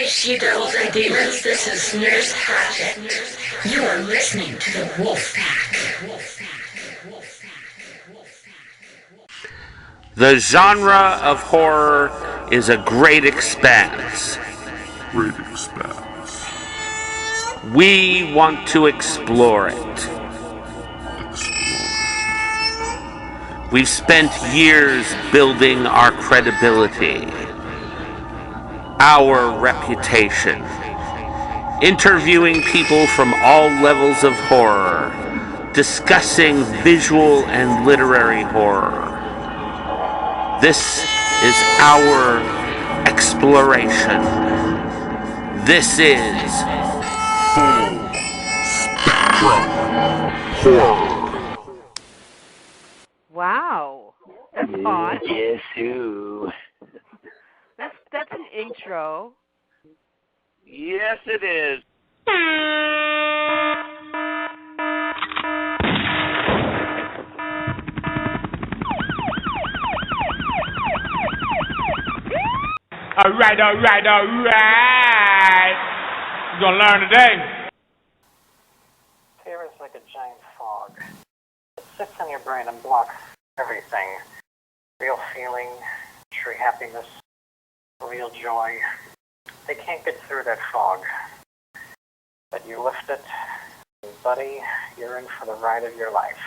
Hey, demons, this is Nurse Hatchet. You are listening to the Wolf Pack. The genre of horror is a great expanse. We want to explore it. We've spent years building our credibility, our reputation, interviewing people from all levels of horror, discussing visual and literary horror. This is our exploration. This is Full Spectrum Horror. Wow, that's odd. Guess who? That's an intro. Yes, it is. All right. We're gonna learn today. Fear is like a giant fog. It sits in your brain and blocks everything. Real feeling, true happiness, real joy. They can't get through that fog. But you lift it, and buddy, you're in for the ride of your life.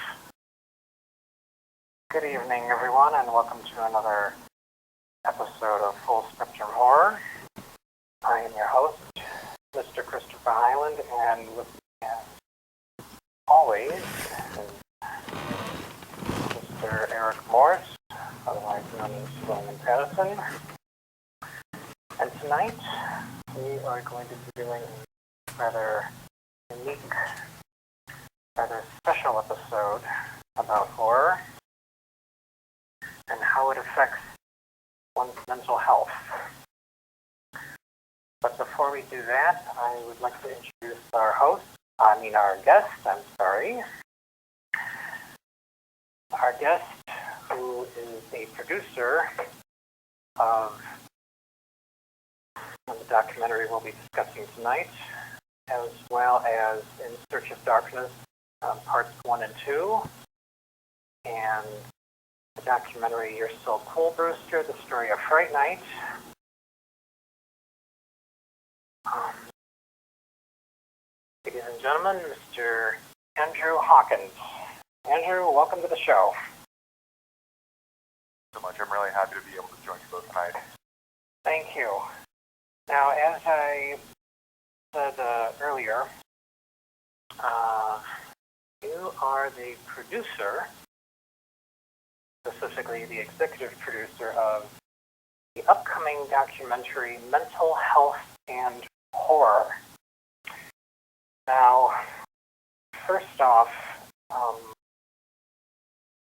Good evening, everyone, and welcome to another episode of Full Spectrum Horror. I am your host, Mr. Christopher Highland, and with me as always is Mr. Eric Morris, otherwise known as William Patterson. And tonight, we are going to be doing a rather unique, rather special episode about horror and how it affects one's mental health. But before we do that, I would like to introduce our guest, Our guest, who is a producer of the documentary we'll be discussing tonight, as well as In Search of Darkness, parts 1 and 2, and the documentary You're So Cool, Brewster, the story of Fright Night. Ladies and gentlemen, Mr. Andrew Hawkins. Andrew, welcome to the show. So much. I'm really happy to be able to join you both tonight. Thank you. Now, as I said earlier, you are the producer, specifically the executive producer of the upcoming documentary Mental Health and Horror. Now, first off,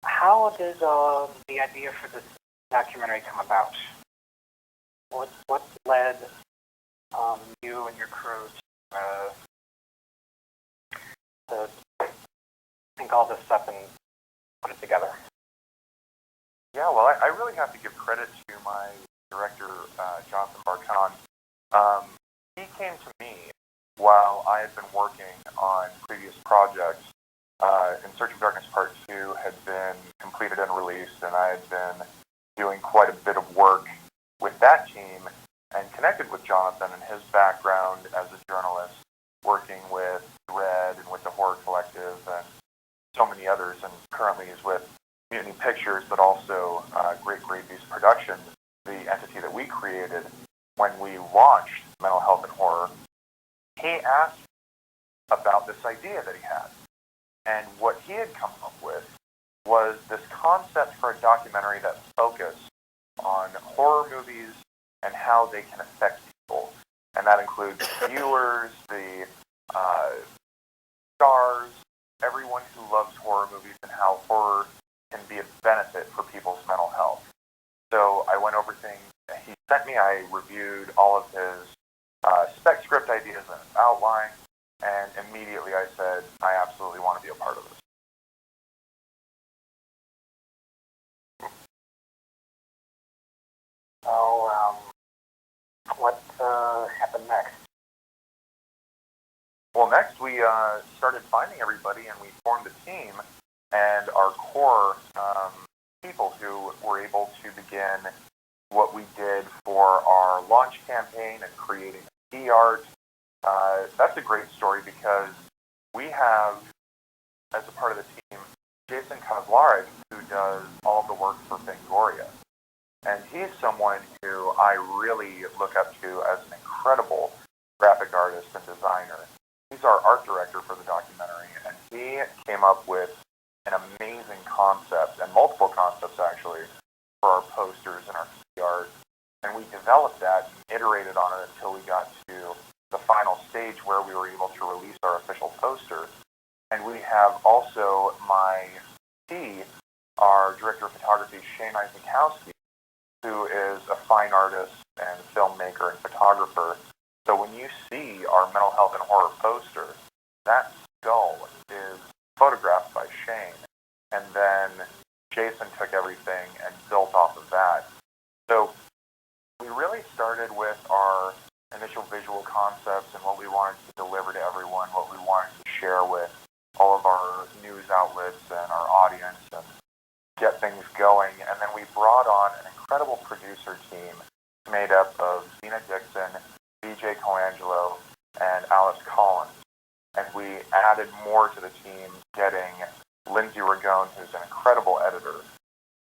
how did the idea for this documentary come about? What led you and your crew to think all this up and put it together? Yeah, well, I really have to give credit to my director, Jonathan Barton. He came to me while I had been working on previous projects. In Search of Darkness Part 2 had been completed and released, and I had been doing quite a bit of work with that team and connected with Jonathan and his background as a journalist, working with Red and with the Horror Collective and so many others, and currently is with Mutiny Pictures, but also Great Beast Productions, the entity that we created when we launched Mental Health and Horror. He asked about this idea that he had. And what he had come up with was this concept for a documentary that focused on horror movies and how they can affect people. And that includes viewers, the stars, everyone who loves horror movies, and how horror can be a benefit for people's mental health. So I went over things he sent me. I reviewed all of his spec script ideas and outline, and immediately I said, I absolutely want to be a part of this. So, what happened Well, next we started finding everybody, and we formed a team, and our core people who were able to begin what we did for our launch campaign and creating key art. That's a great story because we have, as a part of the team, Jason Kozlarek, who does all of the work for Fangoria. And he's someone who I really look up to as an incredible graphic artist and designer. He's our art director for the documentary, and he came up with an amazing concept, and multiple concepts actually, for our posters and our key art. And we developed that and iterated on it until we got to the final stage where we were able to release our official poster. And we have also my our director of photography, Shane Isaacowski, who is a fine artist and filmmaker and photographer. So when you see our mental health and horror poster, that skull is photographed by Shane. And then Jason took everything and built off of that. So we really started with our initial visual concepts and what we wanted to deliver to everyone, what we wanted to share with all of our news outlets and our audience and get things going. And then we brought on an incredible producer team made up of Zena Dixon, BJ Colangelo, and Alice Collins. And we added more to the team, getting Lindsay Ragone, who's an incredible editor,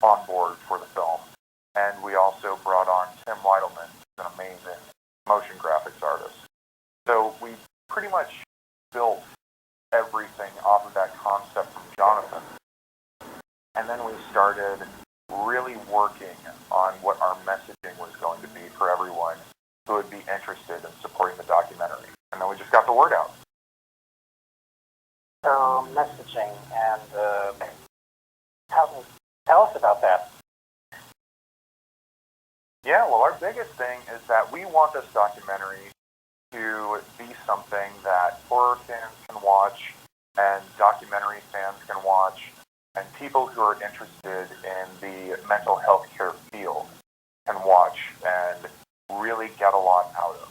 on board for the film. And we also brought on Tim Weidelman, who's an amazing motion graphics artist. So we pretty much built everything off of that concept from Jonathan. And then we started really working on what our messaging was going to be for everyone who would be interested in supporting the documentary. And then we just got the word out. So, messaging, and tell us about that. Yeah, well, our biggest thing is that we want this documentary to be something that horror fans can watch and documentary fans can watch, and people who are interested in the mental health care field can watch and really get a lot out of.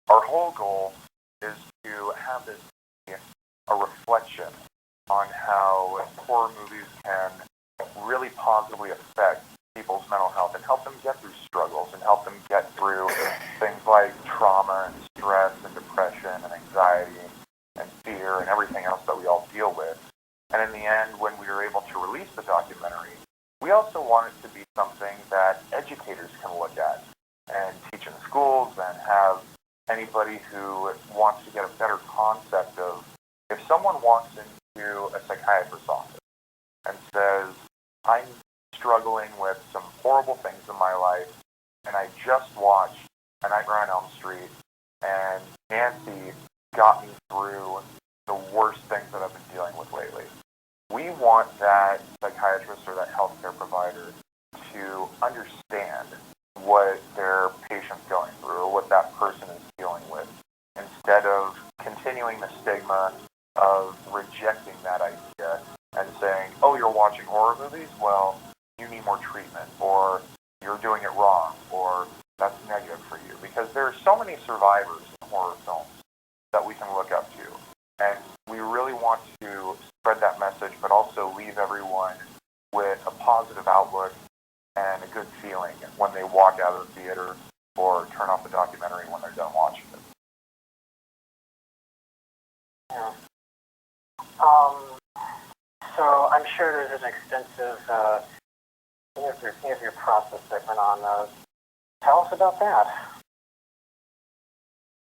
Our whole goal is to have this be a reflection on how horror movies can really positively affect people's mental health and help them get through struggles and help them get through things like trauma and stress and depression and anxiety and fear and everything else that we all deal with. And in the end, when we were able to release the documentary, we also want it to be something that educators can look at and teach in schools and have anybody who wants to get a better concept of, if someone walks into a psychiatrist's office and says, I'm struggling with some horrible things in my life, and I just watched A Nightmare on Elm Street, and Nancy got me through the worst things that I've been dealing with lately. We want that psychiatrist or that healthcare provider to understand what their patient's going through or what that person is dealing with, instead of continuing the stigma of rejecting that idea and saying, oh, you're watching horror movies? Well, you need more treatment, or you're doing it wrong, or that's negative for you. Because there are so many survivors in horror films that we can look up to. And we really want to spread that message, but also leave everyone with a positive outlook and a good feeling when they walk out of the theater or turn off the documentary when they're done watching it. Yeah. So I'm sure there's an extensive interview process that went on. Tell us about that.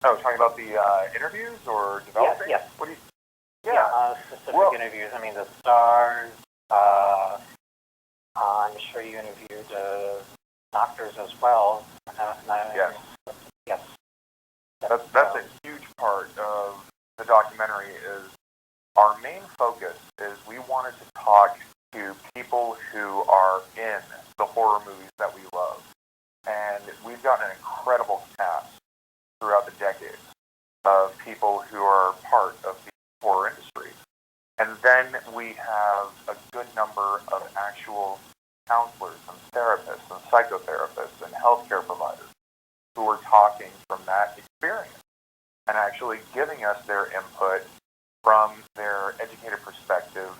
Oh, talking about the interviews or developing? Yes. What do you? Specific interviews. I mean, the stars. I'm sure you interviewed doctors as well. Yes. Yes. That's a huge part of the documentary. Is our main focus is we wanted to talk to people who are in the horror movies that we love, and we've got an incredible cast throughout the decades of people who are part of the horror industry. And then we have a good number of actual counselors and therapists and psychotherapists and healthcare providers who are talking from that experience. and actually giving us their input from their educated perspective,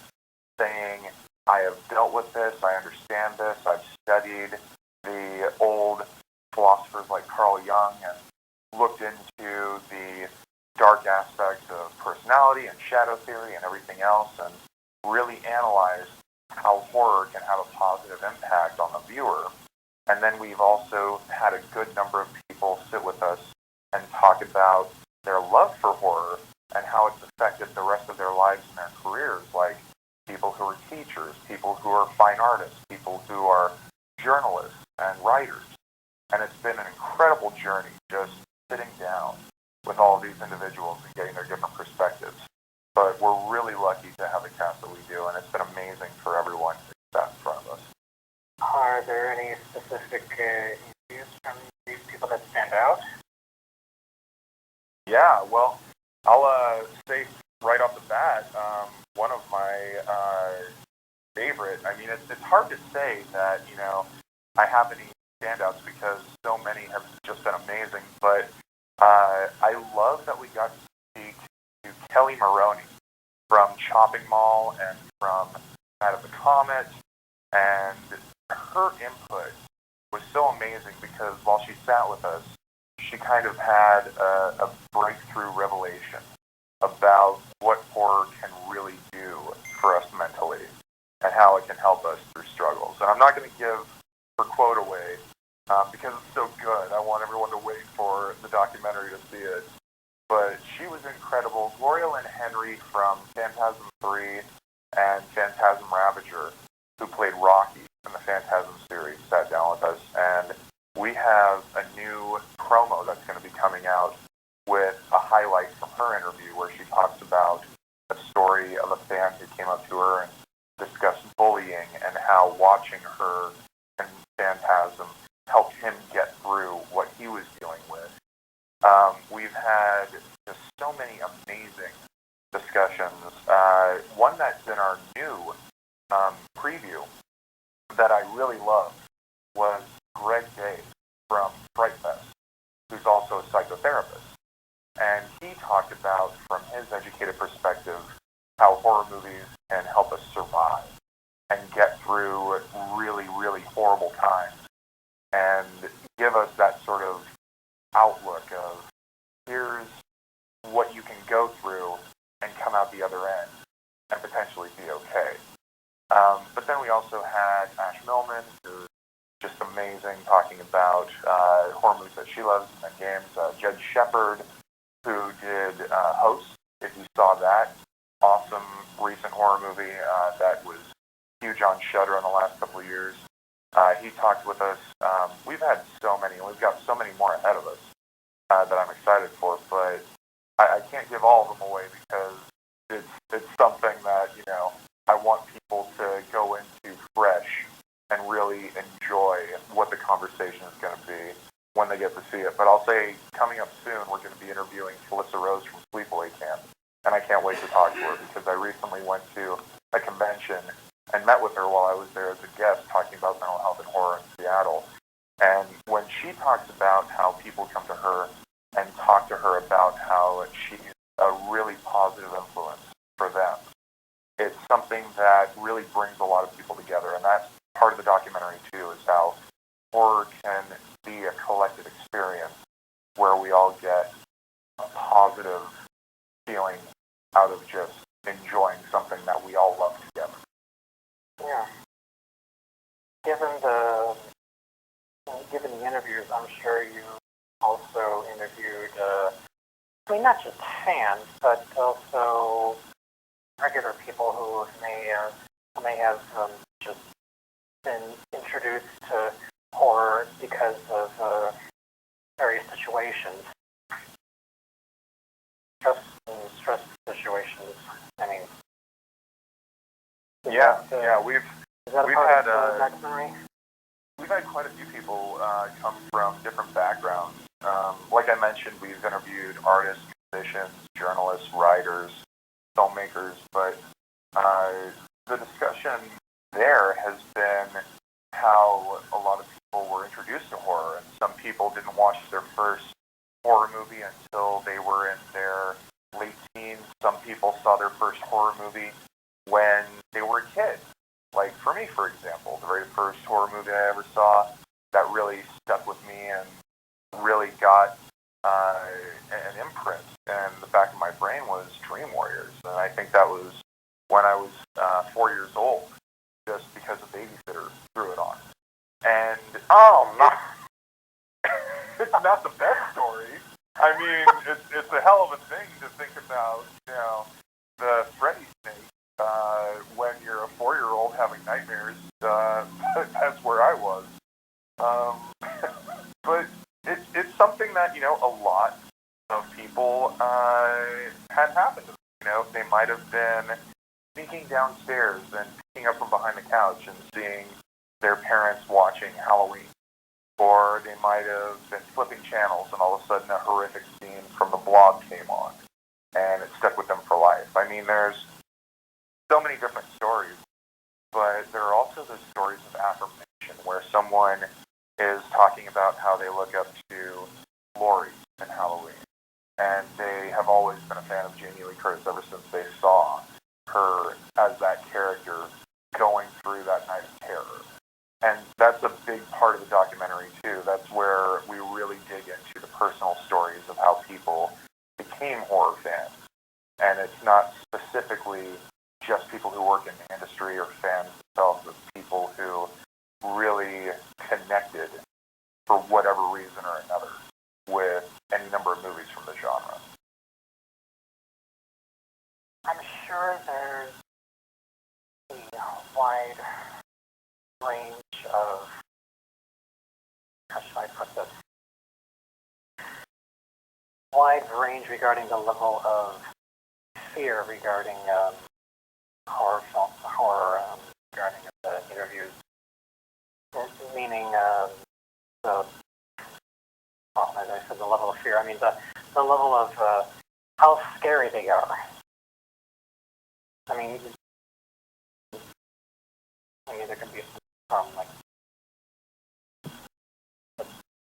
saying, I have dealt with this, I understand this, I've studied the old philosophers like Carl Jung and looked into the dark aspects of personality and shadow theory and everything else, and really analyzed how horror can have a positive impact on the viewer. And then we've also had a good number of people sit with us and talk about their love for horror and how it's affected the rest of their lives and their careers, like people who are teachers, people who are fine artists, people who are journalists and writers. And it's been an incredible journey just sitting down with all of these individuals and getting their different perspectives. But we're really lucky to have the cast that we do, and it's been amazing for everyone to sat in front of us. Are there any specific interviews from these people that stand out? Yeah, well, I'll say right off the bat, one of my favorite, I mean, it's hard to say that, you know, I have any standouts because so many have just been amazing, but I love that we got to speak to Kelly Maroney from Chopping Mall and from Night of the Comet, and her input was so amazing because while she sat with us, she kind of had a breakthrough revelation about what horror can really do for us mentally and how it can help us through struggles. And I'm not going to give her quote away because it's so good. I want everyone to wait for the documentary to see it. But she was incredible. Gloria Lynn Henry from Phantasm 3 and Phantasm Ravager, who played Rocky in the Phantasm series, sat down with us. And we have a new promo that's going to be coming out with a highlight from her interview where she talks about a story of a fan who came up to her and discussed bullying and how watching her in Phantasm helped him get through what he was dealing with. We've had just so many amazing discussions. One that's in our new preview that I really loved was Greg Day from Fright Fest, who's also a psychotherapist. And he talked about, from his educated perspective, how horror movies can help us survive and get through really, really horrible times and give us that sort of outlook of here's what you can go through and come out the other end and potentially be okay. But then we also had Ash Millman, who's just amazing, talking about horror movies that she loves and games. Judge Shepard, who did Host, if you saw that. Awesome recent horror movie that was huge on Shudder in the last couple of years. He talked with us. We've had so many, and we've got so many more ahead of us that I'm excited for, but I can't give all of them away because it's something that, you know, I want people to go into fresh and really enjoy what the conversation is going to be when they get to see it. But I'll say, coming up soon, we're going to be interviewing Felissa Rose from Sleepaway Camp, and I can't wait to talk to her because I recently went to a convention and met with her while I was there as a guest talking about mental health and horror in Seattle. And when she talks about how people come to her and talk to her about how she's a really positive influence for them, it's something that really brings a lot of people together. And that's part of the documentary, too, is how horror can be a collective experience where we all get a positive feeling out of just enjoying something that we all love together. Yeah. Given the interviews, I'm sure you also interviewed, I mean, not just fans, but also regular people who may have just been introduced to horror because of various situations, stress situations. I mean, we've had quite a few people come from different backgrounds. Like I mentioned, we've interviewed artists, musicians, journalists, writers, filmmakers, but the discussion there has been how a lot of people were introduced to horror, and some people didn't watch their first horror movie until they were in their late teens. Some people saw their first horror movie when they were a kid. Like for me, for example, the very first horror movie I ever saw that really stuck with me and really got an imprint in the back of my brain was Dream Warriors. And I think that was when I was 4 years old, just because a babysitter threw it on. And it's not the best story. I mean, it's a hell of a thing to think about, the Freddy snake when you're a 4-year-old having nightmares. That's where I was. But it's something that, a lot of people had happened to them. They might have been sneaking downstairs and peeking up from behind the couch and seeing their parents watching Halloween. Or they might have been flipping channels and all of a sudden a horrific scene from The Blob came on and it stuck with them for life. I mean, there's so many different stories, but there are also those stories of affirmation where someone is talking about how they look up to Laurie in Halloween. And they have always been a fan of Jamie Lee Curtis ever since they saw her as that character going through that night of terror. And that's a big part of the documentary, too. That's where we really dig into the personal stories of how people became horror fans. And it's not specifically just people who work in the industry or fans themselves. It's people who really connected, for whatever reason or another, with any number of movies from the genre. I'm sure there's a wide range of, how should I put this? Wide range regarding the level of fear regarding horror film, regarding the interviews. Meaning, as I said, the level of fear. I mean, the level of how scary they are. I mean, there can be from like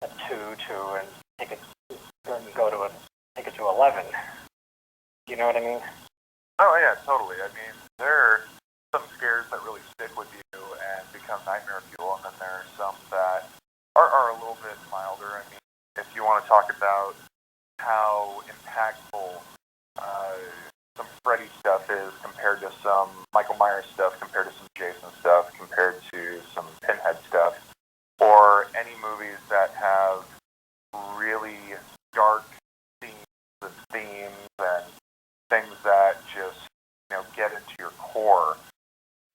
a 2 to and take it take it to 11. You know what I mean? Oh yeah, totally. I mean, there are some scares that really stick with you and become nightmare fuel, and then there are some that are a little bit milder. I mean, if you want to talk about how impactful some Freddy stuff is compared to some Michael Myers stuff, compared to some Jason stuff, compared to some Pinhead stuff, or any movies that have really dark scenes and themes and things that just, get into your core.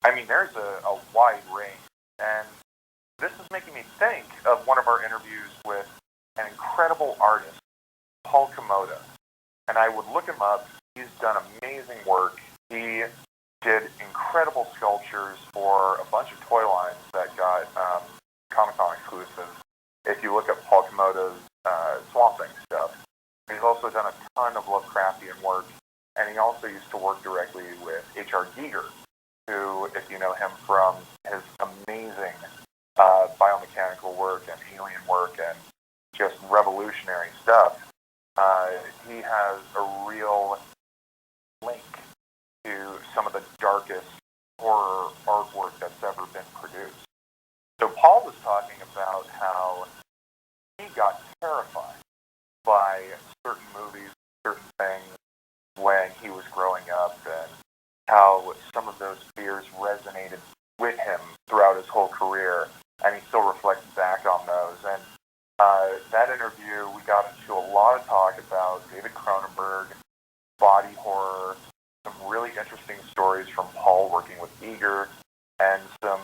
I mean, there's a wide range. And this is making me think of one of our interviews with an incredible artist, Paul Komoda. And I would look him up. He's done amazing work. He did incredible sculptures for a bunch of toy lines that got Comic-Con exclusive. If you look at Paul Komoda's Swamp Thing stuff, he's also done a ton of Lovecraftian work. And he also used to work directly with H.R. Giger, who, if you know him from his amazing biomechanical work and alien work and just revolutionary stuff, he has a real link to some of the darkest horror artwork that's ever been produced. So Paul was talking about how he got terrified by certain movies, certain things when he was growing up, and how some of those fears resonated with him throughout his whole career, and he still reflects back on those. And that interview, we got into a lot of talk about David Cronenberg, body horror, some really interesting stories from Paul working with Giger, and some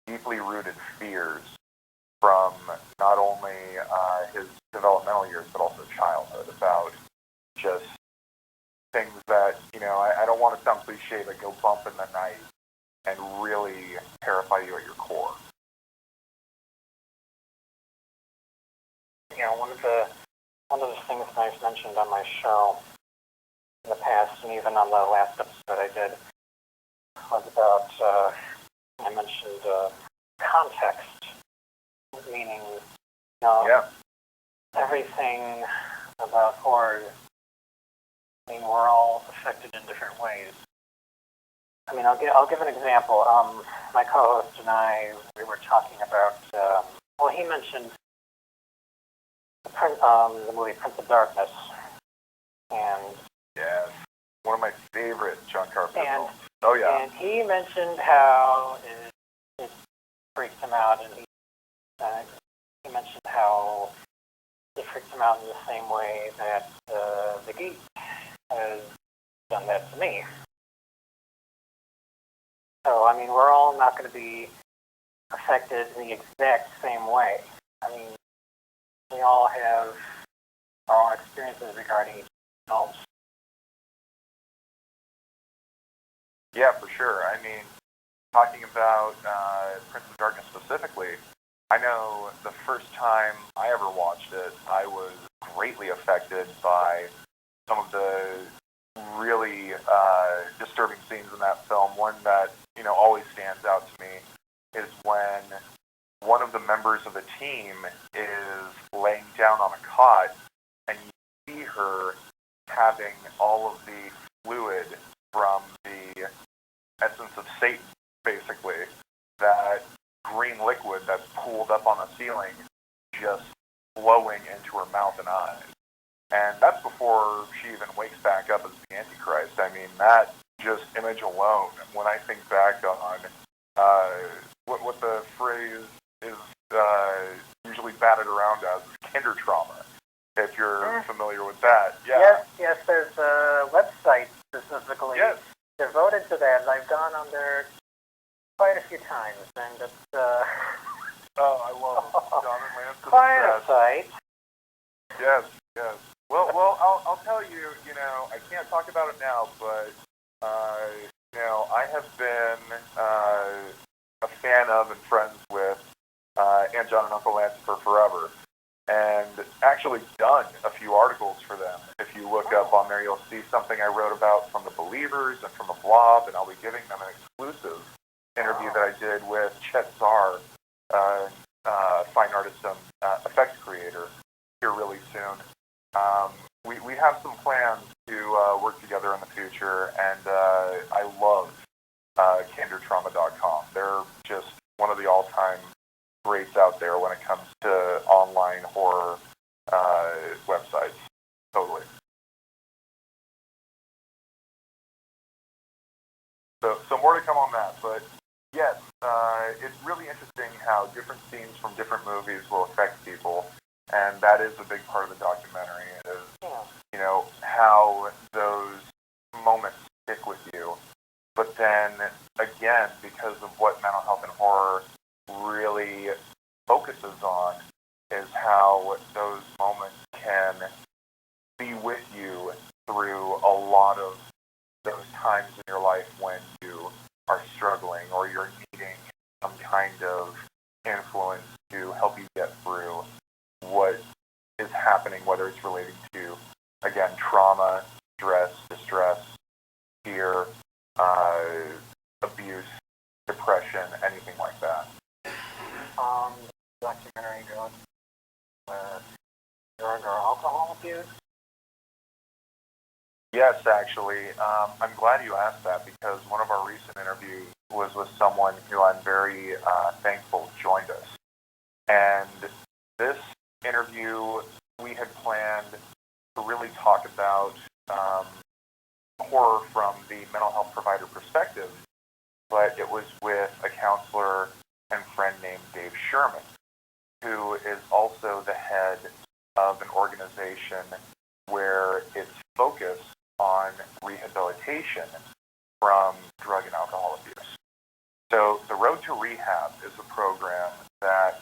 deeply rooted fears from not only his developmental years, but also childhood, about just things that, I don't want to sound cliche, but go bump in the night and really terrify you at your core. One of the things that I've mentioned on my show in the past, and even on the last episode I did, was about, I mentioned context, meaning, everything about horror, I mean, we're all affected in different ways. I mean, I'll give an example. My co-host and I, we were talking about, well, he mentioned the movie Prince of Darkness, and Yes, one of my favorite John Carpenter and films. Oh yeah. and he mentioned how it freaked him out, and he mentioned how it freaks him out in the same way that the Geek has done that to me. So, I mean, we're all not going to be affected in the exact same way. I mean, we all have our own experiences regarding each films. Yeah, for sure. I mean, talking about Prince of Darkness specifically, I know the first time I ever watched it, I was greatly affected by some of the really disturbing scenes in that film. One that, always stands out to me is when one of the members of the team is laying down on a cot and you see her having all of the fluid from the essence of Satan, basically, that green liquid that's pooled up on the ceiling just flowing into her mouth and eyes. And that's before she even wakes back up as the Antichrist. I mean, that just image alone, when I think back on what the phrase is usually batted around as kinder trauma, if you're familiar with that. Yeah. Yes, there's a website specifically devoted to that, and I've gone on there quite a few times, and it's oh, I love it. John and Lance. quite a site. Yes. Well, I'll tell you, I can't talk about it now, but, I have been a fan of and friends with Aunt John and Uncle Lance for forever, and actually done a few articles for them. If you look up on there, you'll see something I wrote about from the Believers and from the Blob, and I'll be giving them an exclusive interview that I did with Chet Czar, fine artist and effects creator, here really soon. We have some plans to work together in the future, and I love CandorTrauma.com. They're just one of the all-time greats out there when it comes to online horror websites. Totally. So more to come on that, but yes, it's really interesting how different scenes from different movies will affect people, and that is a big part of the documentary. It is, how those moments stick with you. But then, again, because of what mental health and horror really focuses on, is how those moments can be with you through a lot of those times in your life when you are struggling or you're needing some kind of influence to help you get through what is happening, whether it's relating to, again, trauma, stress, distress, fear, abuse, depression, anything like that. Documentary goes drug or alcohol abuse. Yes, actually. I'm glad you asked that, because one of our recent interviews was with someone who I'm very thankful joined us. And this interview, we had planned to really talk about horror from the mental health provider perspective, but it was with a counselor and friend named Dave Sherman, who is also the head of an organization where it's focused on rehabilitation from drug and alcohol abuse. So the Road to Rehab is a program that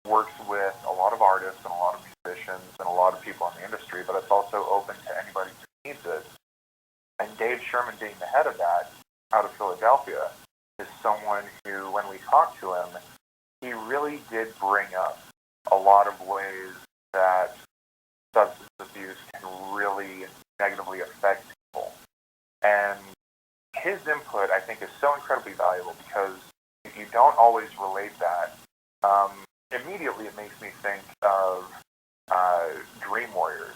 works with a lot of artists and a lot of musicians and a lot of people in the industry, but it's also open to anybody who needs it. And Dave Sherman, being the head of that out of Philadelphia, is someone who, when we talked to him, he really did bring up a lot of ways that substance abuse can really negatively affect people. And his input, I think, is so incredibly valuable, because if you don't always relate that, immediately it makes me think of Dream Warriors,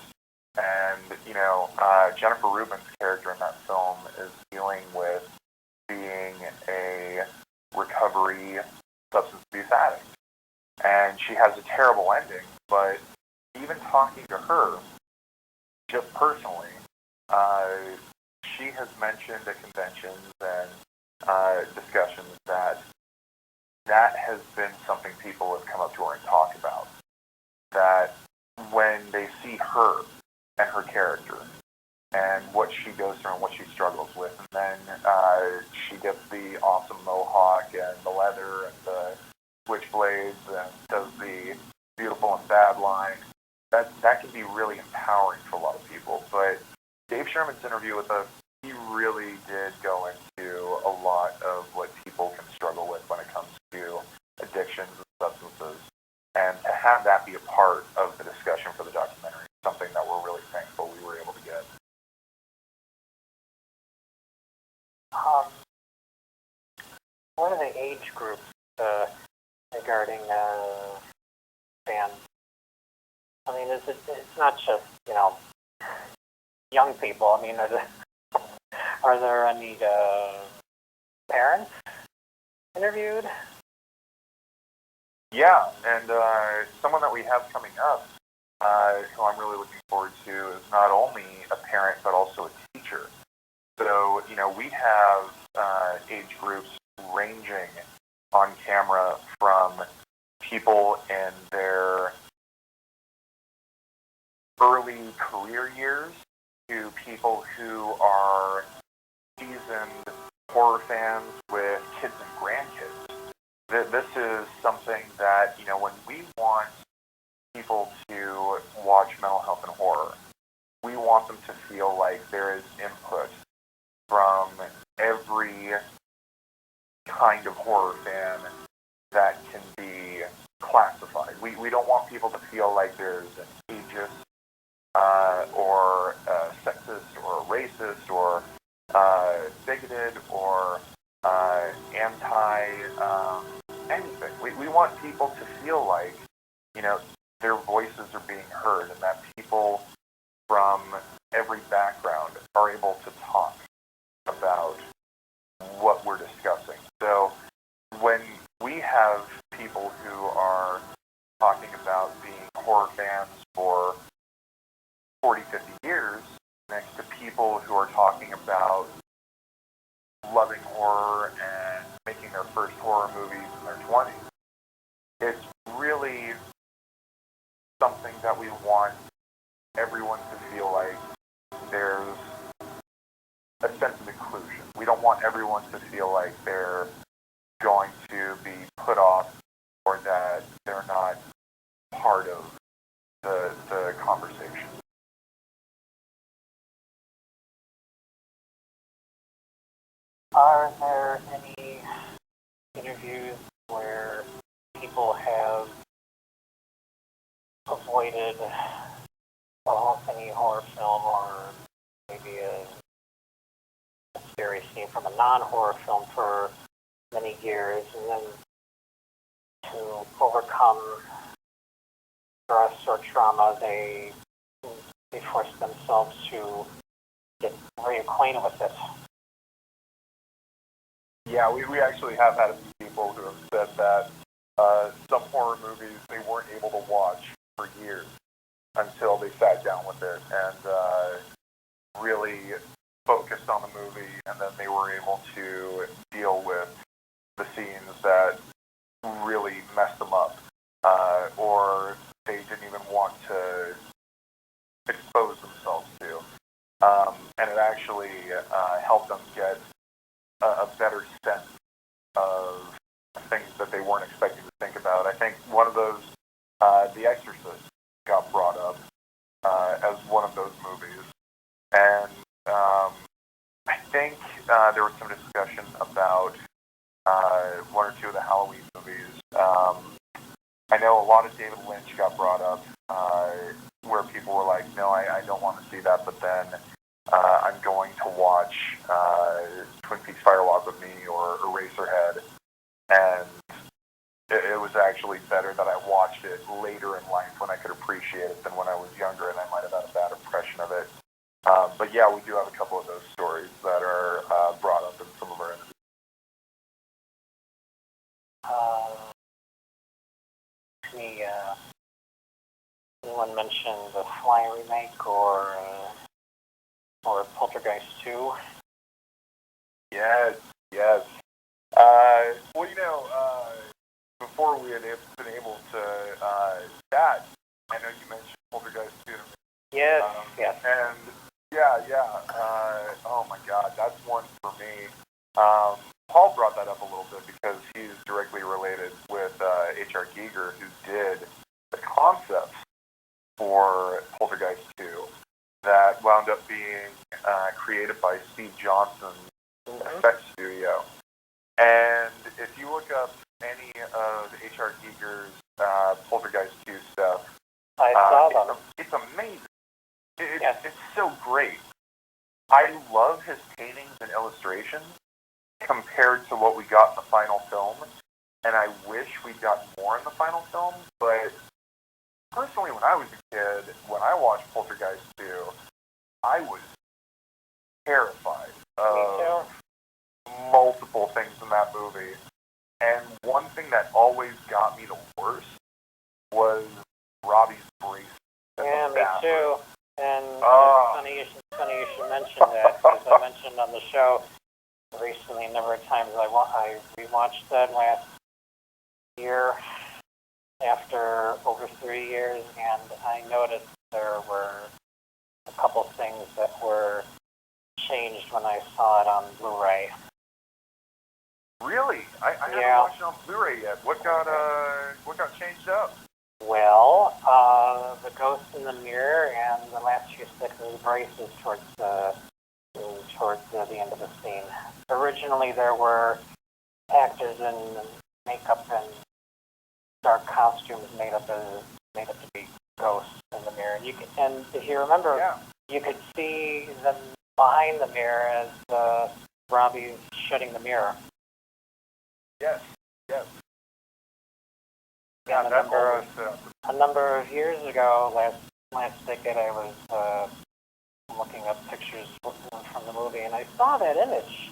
And, Jennifer Rubin's character in that film is dealing with being a recovery substance abuse addict. And she has a terrible ending, but even talking to her, just personally, she has mentioned at conventions and discussions that has been something people have come up to her and talked about. That when they see her and her character and what she goes through and what she struggles with, and then she gets the awesome mohawk and the leather and the switchblades and does the beautiful and bad line, that can be really empowering for a lot of people. But Dave Sherman's interview with us, he really did go into a lot of what people can struggle with when it comes to addictions and substances. And to have that be a part of the discussion for the documentary is something that we're really thankful we were able to get. What are the age groups regarding fans? I mean, it's not just, young people. I mean, are there any parents interviewed? Yeah, and someone that we have coming up, who I'm really looking forward to, is not only a parent but also a teacher. So, we have age groups ranging on camera from people in their early career years to people who are seasoned horror fans with kids and grandkids. This is something that, when we want people to watch mental health and horror, we want them to feel like there is input from every kind of horror fan that can be classified. We don't want people to feel like there's an ageist or sexist or racist or bigoted or anti anything. We want people to feel like, their voices are being heard and that people from every background are able to talk about what we're discussing. So when we have people who are talking about being horror fans for 40, 50 years next to people who are talking about loving horror and making their first horror movies in their 20s, it's really something that we want everyone to feel like there's a sense of inclusion. We don't want everyone to feel like they're going to be put off or that they're not part of the conversation. Are there any interviews where people have avoided any horror film or maybe a scary scene from a non-horror film for many years, and then to overcome stress or trauma, they force themselves to get reacquainted with it? Yeah, we actually have had a few people who have said that some horror movies they weren't able to watch for years until they sat down with it and really focused on the movie, and then they were able to deal with the scenes that really messed them up, or they didn't even want to expose themselves to. And it actually helped them get a better sense of things that they weren't expecting to think about. I think one of those, The Exorcist, got brought up as one of those movies. And I think there was some discussion about one or two of the Halloween movies. I know a lot of David Lynch got brought up, where people were like, no, I don't want to see that, but then I'm going to watch Twin Peaks Firewalk with Me or Eraserhead, and it was actually better that I watched it later in life when I could appreciate it than when I was younger and I might have had a bad impression discussion of it. But yeah, we do have a couple of those stories that are brought up in some of our interviews. Anyone mention the Fly remake or Poltergeist 2? Yes. Well, before we had been able to chat, I know you mentioned Poltergeist 2 to me. Yes. And oh my God, that's one for me. Paul brought that up a little bit because he's directly related with H.R. Giger, who did the concepts for Poltergeist 2 that wound up being created by Steve Johnson's effects studio. And if you look up any of H.R. Giger's Poltergeist 2 stuff, I saw them. It's amazing. It's so great. I love his paintings and illustrations compared to what we got in the final film, and I wish we'd gotten more in the final film, but personally, when I was a kid, when I watched Poltergeist 2, I was terrified of multiple things in that movie, and one thing that always got me the worst was Robbie's bracelet. Yeah, me too. And it's funny you should mention that, because I mentioned on the show recently a number of times I rewatched that last year after over 3 years, and I noticed there were a couple things that were changed when I saw it on Blu-ray. Really? I haven't watched it on Blu-ray yet. What got changed up? Well, the ghost in the mirror and the last few seconds of braces towards the end of the scene. Originally, there were actors in makeup and dark costumes made up to be ghosts in the mirror. And if you remember, you could see them behind the mirror as Robbie's shutting the mirror. Yes. And a number of years ago, last decade, I was looking up pictures from the movie, and I saw that image.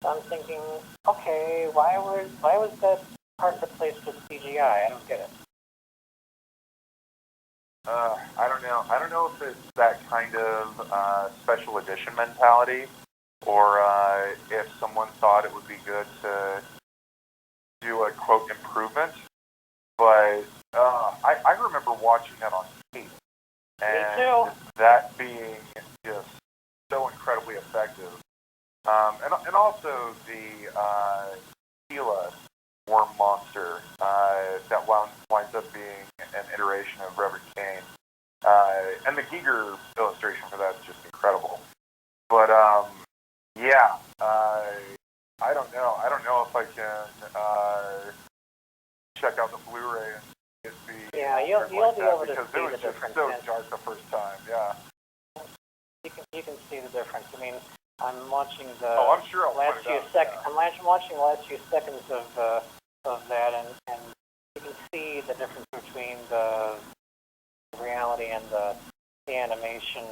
So I'm thinking, okay, why was that part replaced with CGI? I don't get it. I don't know. I don't know if it's that kind of special edition mentality, or if someone thought it would be good to do a quote improvement. But I remember watching that on tape, and that being just so incredibly effective. And also the Gila worm monster that winds up being an iteration of Reverend Kane. And the Giger illustration for that is just incredible. But I don't know. I don't know if I can check out the Blu-ray and get the you'll be able to see the difference. Because it was just so dark the first time. Yeah. You can see the difference. I mean, I'm watching the I'm sure last few seconds. I'm watching the last few seconds of that, and you can see the difference between the reality and the animation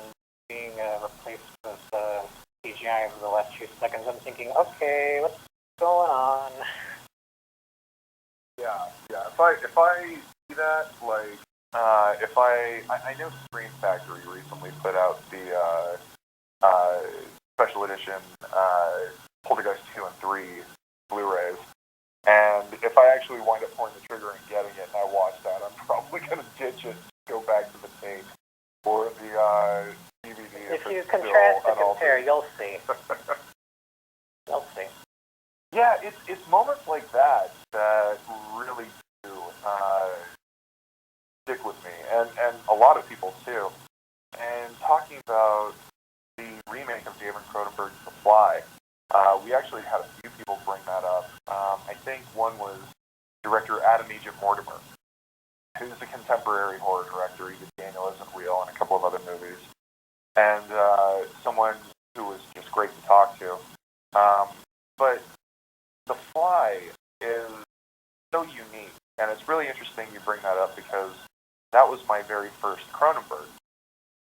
being replaced with CGI over the last few seconds. I'm thinking, okay, what's going on? Yeah. If I see that, like, if I know Screen Factory recently put out the special edition Poltergeist 2 and 3 Blu-rays, and if I actually wind up pulling the trigger and getting it and I watch that, I'm probably going to ditch it, go back to the tape or the DVD. If you contrast and compare, you'll see. You'll see. Yeah, it's moments like that that really do stick with me, and a lot of people too. And talking about the remake of David Cronenberg's The Fly, we actually had a few people bring that up. I think one was director Adam Egypt Mortimer, who's a contemporary horror director. He did Daniel Isn't Real and a couple of other movies. And someone who was just great to talk to. But The Fly is so unique, and it's really interesting you bring that up because that was my very first Cronenberg.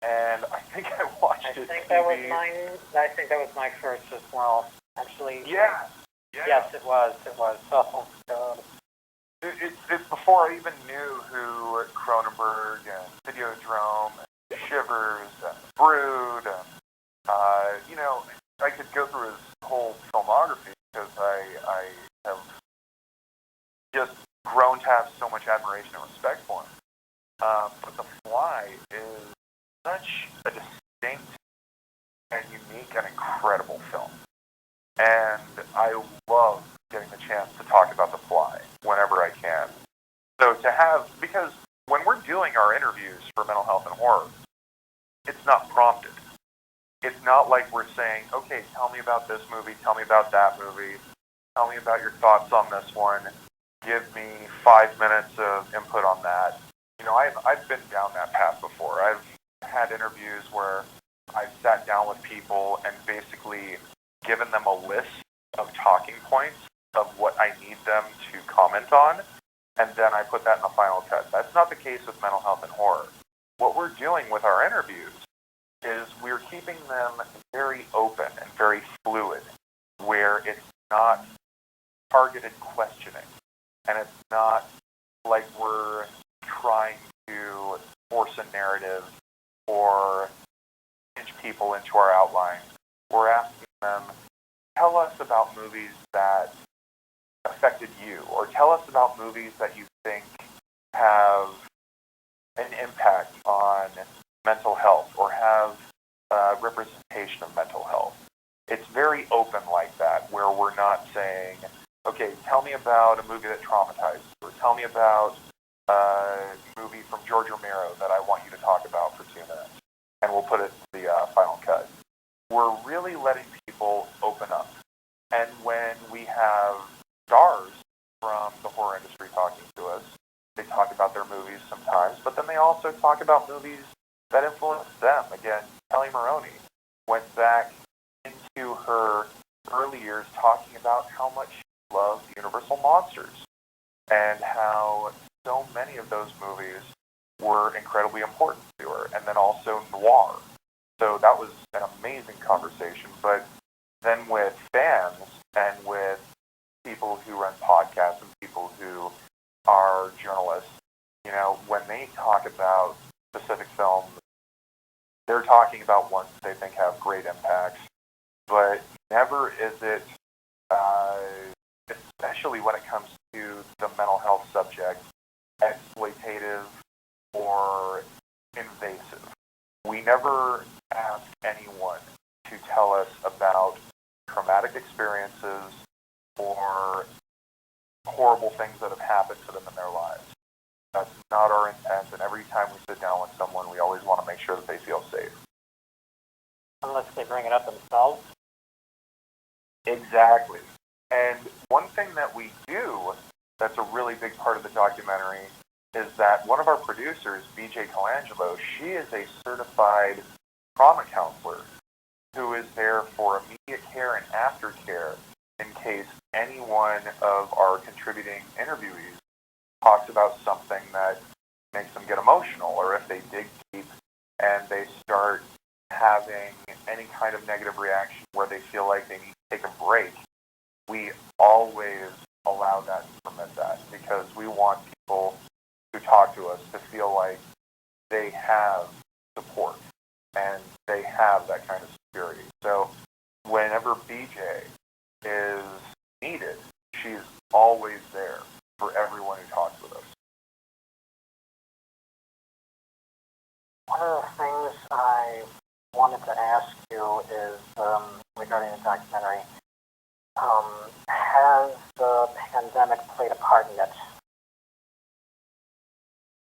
and I think I watched it. I think that was my first as well. Actually. Yeah. Yes, it was. Oh, God. It's before I even knew who Cronenberg and Videodrome and Shivers and Brood and, I could go through his whole filmography because I have just grown to have so much admiration and respect for him. But The Fly is such a distinct and unique and incredible film. And I love getting the chance to talk about The Fly whenever I can. So because when we're doing our interviews for Mental Health and Horror, it's not prompted. It's not like we're saying, okay, tell me about this movie, tell me about that movie, tell me about your thoughts on this one, give me 5 minutes of input on that. I've been down that path before. I've had interviews where I've sat down with people and basically given them a list of talking points of what I need them to comment on, and then I put that in the final cut. That's not the case with Mental Health and Horror. What we're doing with our interviews is we're keeping them very open and very fluid, where it's not targeted questioning, and it's not like we're trying to force a narrative or pinch people into our outline. We're asking them, tell us about movies that affected you, or tell us about movies that you think have an impact on mental health or have representation of mental health. It's very open like that, where we're not saying, okay, tell me about a movie that traumatized you, or tell me about a movie from George Romero that I want you to talk about for 2 minutes, and we'll put it in the final cut. We're really letting people open up. And when we have stars from the horror industry talking to us, they talk about their movies sometimes, but then they also talk about movies that influenced them. Again, Kelly Maroney went back into her early years talking about how much she loved Universal Monsters and how so many of those movies were incredibly important to her, and then also noir. So that was an amazing conversation. But then with fans and with people who run podcasts and people who are journalists, when they talk about specific films, they're talking about ones they think have great impacts, but never is it, especially when it comes to the mental health subject, exploitative or invasive. We never ask anyone to tell us about traumatic experiences or horrible things that have happened to them in their lives. That's not our intent, and every time we sit down with someone, we always want to make sure that they feel safe. Unless they bring it up themselves. Exactly. And one thing that we do that's a really big part of the documentary is that one of our producers, BJ Colangelo, she is a certified trauma counselor who is there for immediate care and aftercare in case any one of our contributing interviewees talks about something that makes them get emotional, or if they dig deep and they start having any kind of negative reaction where they feel like they need to take a break, we always allow that and permit that, because we want people who talk to us to feel like they have support and they have that kind of security. So whenever BJ is needed, she's always there for everyone who talks with us. One of the things I wanted to ask you is regarding the documentary. Has the pandemic played a part in it?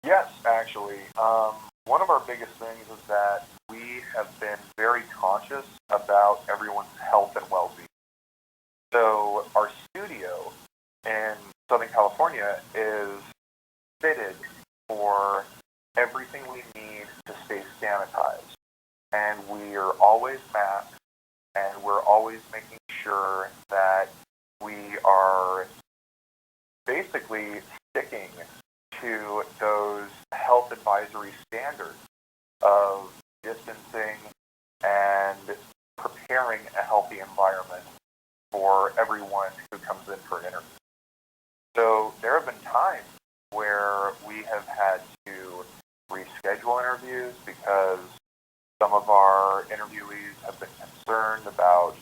Yes, actually. One of our biggest things is that we have been very conscious about everyone's health and well-being. So our studio in Southern California is fitted for everything we need to stay sanitized. And we are always masked, and we're always making sure that we are basically sticking to those health advisory standards of for everyone who comes in for an interview. So there have been times where we have had to reschedule interviews because some of our interviewees have been concerned about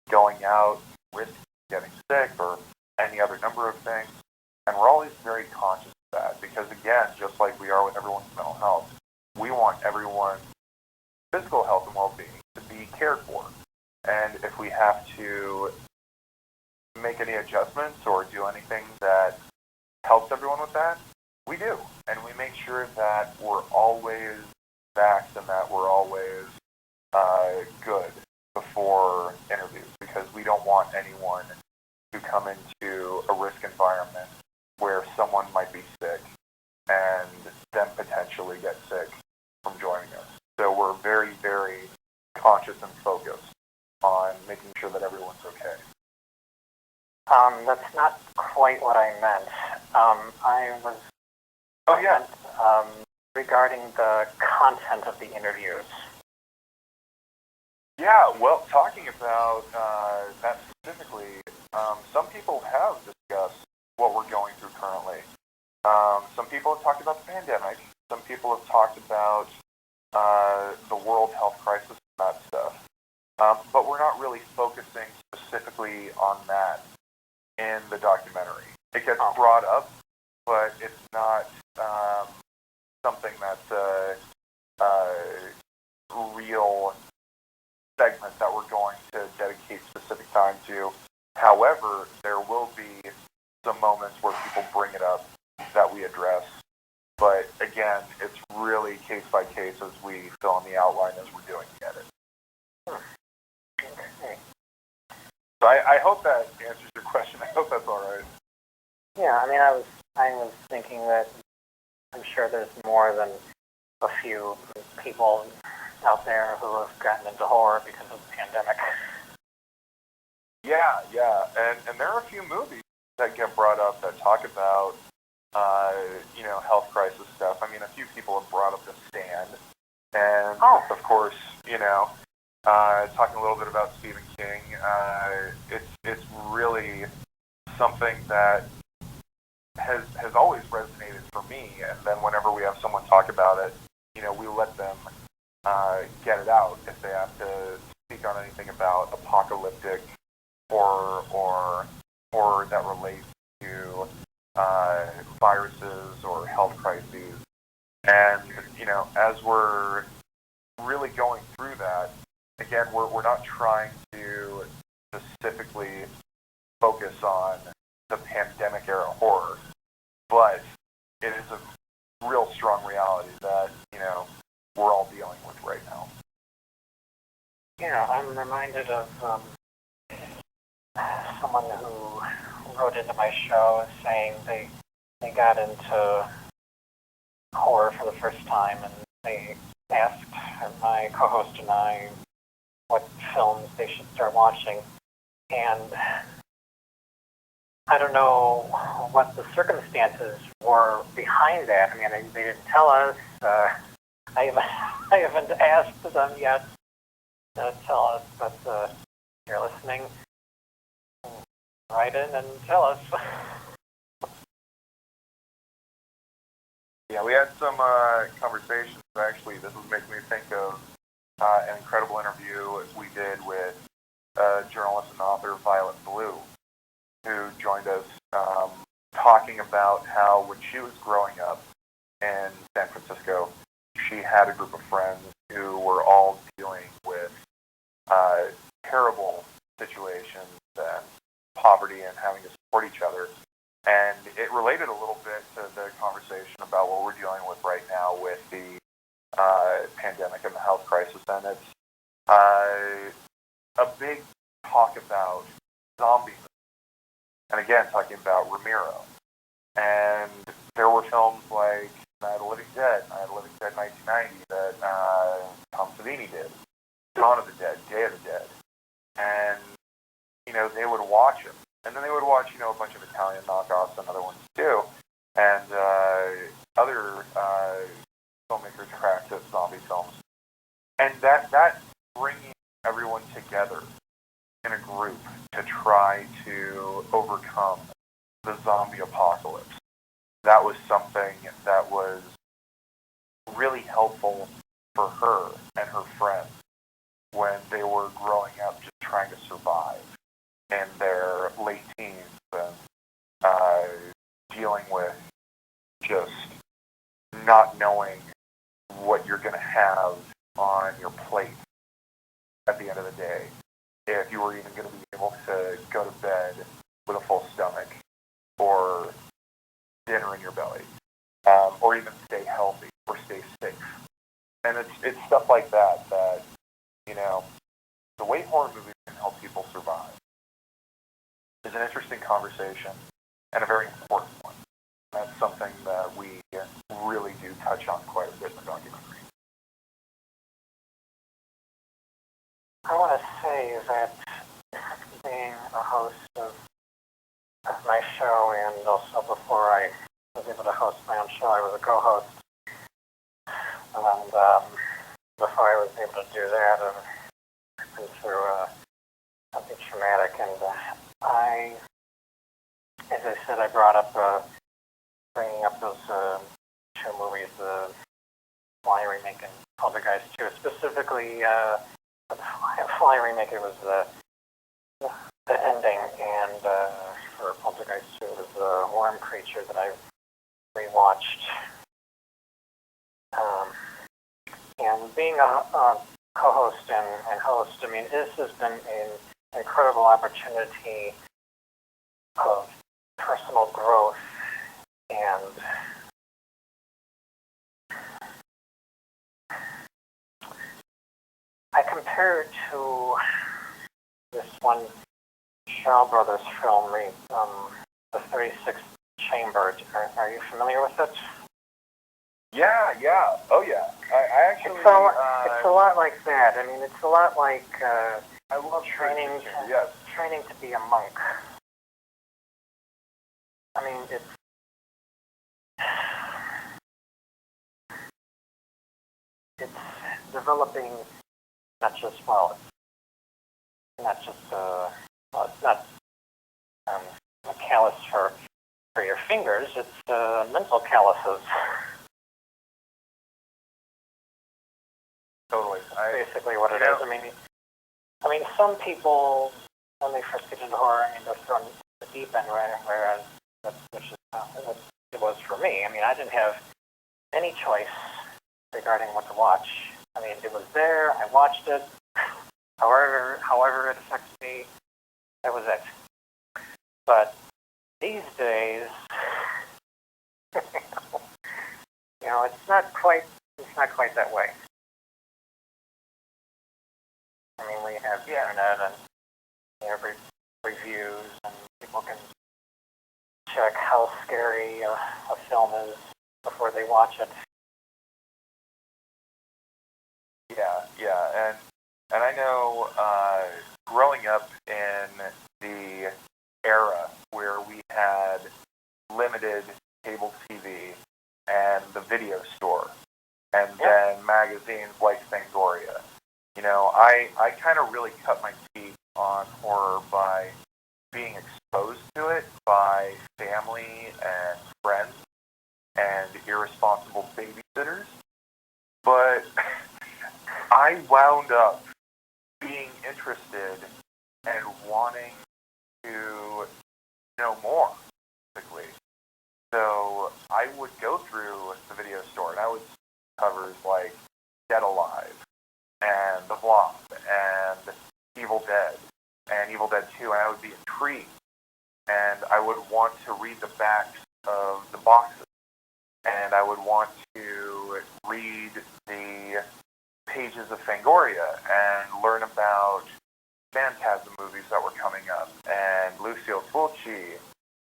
going out, risking getting sick, or any other number of things. And we're always very conscious of that because, again, just like we are with everyone's mental health, we want everyone's physical health and well-being to be cared for. And if we have to make any adjustments or do anything that helps everyone with that, we do. And we make sure that we're always vaxxed and that we're always good before interviews because we don't want anyone to come into a risk environment where someone might be sick and then potentially get sick from joining us. So we're very, very conscious and focused on making sure that everyone's okay. That's not quite what I meant. I was meant, regarding the content of the interviews. Yeah, well, talking about that specifically, some people have discussed what we're going through currently. Some people have talked about the pandemic. Some people have talked about the world health crisis and that stuff. But we're not really focusing specifically on that in the documentary. It gets brought up, but it's not something that's a real segment that we're going to dedicate specific time to. However, there will be some moments where people bring it up that we address. But again, it's really case by case as we fill in the outline as we're doing the edit. Okay. So I hope that answers your question. I hope that's all right. Yeah, I mean, I was thinking that I'm sure there's more than a few people out there who have gotten into horror because of the pandemic. Yeah, and there are a few movies that get brought up that talk about, health crisis stuff. I mean, a few people have brought up The Stand, and of course, talking a little bit about Stephen King, it's really something that has always resonated for me. And then whenever we have someone talk about it, we let them get it out if they have to speak on anything about apocalyptic or that relates to viruses or health crises. And as we're really going through that, again, we're not trying to specifically focus on the pandemic era horror, but it is a real strong reality that we're all dealing with right now. Yeah, I'm reminded of someone who wrote into my show saying they got into horror for the first time, and they asked my co-host and I what films they should start watching. And I don't know what the circumstances were behind that. I mean, they didn't tell us. I haven't asked them yet to tell us, but if you're listening, write in and tell us. Yeah, we had some conversations. Actually, this was making me think of an incredible interview we did with journalist and author Violet Blue, who joined us talking about how when she was growing up in San Francisco, she had a group of friends who were all dealing with terrible situations and poverty and having to support each other. And it related a little bit to the conversation about what we're dealing with right now with the pandemic and the health crisis. And it's a big talk about zombies. And again, talking about Romero. And there were films like Night of the Living Dead, Night of the Living Dead 1990 that Tom Savini did, Dawn of the Dead, Day of the Dead. And, they would watch them. And then they would watch, a bunch of Italian knockoffs and other ones too. And other filmmakers cracked at zombie films. And that bringing everyone together in a group to try to overcome the zombie apocalypse. That was something that was really helpful for her and her friends when they were growing up just trying to survive in their late teens and dealing with just not knowing what you're going to have on your plate at the end of the day. If you were even going to be able to go to bed with a full stomach or dinner in your belly, or even stay healthy or stay safe. And it's stuff like that that, you know, the way horror movies can help people survive is an interesting conversation and a very important one. That's something that we really do touch on quite a bit in the documentary. I want to say that being a host of my show, and also before I was able to host my own show, I was a co-host. And before I was able to do that, I've been through something traumatic. And as I said, I brought up bringing up those two movies, the Fly remake and Poltergeist 2. Specifically, the Fly remake, it was the ending, and for Poltergeist 2, it was the worm creature that I rewatched. And being a co-host and host, I mean, this has been an incredible opportunity of personal growth and I compare it to this one Shaw Brothers film, The 36th Chamber. Are you familiar with it? Yeah. Oh, yeah. I actually... It's a lot like that. I mean, it's a lot like I love training to be a monk. I mean, it's developing not just, it's not a callus for your fingers, it's mental calluses. Totally. Basically what it is. I mean, some people, when they first get into horror, they're thrown into the deep end, whereas which is what it was for me. I mean, I didn't have any choice regarding what to watch. I mean, it was there, I watched it, however it affects me, that was it. But these days, it's not quite that way. I mean, we have the internet and we have reviews, and people can check how scary a film is before they watch it. Yeah, and I know growing up in the era where we had limited cable TV and the video store, and then magazines like Fangoria, I kind of really cut my teeth on horror by being exposed to it by family and friends and irresponsible babysitters. But I wound up being interested and wanting to know more, basically. So I would go through the video store and I would see covers like Dead Alive and The Blob and Evil Dead and Evil Dead 2, and I would be intrigued. And I would want to read the backs of the boxes. And I would want to read the pages of Fangoria and learn about Phantasm movies that were coming up and Lucio Fulci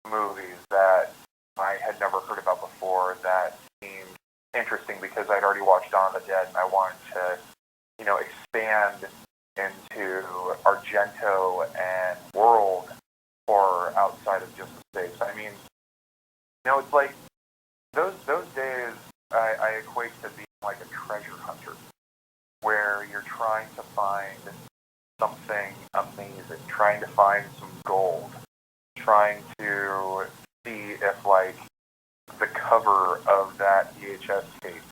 movies that I had never heard about before that seemed interesting because I'd already watched Dawn of the Dead and I wanted to, expand into Argento and world horror outside of just the States. I mean, it's like those days I equate to being like a treasure hunter, where you're trying to find something amazing, trying to find some gold, trying to see if, like, the cover of that VHS tape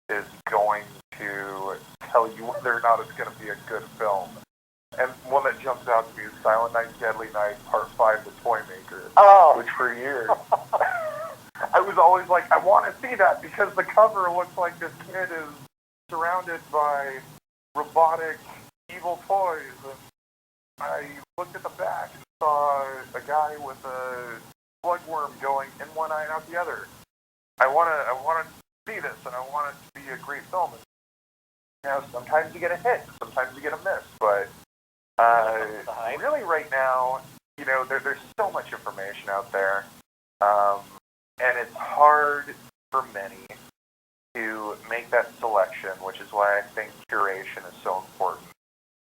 is going to tell you whether or not it's going to be a good film. And one that jumps out to me is Silent Night, Deadly Night, Part 5, The Toy Maker. Oh. Which for years, I was always like, I want to see that because the cover looks like this kid is surrounded by robotic evil toys. And I looked at the back and saw a guy with a slugworm going in one eye and out the other. I want to see this, and I want it to be a great film. And, you know, sometimes you get a hit, sometimes you get a miss, but really right now, you know, there's so much information out there, and it's hard for many to make that selection, which is why I think curation is so important.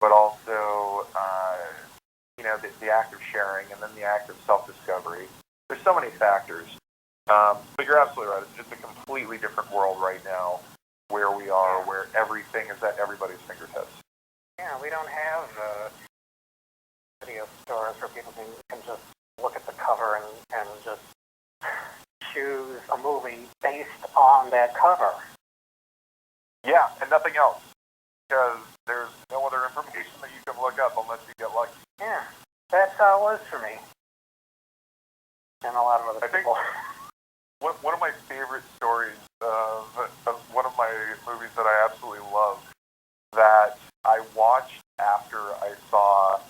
But also, you know, the act of sharing and then the act of self-discovery. There's so many factors. But you're absolutely right. It's a completely different world right now where we are, where everything is at everybody's fingertips. Yeah, we don't have video stores where people can just look at the cover and just choose a movie based on that cover. Yeah, and nothing else. Because there's no other information that you can look up unless you get lucky. Yeah, that's how it was for me. And a lot of other people. One of my favorite stories of one of my movies that I absolutely love that I watched after I saw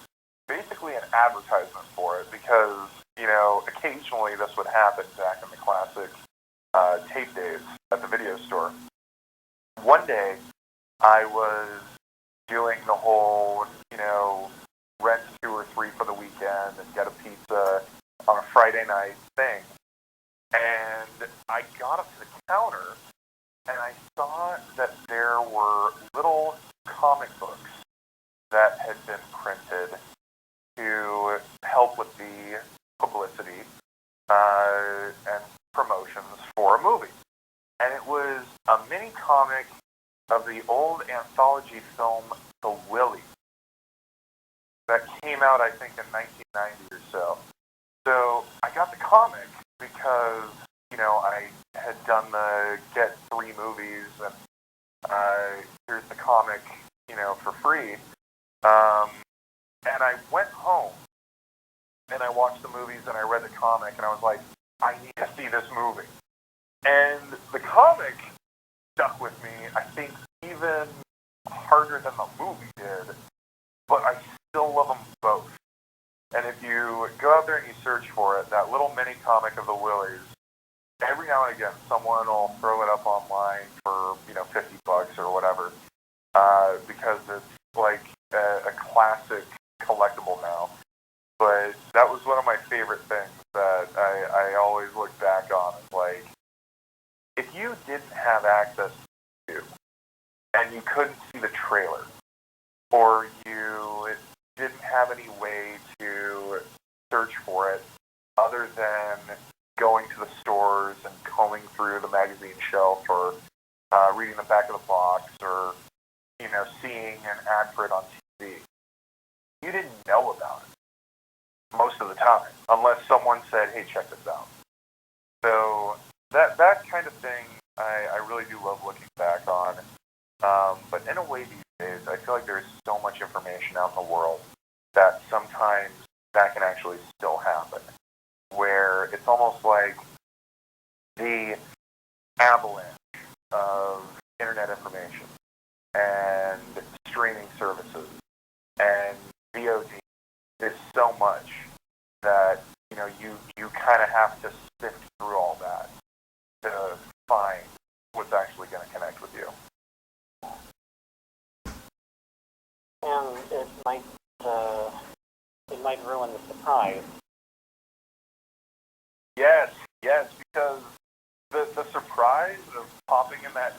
basically an advertisement for it, because, you know, occasionally this would happen back in the classic tape days at the video store. One day, I was doing the whole, you know, rent 2 or 3 for the weekend and get a pizza on a Friday night thing. And I got up to the counter and I saw that there were little comic books that had been printed to help with the publicity and promotions for a movie. And it was a mini comic of the old anthology film The Willy that came out, I think, in 1990 or so. So I got the comic because, you know, I had done the get 3 movies and here's the comic, you know, for free. And I went home and I watched the movies and I read the comic and I was like, I need to see this movie. And the comic stuck with me, I think, even harder than the movie did, but I still love them both. And if you go out there and you search for it, that little mini comic of the Willies, every now and again someone will throw it up online for, you know, $50 or whatever, because it's like a classic collectible now. But that was one of my favorite things that I always look back on. It's like, if you didn't have access to, and you couldn't see the trailer, or you didn't have any way to search for it other than going to the stores and combing through the magazine shelf, or reading the back of the box, or, you know, seeing an ad for it on TV, you didn't know about it most of the time, unless someone said, hey, check this out. So that kind of thing I really do love looking back on. But in a way these days, I feel like there's so much information out in the world that sometimes that can actually still happen, where it's almost like the avalanche of internet information and streaming services and VOD is so much that, you know, you kind of have to sift through all that to find what's actually going to connect with you. And it might ruin the surprise. Yes, because the surprise of popping in that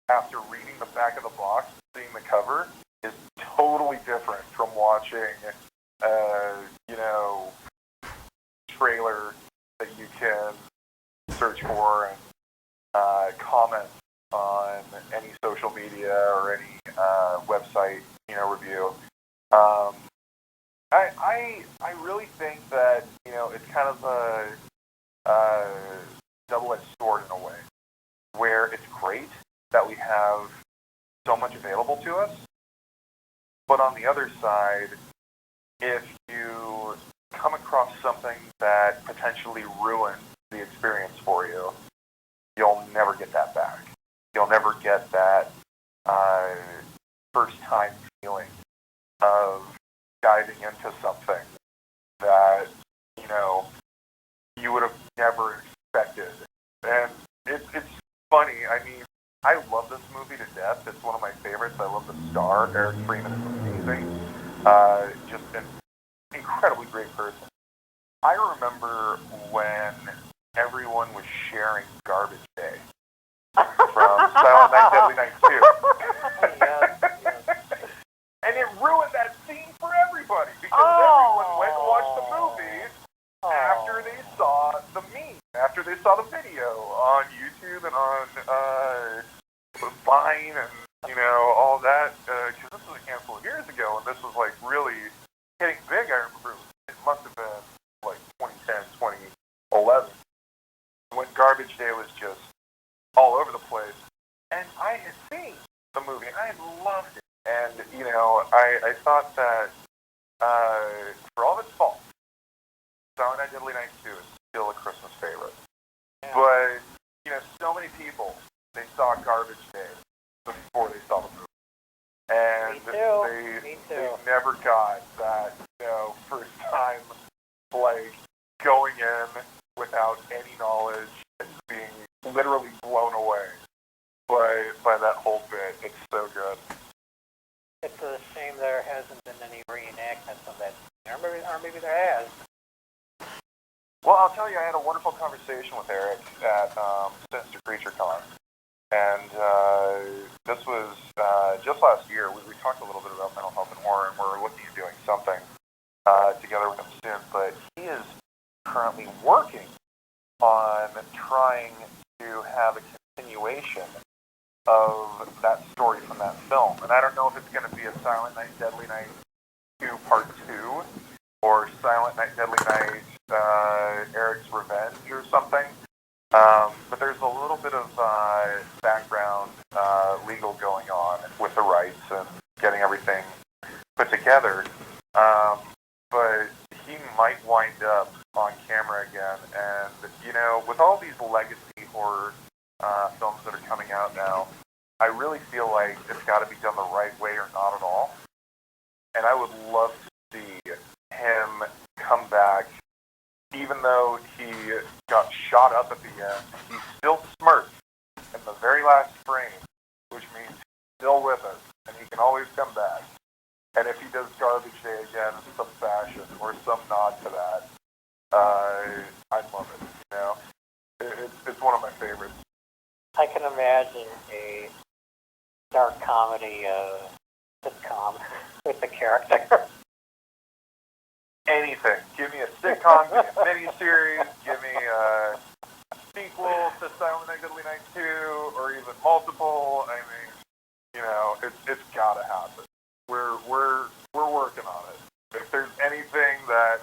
after reading the back of the box and seeing the cover is totally different from watching you know, trailer that you can search for and comment on any social media or any website, you know, review. I really think that, it's kind of a double-edged sword in a way, where it's great that we have so much available to us, but on the other side, if you come across something that potentially ruins the experience for you, you'll never get that back. You'll never get that first-time feeling of diving into something that, you would have never expected. And it's funny. I mean, I love this movie to death. It's one of my favorites. I love the star. Eric Freeman is amazing. Just an incredibly great person. I remember when everyone was sharing Garbage Day from Silent Night, Deadly Night 2. And it ruined that scene for everybody because everyone went and watched the movie after they saw the meme, after they saw the video on YouTube and on Vine and, all that. Because this was a handful of years ago, and this was, really hitting big. I remember it must have been, 2010, 2011, when Garbage Day was just all over the place. And I had seen the movie, and I had loved it. And, I thought that, for all of its faults, Silent Night, Deadly Night 2 is still a Christmas favorite. Yeah. But, so many people, they saw Garbage Day before they saw the movie. And they never got that, first time, going in without any knowledge and being literally blown away by that whole bit. It's so good. It's a shame there hasn't been any reenactments of that, or maybe there has. Well, I'll tell you, I had a wonderful conversation with Eric at Sinister Creature Con, and this was just last year. We talked a little bit about mental health and horror, and we're looking at doing something together with him soon, but he is currently working on trying to have a continuation of that story from that film. And I don't know if it's going to be a Silent Night, Deadly Night 2 Part 2, or Silent Night, Deadly Night, Eric's Revenge or something. But there's a little bit of background legal going on with the rights and getting everything put together. But he might wind up on camera again. And, with all these legacy horror films that are coming out now, I really feel like it's got to be done the right way or not at all. And I would love to see him come back, even though he got shot up at the end. He still smirks in the very last frame, which means he's still with us, and he can always come back. And if he does Garbage Day again in some fashion or some nod to that, I'd love it. It's one of my favorites. I can imagine a dark comedy sitcom with the character. Anything. Give me a sitcom, give me a miniseries, give me a sequel to Silent Night, Deadly Night 2, or even multiple. I mean, it's gotta happen. We're working on it. If there's anything that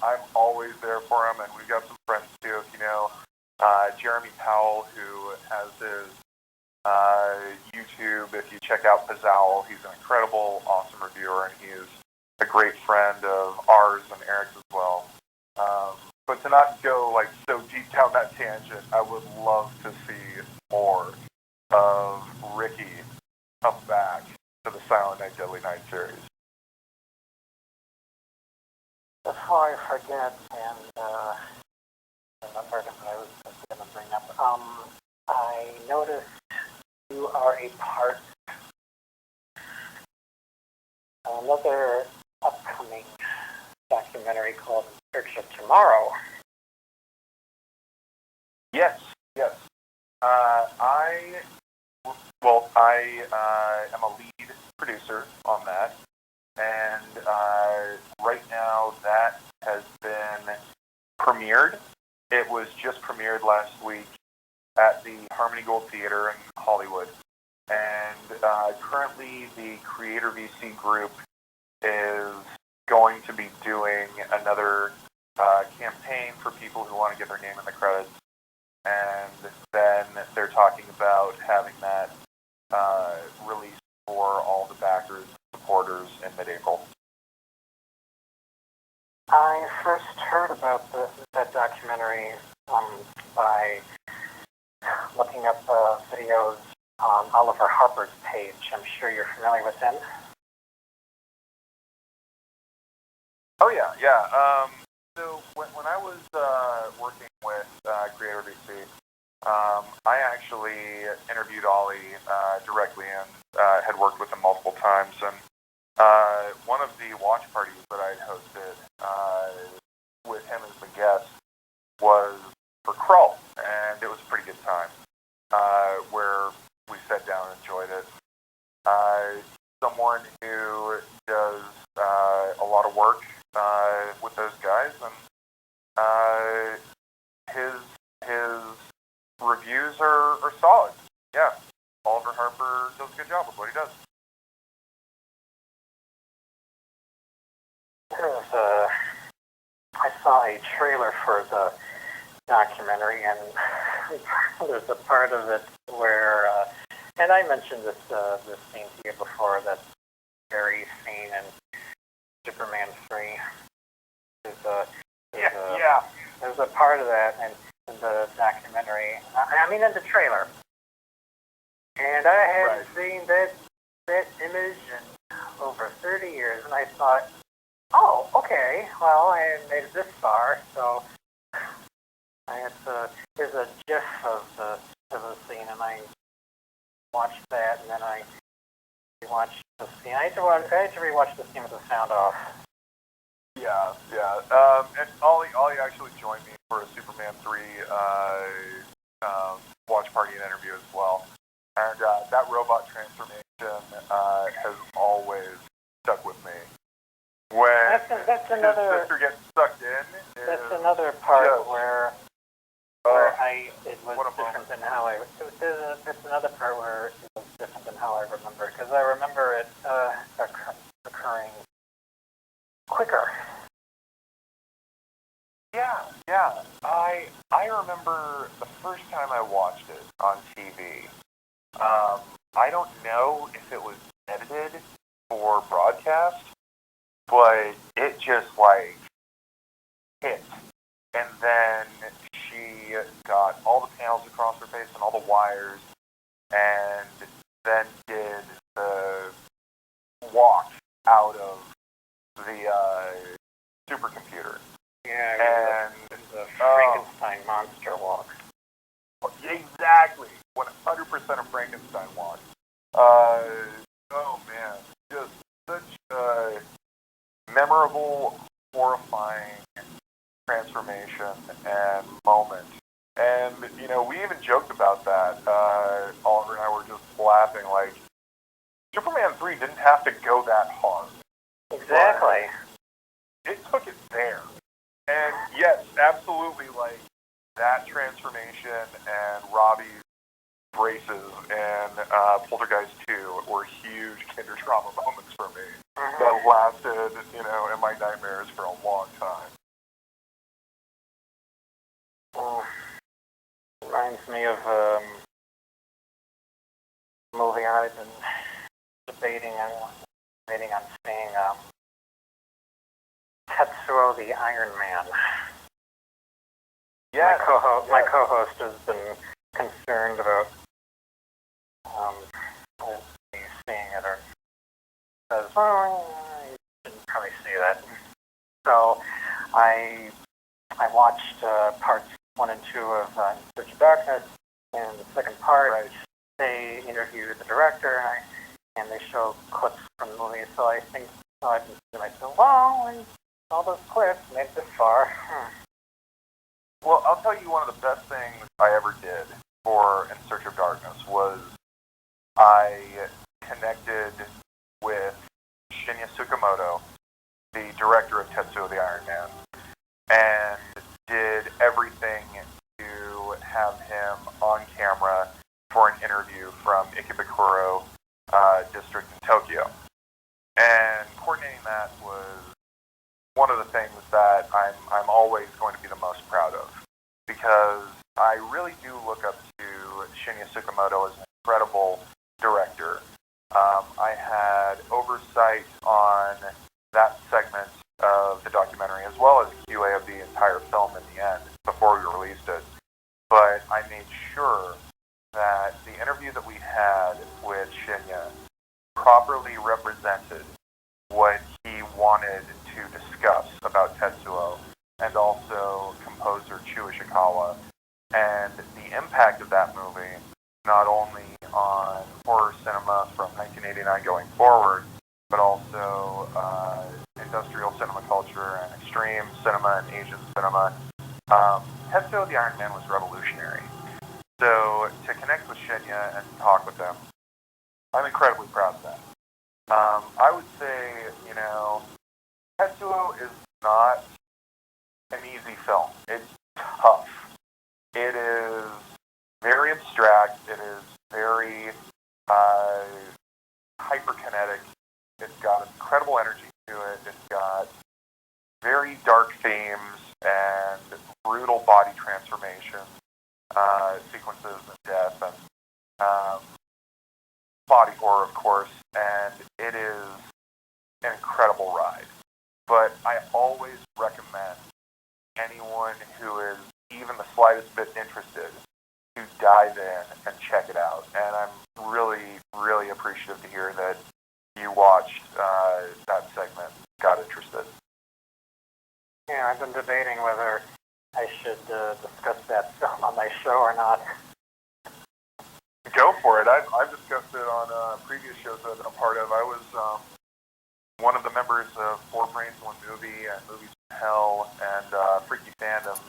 I'm always there for him, and we've got some friends too. Jeremy Powell, who has his YouTube. If you check out Pizzowl, he's an incredible, awesome reviewer, and he is a great friend of ours and Eric's as well. But to not go so deep down that tangent, I would love to see more of Ricky come back to the Silent Night, Deadly Night series. Before I forget, and remember that I was going to bring up, I noticed you are a part of another upcoming documentary called In Search of Tomorrow. Yes. I am a lead producer on that, and right now that has been premiered. It was just premiered last week at the Harmony Gold Theater in Hollywood, and currently the Creator VC Group is going to be doing another campaign for people who want to get their name in the credits, and then they're talking about having that released for all the backers and supporters in mid-April. I first heard about that documentary by looking up videos on Oliver Harper's page. I'm sure you're familiar with him. Oh, yeah. So when I was working with Creator VC, I actually interviewed Ollie directly and had worked with him multiple times. And one of the watch parties that I had hosted with him as the guest was for Krull, and it was a pretty good time where we sat down and enjoyed it. Someone who does a lot of work with those guys, and his reviews are solid. Yeah, Oliver Harper does a good job with what he does. I saw a trailer for the documentary, and there's a part of it where, and I mentioned this scene to you before, that very scene in Superman 3. There's a part of that in the documentary. I mean, in the trailer. And I hadn't seen that image in over 30 years, and I thought, oh, okay, well, I made it this far, so there's a gif of the scene, and I watched that, and then I rewatched the scene. I had to rewatch the scene with the sound off. Yeah. And Ollie actually joined me for a Superman 3 watch party and interview as well. And that robot transformation has always stuck with me. When that's another, his sister gets sucked in. That's another part where it was different than how that's another part where it was different than how I remember, because I remember it occurring quicker. Yeah. I remember the first time I watched it on TV. I don't know if it was edited for broadcast, but it just hit. And then she got all the panels across her face and all the wires, and then did the walk out of the supercomputer. Yeah, and the Frankenstein monster walk. Exactly, 100% of Frankenstein walk. Oh man, just such a memorable, horrifying transformation and moment. And we even joked about that. Oliver and I were just laughing, like, Superman 3 didn't have to go that hard. Exactly. It took it there. And yes, absolutely, like, that transformation and Robbie's braces and Poltergeist 2 were huge kinder trauma moments for me. That lasted, in my nightmares for a long time. Reminds me of a movie I've been debating on seeing, Tetsuo the Iron Man. Yeah. My co-host has been concerned about seeing it, or says, well, you shouldn't probably see that. So I watched parts 1 and 2 of In Search of Darkness. In the second part, they interviewed the director, and they show clips from the movie. So I think, I've been thinking to myself, well, all those clips made it this far. Well, I'll tell you, one of the best things I ever did for In Search of Darkness was I connected with Shinya Tsukamoto, the director of Tetsuo the Iron Man, and did everything to have him on camera for an interview from Ikebukuro District in Tokyo. And coordinating that the things that I'm always going to be the most proud of, because I really do look up to Shinya Tsukamoto as an incredible director. I had oversight on that segment of the documentary, as well as QA of the entire film in the end before we released it. But I made sure that the interview that we had with Shinya properly represented what he wanted to discuss about Tetsuo, and also composer Chu Ishikawa, and the impact of that movie, not only on horror cinema from 1989 going forward, but also industrial cinema culture and extreme cinema and Asian cinema. Tetsuo the Iron Man was revolutionary. So to connect with Shinya and talk with them, I'm incredibly proud of that. I would say, Tetsuo is not an easy film. It's tough. It is very abstract. It is very hyperkinetic. It's got incredible energy to it. It's got very dark themes and brutal body transformation sequences and death and body horror, of course, and it is an incredible ride. But I always recommend anyone who is even the slightest bit interested to dive in and check it out. And I'm really, really appreciative to hear that you watched that segment, got interested. Yeah, I've been debating whether I should discuss that film on my show or not. Go for it. I've discussed it on previous shows that I've been a part of. I was one of the members of Four Brains One Movie and Movies from Hell and Freaky Fandom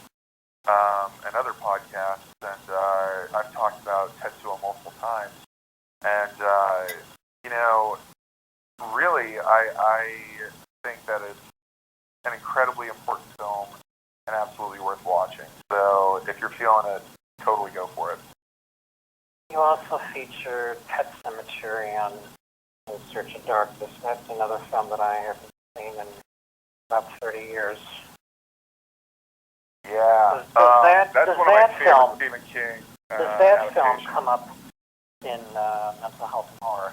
and other podcasts, and I've talked about Tetsuo multiple times. And really, I think that it's an incredibly important film and absolutely worth watching. So if you're feeling it, totally go for it. You also featured Pet Cemetery on In Search of Darkness. That's another film that I haven't seen in about 30 years. Yeah, that's one of my favorite Stephen King Does that film adaptations. come up in mental health and horror?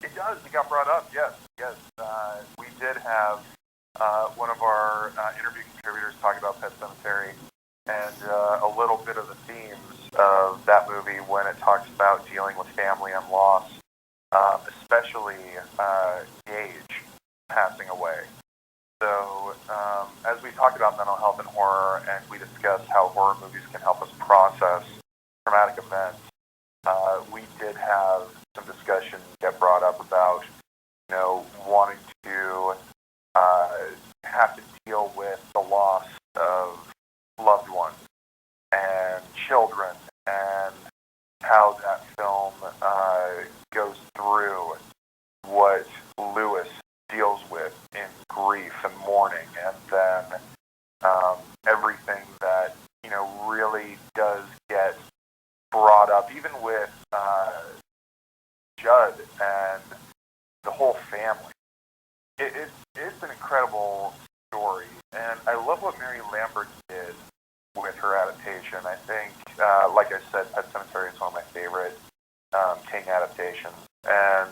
It does. It got brought up. Yes. We did have one of our interview contributors talk about Pet Cemetery and a little bit of the themes of that movie when it talks about dealing with family and loss, especially Gage passing away. So as we talked about mental health and horror, and we discussed how horror movies can help us process traumatic events, we did have some discussion get brought up about, wanting to have to deal with the loss of loved ones and children, and how that film goes through what Lewis deals with in grief and mourning, and then everything that really does get brought up, even with Judd and the whole family. It's an incredible story, and I love what Mary Lambert did with her adaptation. I think, like I said, Pet Sematary is one of my favorite King adaptations, and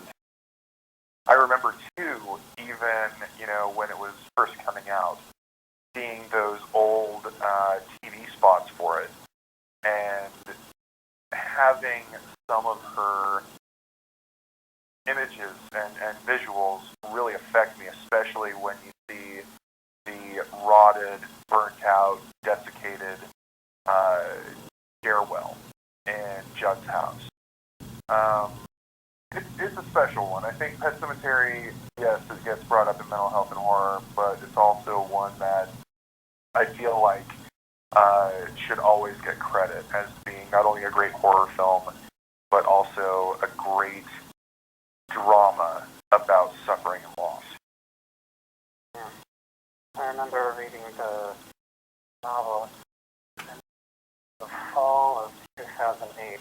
I remember too, even when it was first coming out, seeing those old TV spots for it, and having some of her images and visuals really affect me, especially when you see the rotted, burnt out, desiccated stairwell in Judd's house. It's a special one. I think Pet Sematary, yes, it gets brought up in mental health and horror, but it's also one that I feel like should always get credit as being not only a great horror film, but also a great drama about suffering and loss. I remember reading the novel in the fall of 2008.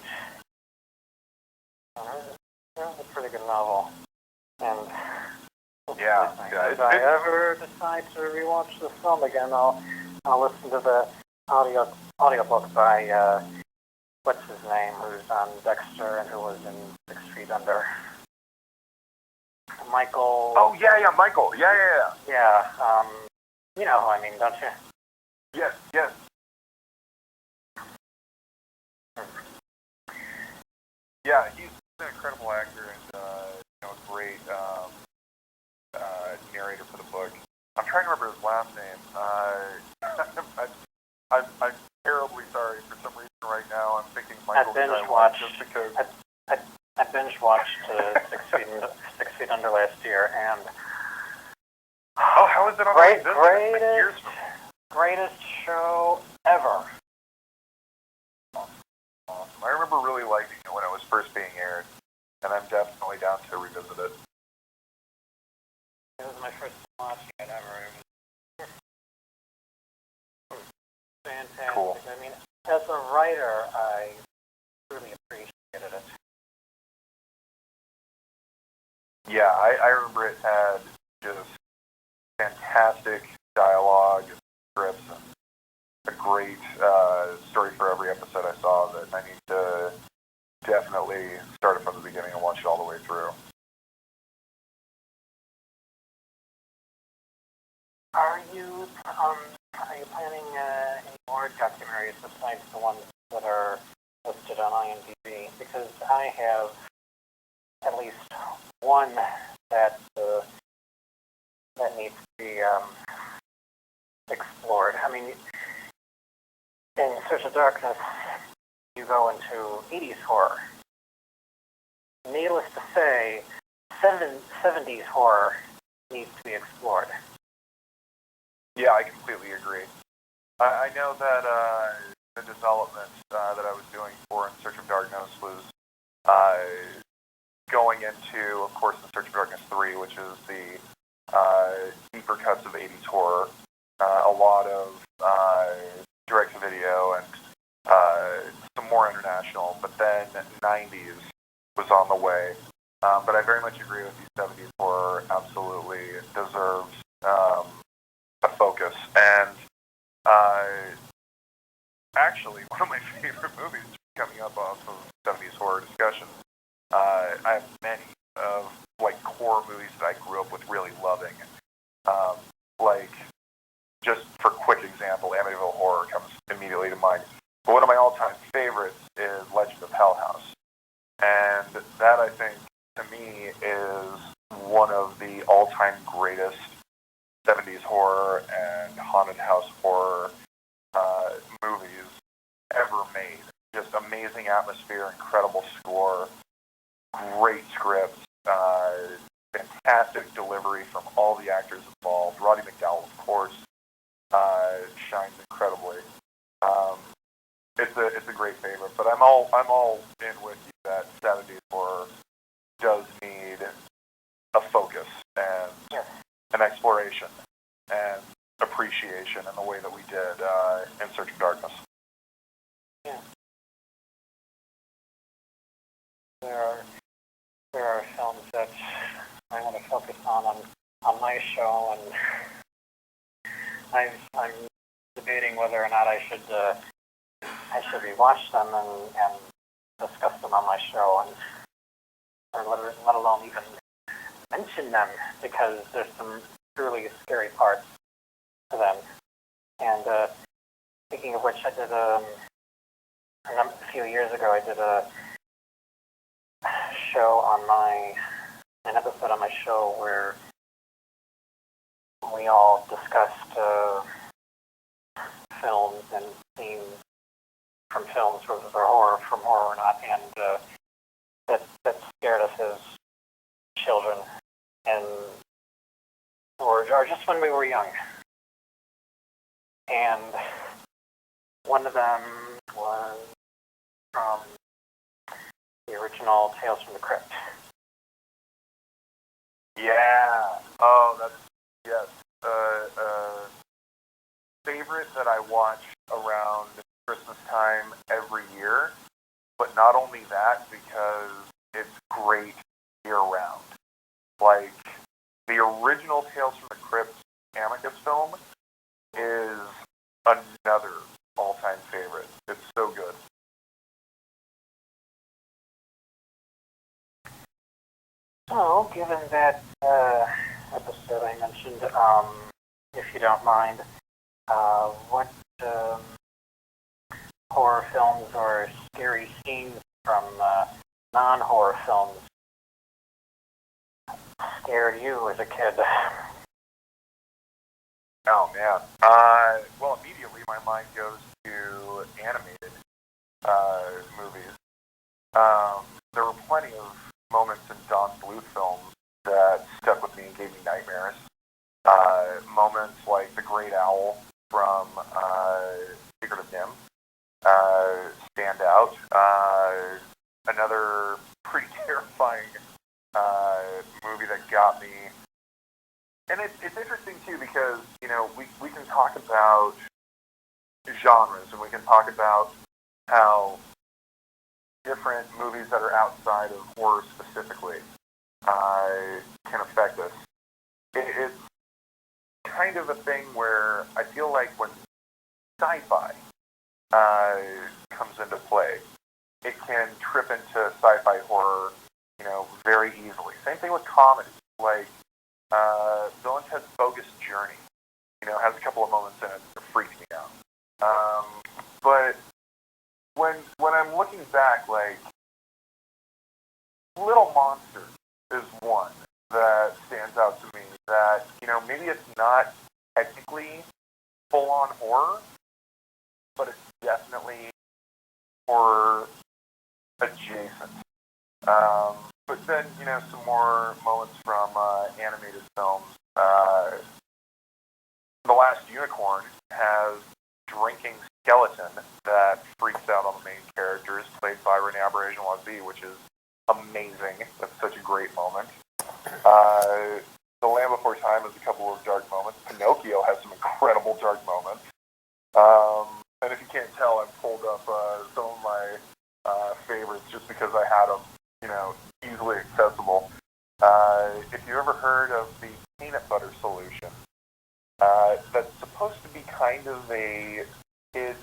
It was a pretty good novel. And yeah, If I ever decide to rewatch the film again, I'll listen to the audiobook by what's his name, who's on Dexter and who was in 6 Feet Under. Michael. Oh yeah, Michael. Yeah. Yeah. You know who I mean, don't you? Yes. Yeah, he's an incredible actor and a great narrator for the book. I'm trying to remember his last name. I'm terribly sorry for some reason right now. I'm thinking Michael. I binge watched 6 Feet Under last year, and how is it on the list? Greatest show ever. Awesome. I remember really liking it when it was first being aired, and I'm definitely down to revisit it. It was my first time watching it ever. Fantastic. Cool. I mean, as a writer, I really appreciated it. Yeah, I remember it had just fantastic dialogue and scripts and a great story for every episode I saw of it. I need to definitely start it from the beginning and watch it all the way through. Are you planning any more documentaries besides the ones that are listed on IMDb? Because I have at least one that needs to be explored. I mean, in Search of Darkness, you go into 80s horror. Needless to say, 70s horror needs to be explored. Yeah, I completely agree. I know that the development that I was doing for In Search of Darkness was going into, of course, In Search of Darkness 3, which is the deeper cuts of 80s horror. A lot of direct-to-video and some more international, but then 90s was on the way. But I very much agree with you, 70s horror absolutely deserves a focus. And actually, one of my favorite movies coming up off of 70s horror discussion, I have many of horror movies that I grew up with really loving. Just for quick example, Amityville Horror comes immediately to mind. But one of my all-time favorites is Legend of Hell House. And that, I think, to me, is one of the all-time greatest 70s horror and haunted house horror movies ever made. Just amazing atmosphere, incredible score, great script, fantastic delivery from all the actors involved. Roddy McDowall, of course, shines incredibly. It's a great favorite, but I'm all in with you that 70s horror does need a focus and an exploration and appreciation in the way that we did in Search of Darkness. Yeah. There are films that I want to focus on my show, and I'm debating whether or not I should rewatch them and discuss them on my show, or let alone even mention them, because there's some truly scary parts to them. And speaking of which, I did a few years ago. I did a show on an episode on my show where we all discussed films and scenes from films, whether they're horror or not, and that scared us as children, and or just when we were young. And one of them was from the original Tales from the Crypt. Yeah. Oh, that's, yes. Favorite that I watch around Christmas time every year, but not only that, because it's great year-round. the original Tales from the Crypt Amicus film is another all-time favorite. It's so good. So, given that episode I mentioned, if you don't mind, what horror films or scary scenes from non-horror films scared you as a kid? Oh, man. Well, immediately my mind goes to animated movies. There were plenty of moments in Don Bluth films that stuck with me and gave me nightmares. Moments like the Great Owl from Secret of Nim stand out. Another pretty terrifying movie that got me. And it's interesting, too, because, you know, we can talk about genres, and we can talk about how different movies that are outside of horror specifically can affect us. It's kind of a thing where I feel like when sci-fi comes into play, it can trip into sci-fi horror, you know, very easily. Same thing with comedy, like Bill and Ted's Bogus Journey, you know, has a couple of moments in it that freak me out. But when I'm looking back, like, Little Monsters is one that stands out to me that, you know, maybe it's not technically full-on horror, but it's definitely horror adjacent. But then, you know, some more moments from animated films. The Last Unicorn has drinking skeleton that freaks out on the main characters, played by Renee Auberjonois, which is amazing. That's such a great moment. The Land Before Time has a couple of dark moments. Pinocchio has some incredible dark moments. And if you can't tell, I've pulled up some of my favorites just because I had them, you know, easily accessible. If you ever heard of the peanut butter solution, that's supposed to be kind of a kid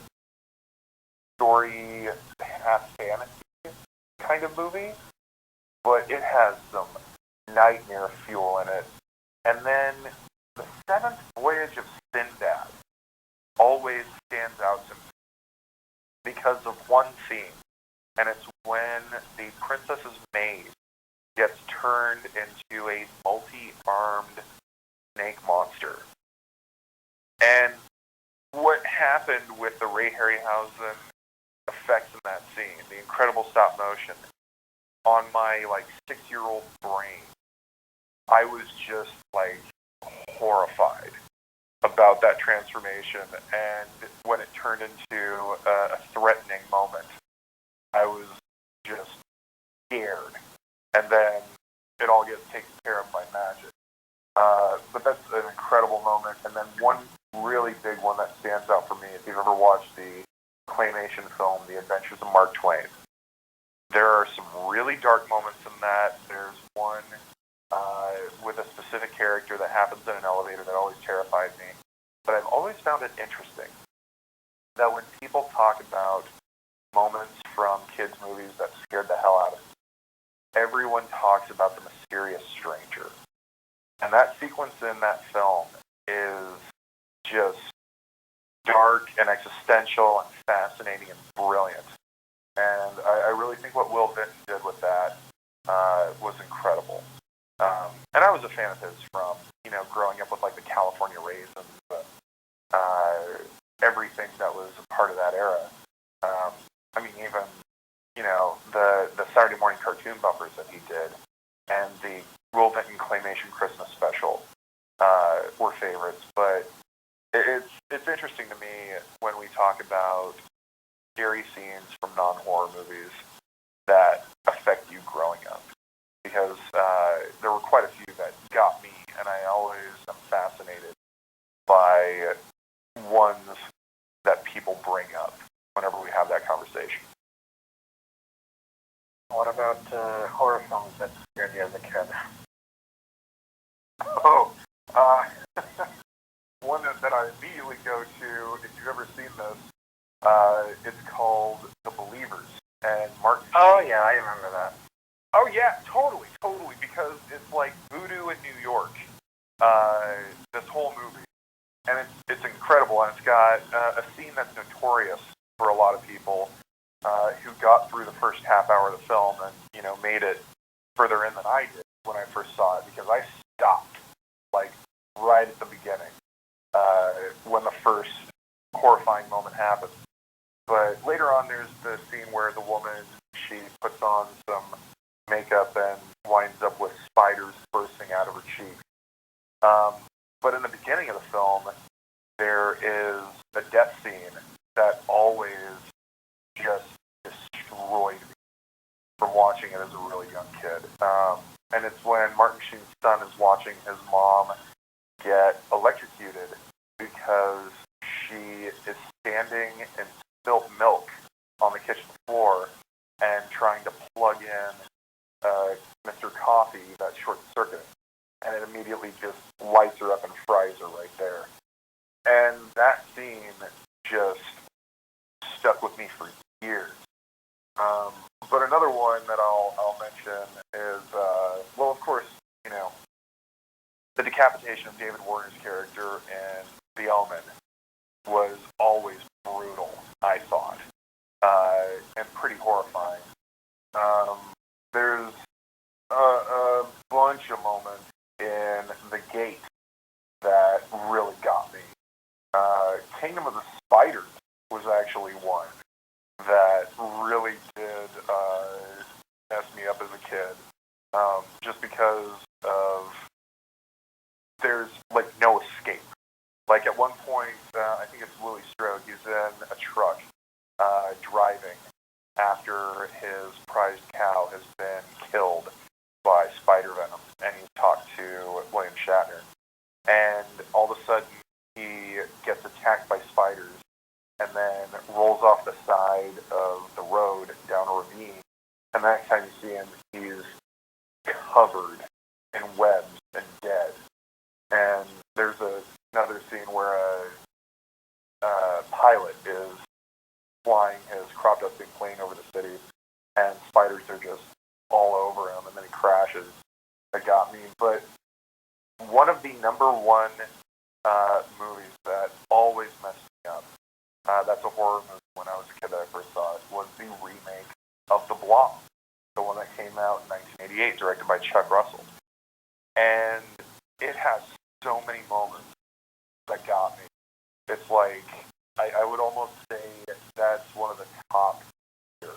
story, half fantasy kind of movie, but it has some nightmare fuel in it. And then the Seventh Voyage of Sinbad always stands out to me because of one scene, and it's when the princess's maid gets turned into a multi-armed snake monster. And what happened with the Ray Harryhausen effects in that scene, the incredible stop motion, on my, like, 6-year-old brain, I was just, like, horrified about that transformation. And when it turned into a threatening moment, I was just scared. And then it all gets taken care of by magic. But that's an incredible moment. And then one really big one that stands out for me, if you've ever watched the claymation film, The Adventures of Mark Twain, there are some really dark moments in that. There's one with a specific character that happens in an elevator that always terrified me. But I've always found it interesting that when people talk about moments from kids' movies that scared the hell out of me, everyone talks about the mysterious stranger. And that sequence in that film is just dark and existential and fascinating and brilliant. And I really think what Will Vinton did with that was incredible. And I was a fan of his from, you know, growing up with, like, the California Raisins, everything that was a part of that era. I mean, even, you know, the Saturday morning cartoon bumpers that he did and the Will Vinton Claymation Christmas special were favorites. But it's interesting to me when we talk about scary scenes from non-horror movies that affect you growing up. Because there were quite a few that got me, and I always am fascinated by ones that people bring up whenever we have that conversation. What about horror films that scared you as a kid? Oh, one that I immediately go to, if you've ever seen this, it's called The Believers, and Martin. Oh yeah, I remember that. Oh yeah, totally, because it's like voodoo in New York. This whole movie, and it's incredible, and it's got a scene that's notorious for a lot of people who got through the first half hour of the film and made it further in than I did when I first saw it, because I stopped like right at the beginning when the first horrifying moment happens. But later on, there's the scene where the woman, she puts on some makeup and winds up with spiders bursting out of her cheeks. But in the beginning of the film, there is a death scene that always just destroyed me from watching it as a really young kid. And it's when Martin Sheen's son is watching his mom get electrocuted because she is standing in spilt milk on the kitchen floor and trying to plug in Mr. Coffee, that short circuit, and it immediately just lights her up and fries her right there. And that scene just stuck with me for years. But another one that I'll mention is, well, of course, the decapitation of David Warner's character in The Omen was always brutal, I thought, and pretty horrifying. There's a bunch of moments in The Gate that really got me. Kingdom of the Spiders was actually one that really did mess me up as a kid, just because of there's like no escape. Like at one point, I think it's Louis Strode, he's in a truck driving after his prized cow has been killed by spider venom, and he's talked to William Shatner, and all of a sudden he gets attacked by spiders and then rolls off the side of the road down a ravine, and the next time you see him, he's covered in webs and dead. And there's another scene where a pilot is flying his crop dusting plane over the city, and spiders are just all over him, and then he crashes. That got me. But one of the number one movies that always messed me up, that's a horror movie when I was a kid that I first saw it, was the remake of The Blob, the one that came out in 1988, directed by Chuck Russell. And it has so many moments that got me. It's like, I would almost say that's one of the top tier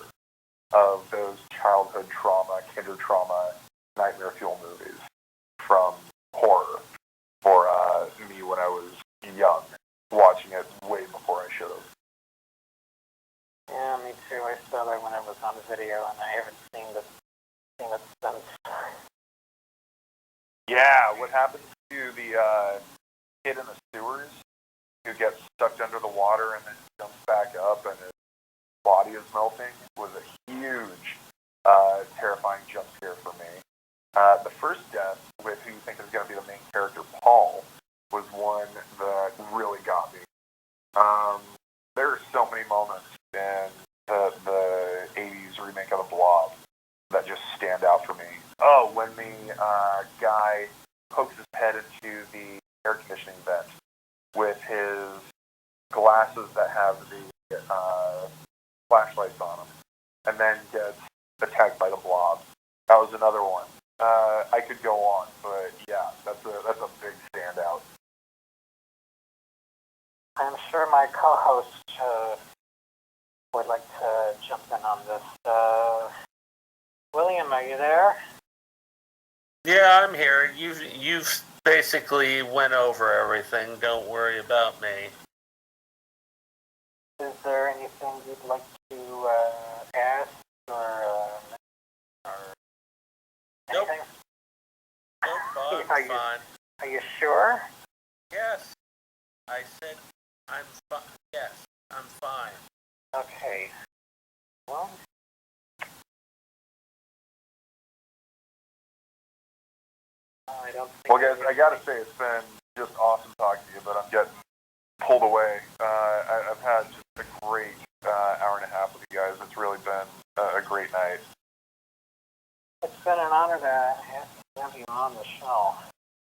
of those childhood trauma, kinder trauma, nightmare fuel movies from horror for me when I was young, watching it way before I should have. Yeah, me too. I saw that when it was on video, and I haven't seen it since. Yeah, what happens to the kid in the sewers who gets sucked under the water and then jumps back up and his body is melting was a huge, terrifying jump scare for me. The first death with who you think is going to be the main character, Paul, was one that really got me. There are so many moments in the 80s remake of The Blob that just stand out for me. Oh, when the guy pokes his head into the air conditioning vent with his glasses that have the flashlights on them, and then gets attacked by the blob. That was another one. I could go on, but yeah, that's a big standout. I'm sure my co-host would like to jump in on this. William, are you there? Yeah, I'm here. You've basically went over everything. Don't worry about me. Is there anything you'd like to ask or Nope. anything? Nope, I'm fine. Are you sure? Yes. I said I'm fine. Yes, I'm fine. Okay. Well, I don't think Well, guys, I gotta say, it's been just awesome talking to you, but I'm getting pulled away. I've had just a great hour and a half with you guys. It's really been a great night. it's been an honor to have you on the show.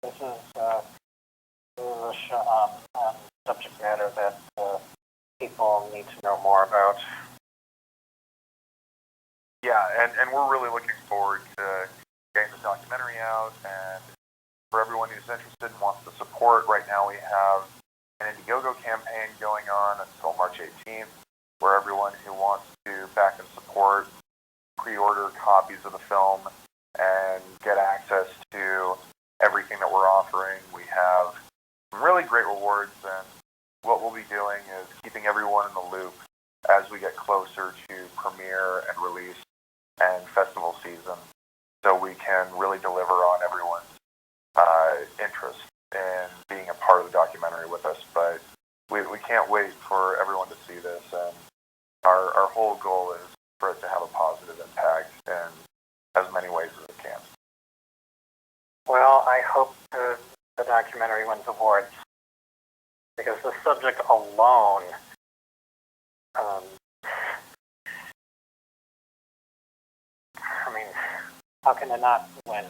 This is a subject matter that people need to know more about. Yeah, and we're really looking forward to getting the documentary out, and for everyone who's interested and wants to support, right now we have an Indiegogo campaign going on until March 18th, where everyone who wants to back and support, pre-order copies of the film, and get access to everything that we're offering. We have some really great rewards, and what we'll be doing is keeping everyone in the loop as we get closer to premiere and release and festival season, so we can really deliver on everyone's interest in being a part of the documentary with us. But we can't wait for everyone to see this, and our whole goal is for it to have a positive impact in as many ways as it can. Well, I hope the documentary wins awards, because the subject alone, I mean, how can it not win?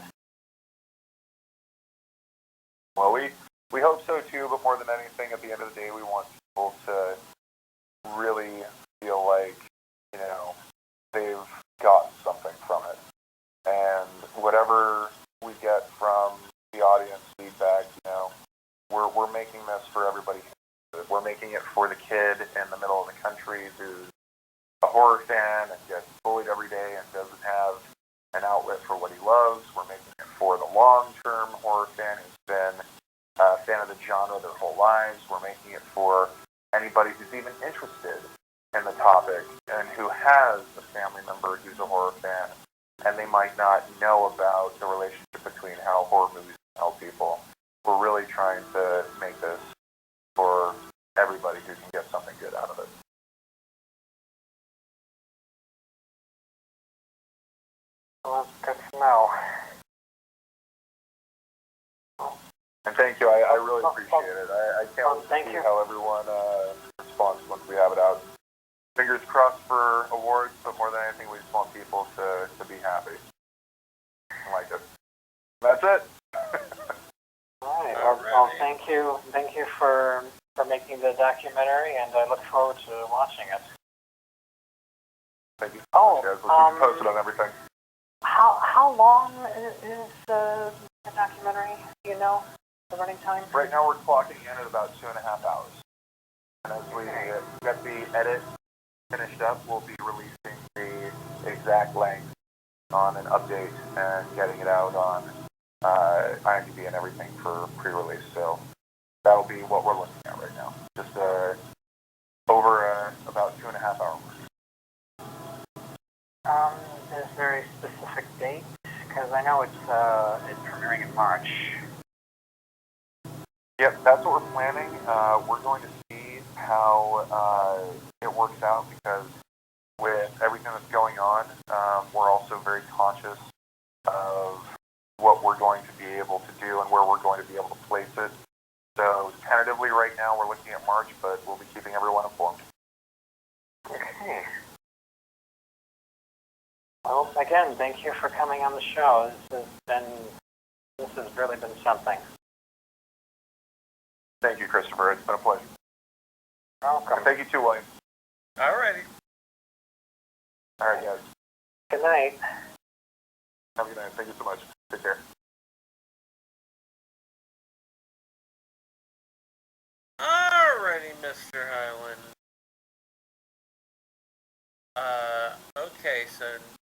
Well, we hope so too, but more than anything, at the end of the day, we want people to really feel like, you know, they've gotten something from it. And whatever we get from the audience feedback, you know, we're making this for everybody. We're making it for the kid in the middle of the country who's a horror fan and gets bullied every day and doesn't have an outlet for what he loves. We're making it for the long-term horror fan who's been a fan of the genre their whole lives. We're making it for anybody who's even interested in the topic and who has a family member who's a horror fan, and they might not know about the relationship between how horror movies help people. We're really trying to make this for everybody who can get something good out of it. Well, that's good to know. And thank you. I really appreciate it. I can't wait to see how everyone responds once we have it out. Fingers crossed for awards, but more than anything, we just want people to be happy. I like it. That's it. All right. Well, thank you. Thank you for making the documentary, and I look forward to watching it. Thank you so much, guys. We'll keep you posted on everything. How long is the documentary? Do you know the running time? Right now, we're clocking in at about 2.5 hours. And as we get the edit finished up, we'll be releasing the exact length on an update and getting it out on IMDb and everything for pre-release. So that'll be what we're looking at right now. Just over about 2.5 hour mark. Is there a specific date? Because I know it's premiering in March. Yep, that's what we're planning. We're going to see how it works out, because with everything that's going on, we're also very conscious of what we're going to be able to do and where we're going to be able to place it. So tentatively right now we're looking at March, but we'll be keeping everyone informed. Okay. Well, again, thank you for coming on the show. This has really been something. Thank you, Christopher. It's been a pleasure. Welcome. And thank you too, William. Alrighty. All right, guys. Good night. Have a good night. Thank you so much. Take care. Alrighty, Mr. Highland. Okay, so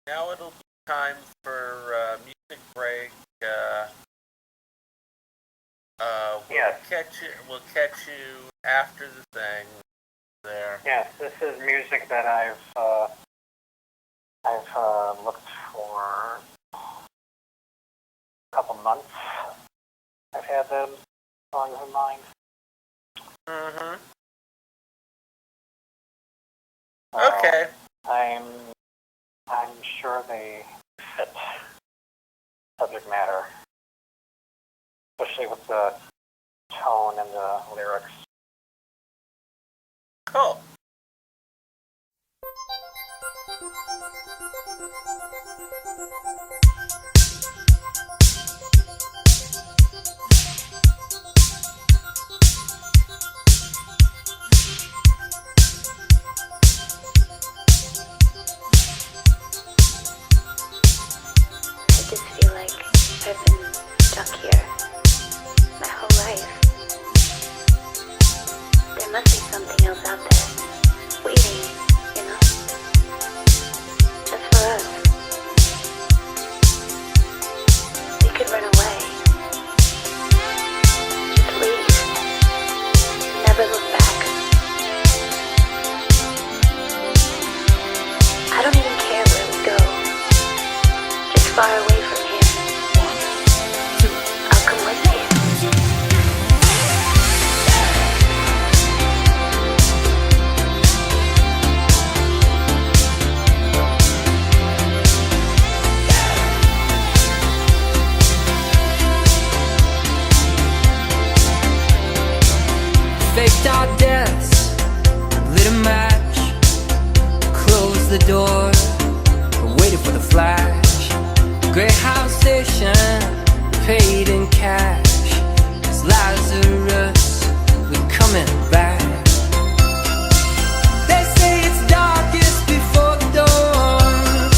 now it'll be time for music break. We'll catch you after the thing there. Yes, this is music that I've looked for a couple months. I've had them songs in mind. Mm-hmm. Okay. I'm sure they fit subject matter. especially with the tone and the lyrics. Cool. I just feel like I've been stuck here my whole life. There must be something else out there, waiting, you know, just for us. We could run away, just leave, never look back. I don't even care where we go, just far away from here. I'll come with you. Faked our deaths, lit a match, closed the door, waited for the flash. Greyhound station, paid in cash. It's Lazarus, we're coming back. They say it's darkest before the dawn.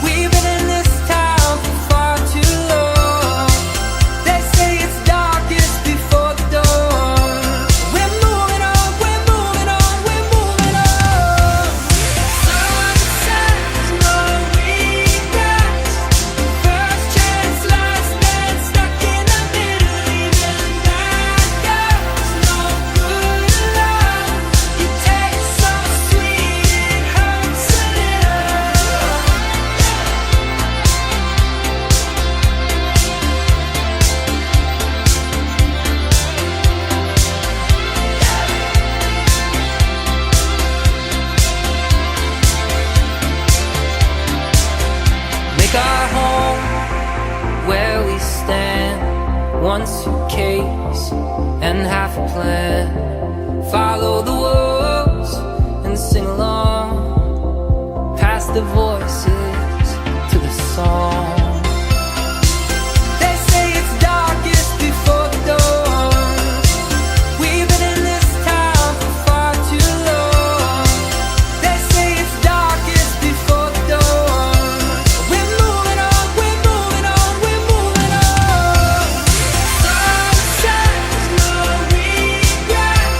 We've been in this town for far too long. They say it's darkest before the dawn. We're moving on, we're moving on, we're moving on. Sunset, no regrets. First chance, last dance, stuck in the middle, even that girl's no good love. You taste so sweet, it hurts a little. Make our home where we stand. One suitcase and half a plan. Follow the wolves and sing along. Past the voices to the song. They say it's darkest before the dawn. We've been in this town for far too long. They say it's darkest before the dawn. We're moving on, we're moving on, we're moving on. Sunset, no regrets.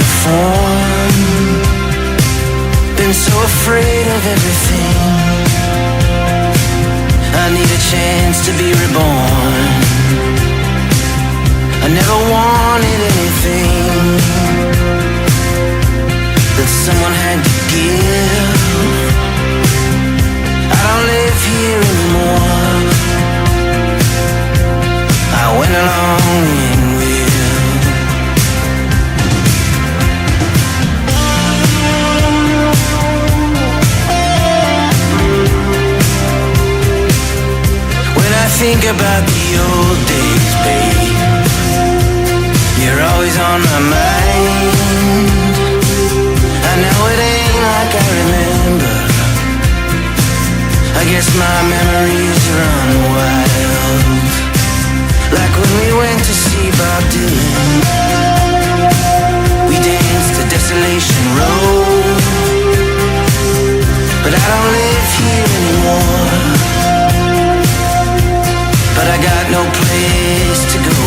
conform. Been so afraid of everything. I need a chance to be reborn. I never wanted anything that someone had to give. I don't live here anymore. I went along in will. When I think about the old days, babe, you're always on my mind. I know it ain't like I remember. I guess my memories run wild. Like when we went to see Bob Dylan. We danced to Desolation Road. But I don't live here anymore. But I got no place to go.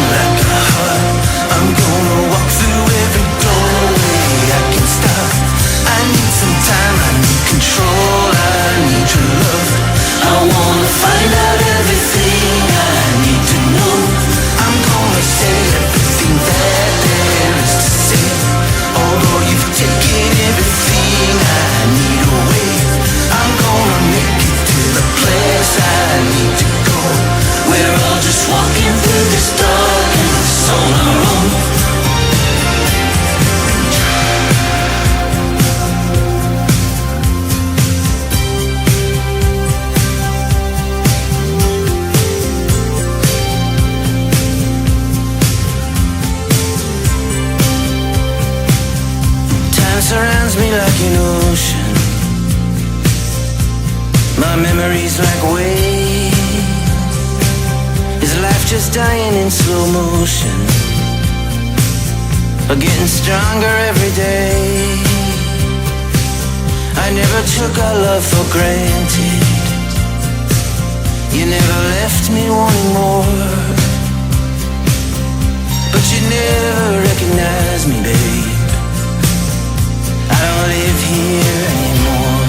Like a heart, I'm gonna walk through every doorway I can stop. I need some time, I need control, I need your love. I wanna find out everything I need to know. I'm gonna say everything that there is to say. Although you've taken everything I need away, I'm gonna make it to the place I need to go. We're all just walking through this darkness on our own. Time surrounds me like an ocean. My memories like waves. Is life just dying in slow motion? Or getting stronger every day? I never took our love for granted. You never left me wanting more. But you never recognized me, babe. I don't live here anymore.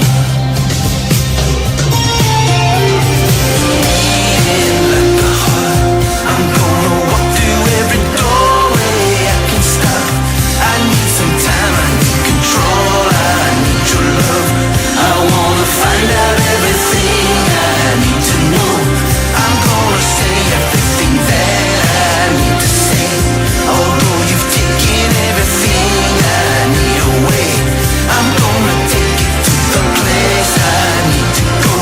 Like a heart, I'm gonna walk through every doorway I can stop. I need some time, I need control, I need your love. I wanna find out everything I need to know. I'm gonna say everything that I need to say. Although you've taken everything I need away, I'm gonna take it to the place I need to go.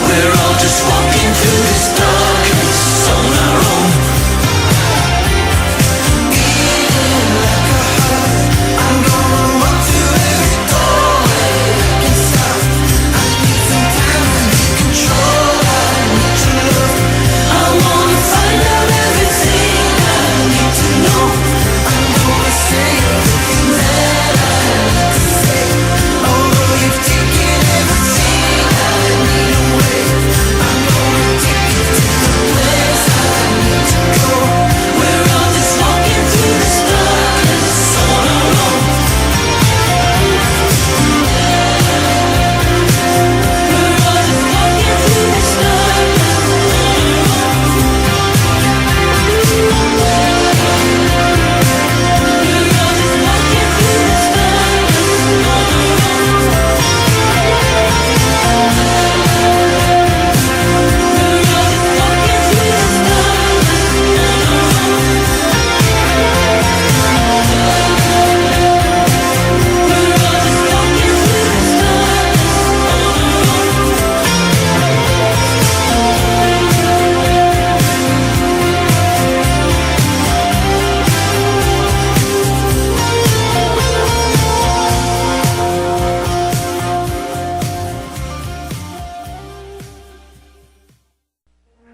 We're all just walking through this darkness on our own. Like a heart, I'm gonna walk through every doorway I can stop. I need some time, I need control, I need your love. I wanna find out everything I need to know. I'm gonna say everything that I need to say. Although you've taken everything I need away, I'm gonna take it to the place I need to go. We're all just walking through this darkness on our own. We're all just walking through this darkness on our own.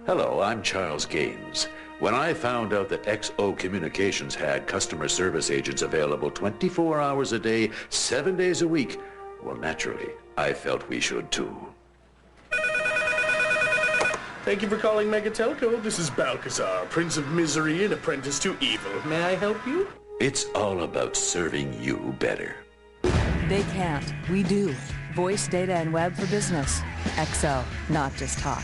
Hello, I'm Charles Gaines. When I found out that XO Communications had customer service agents available 24 hours a day, 7 days a week, well, naturally, I felt we should too. Thank you for calling Megatelco. This is Balcazar, Prince of Misery and Apprentice to Evil. May I help you? It's all about serving you better. They can't. We do. Voice, data, and web for business. XO, not just talk.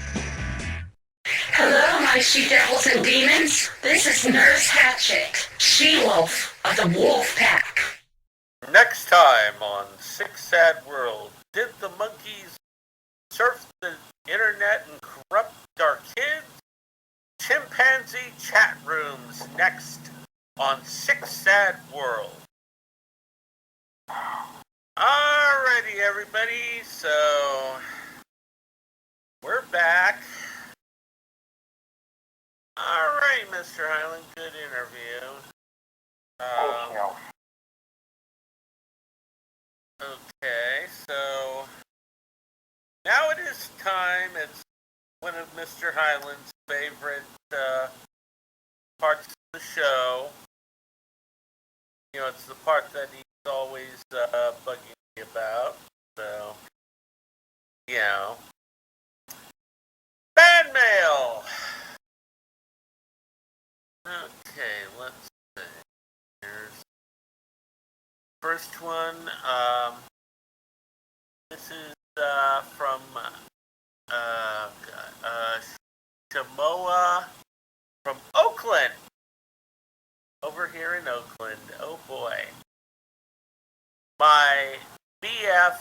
Hello, my she-devils and demons. This is Nurse Hatchet, she-wolf of the Wolf Pack. Next time on Six Sad World, did the monkeys surf the internet and corrupt our kids? Chimpanzee chat rooms next on Six Sad World. Alrighty, everybody, so we're back. Alright, Mr. Highland, good interview. Thank you. Okay, so now it is time. It's one of Mr. Highland's favorite parts of the show. You know, it's the part that he's always bugging me about. So, you know. Fan mail! Okay, let's see. Here's first one. This is from Shamoa from Oakland. Over here in Oakland. Oh boy. My BF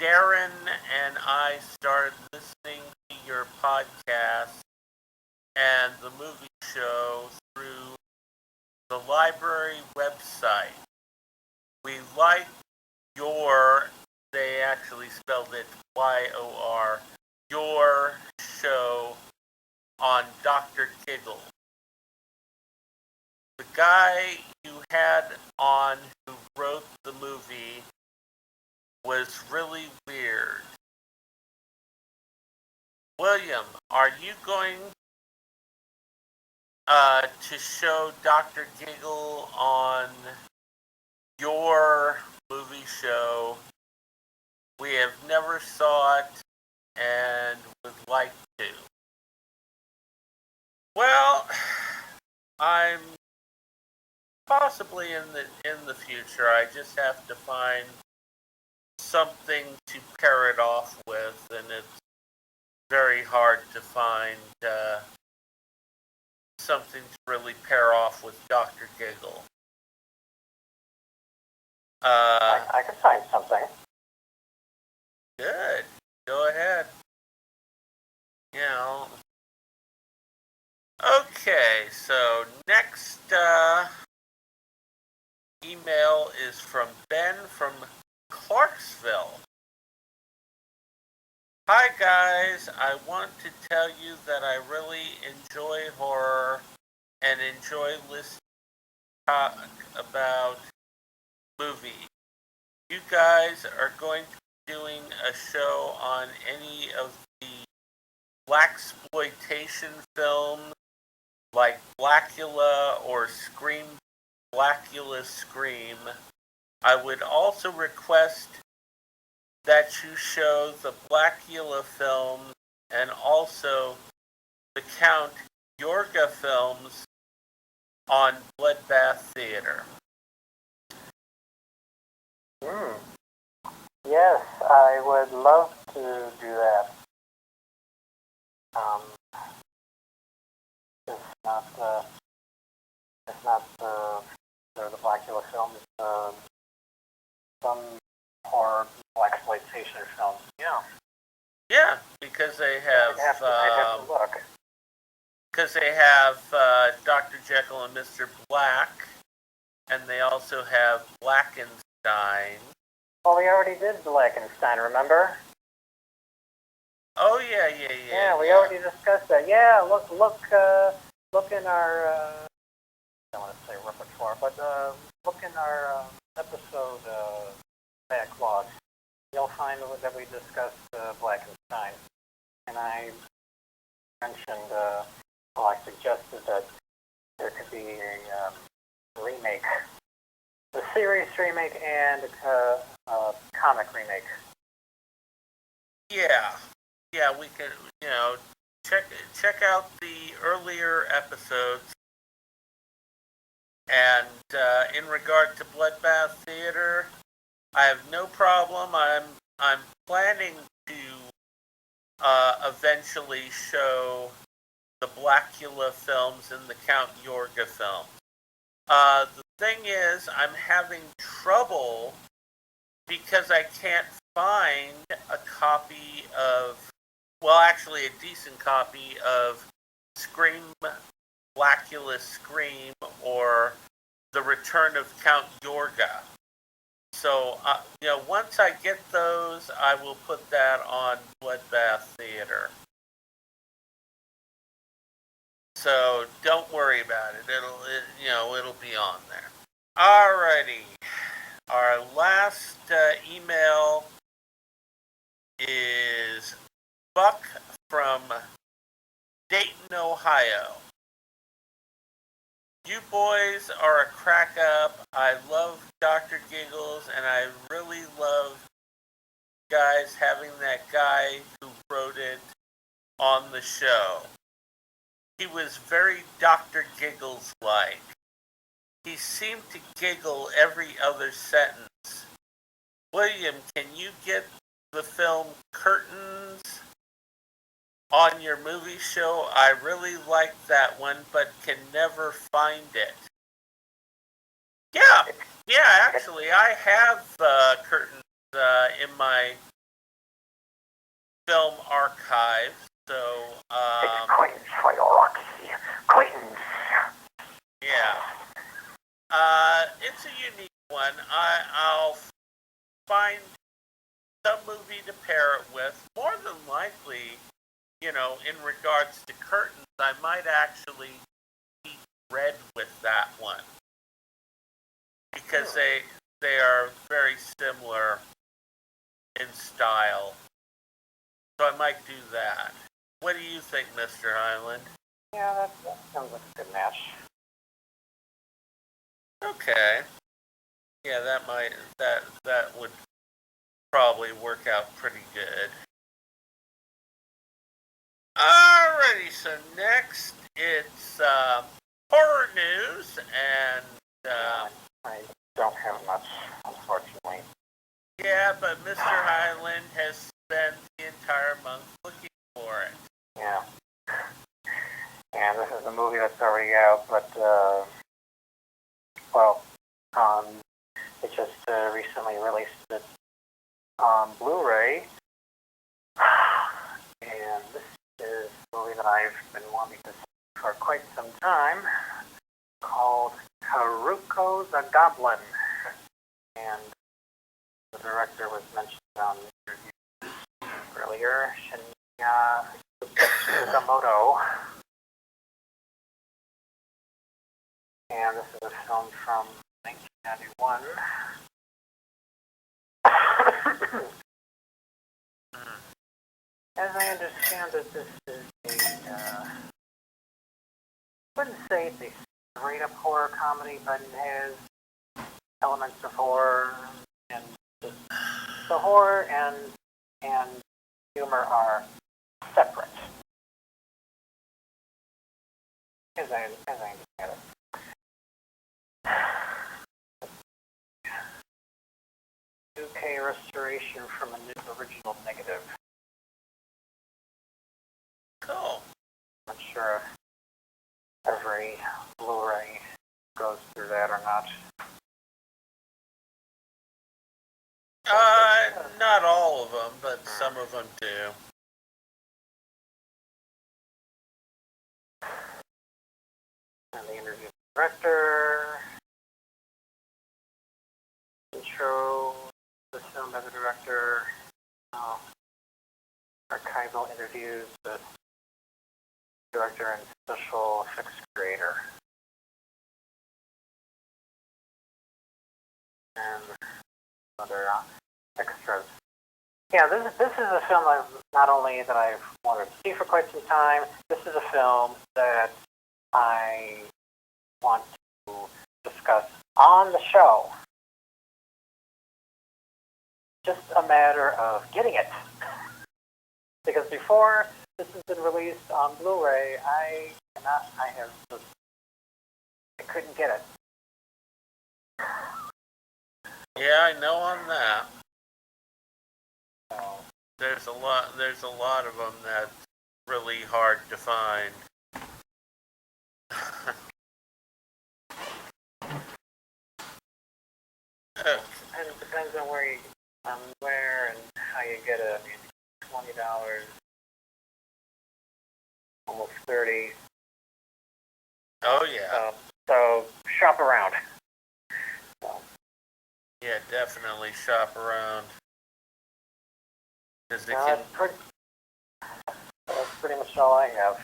Darren and I started listening to your podcast and the movie show through the library website. We like your, they actually spelled it Y-O-R, your show on Dr. Giggle. The guy you had on who wrote the movie was really weird. William, are you going to show Dr. Giggle on your movie show? We have never saw it and would like to. Well, I'm possibly in the future. I just have to find something to pair it off with, and it's very hard to find something to really pair off with Dr. Giggle. I could find something. Good. Go ahead. You know. Okay, so next email is from Ben from Clarksville. Hi guys, I want to tell you that I really enjoy horror and enjoy listening talk about movies. You guys are going to be doing a show on any of the blaxploitation films like Blackula or Scream, Blackula Scream. I would also request that you show the Blackula films and also the Count Yorga films on Bloodbath Theater. Yes, I would love to do that. It's not the Blackula film. It's some horror blaxploitation films. Yeah. Yeah, because they have I'd have to look. because they have Dr. Jekyll and Mr. Black, and they also have Blackenstein. Well, we already did Blackenstein, remember? Oh yeah. Yeah, we already discussed that. Yeah, look in our I don't want to say repertoire, but look in our episode backlog. You'll find that we discussed Blackenstein, and I mentioned, I suggested that there could be a remake, a series remake and a comic remake. Yeah, we could, check out the earlier episodes. And in regard to Bloodbath Theater, I have no problem. I'm planning to eventually show the Blackula films and the Count Yorga film. The thing is, I'm having trouble because I can't find a copy of, well, actually a decent copy of Scream, Blackula Scream, or The Return of Count Yorga. So, once I get those, I will put that on Bloodbath Theater. So don't worry about it. It'll be on there. Alrighty. Our last email is Buck from Dayton, Ohio. You boys are a crack up. I love Dr. Giggles, and I really love guys having that guy who wrote it on the show. He was very Dr. Giggles-like. He seemed to giggle every other sentence. William, can you get the film Curtains on your movie show? I really like that one, but can never find it. Yeah, actually, I have Curtains in my film archive. So, Quaintance for your Roxy. Quaintance. Yeah. It's a unique one. I'll find some movie to pair it with. More than likely, in regards to Curtains, I might actually eat bread with that one. Because they are very similar in style. So I might do that. What do you think, Mr. Highland? Yeah, that sounds like a good match. Okay. Yeah, that would probably work out pretty good. Alrighty, so next it's horror news, and I don't have much, unfortunately. yeah, but Mr. Highland has spent the entire month looking for it. Yeah. And this is a movie that's already out, but, it just recently released it on Blu-ray. And this is a movie that I've been wanting to see for quite some time, called Haruko the Goblin. And the director was mentioned on the interview earlier, Shinya Sakamoto. And this is a film from 1991. As I understand it, this is I wouldn't say it's a straight-up horror comedy, but it has elements of horror, and the horror and humor are separate. As I understand it. UK restoration from a new original negative. Cool. I'm not sure if every Blu-ray goes through that or not. Not all of them, but some of them do. And the interview with the director, intro, the film by the director, archival interviews with director and special effects creator. And other extras. Yeah, this is a film not only that I've wanted to see for quite some time, this is a film that I want to discuss on the show. Just a matter of getting it. Because before this has been released on Blu-ray, I couldn't get it. Yeah, I know on that. So, There's a lot of them that's really hard to find. it depends on where and how you get it. I mean, $20, almost 30. Oh yeah. So shop around. Yeah, definitely shop around. Cause That's pretty much all I have.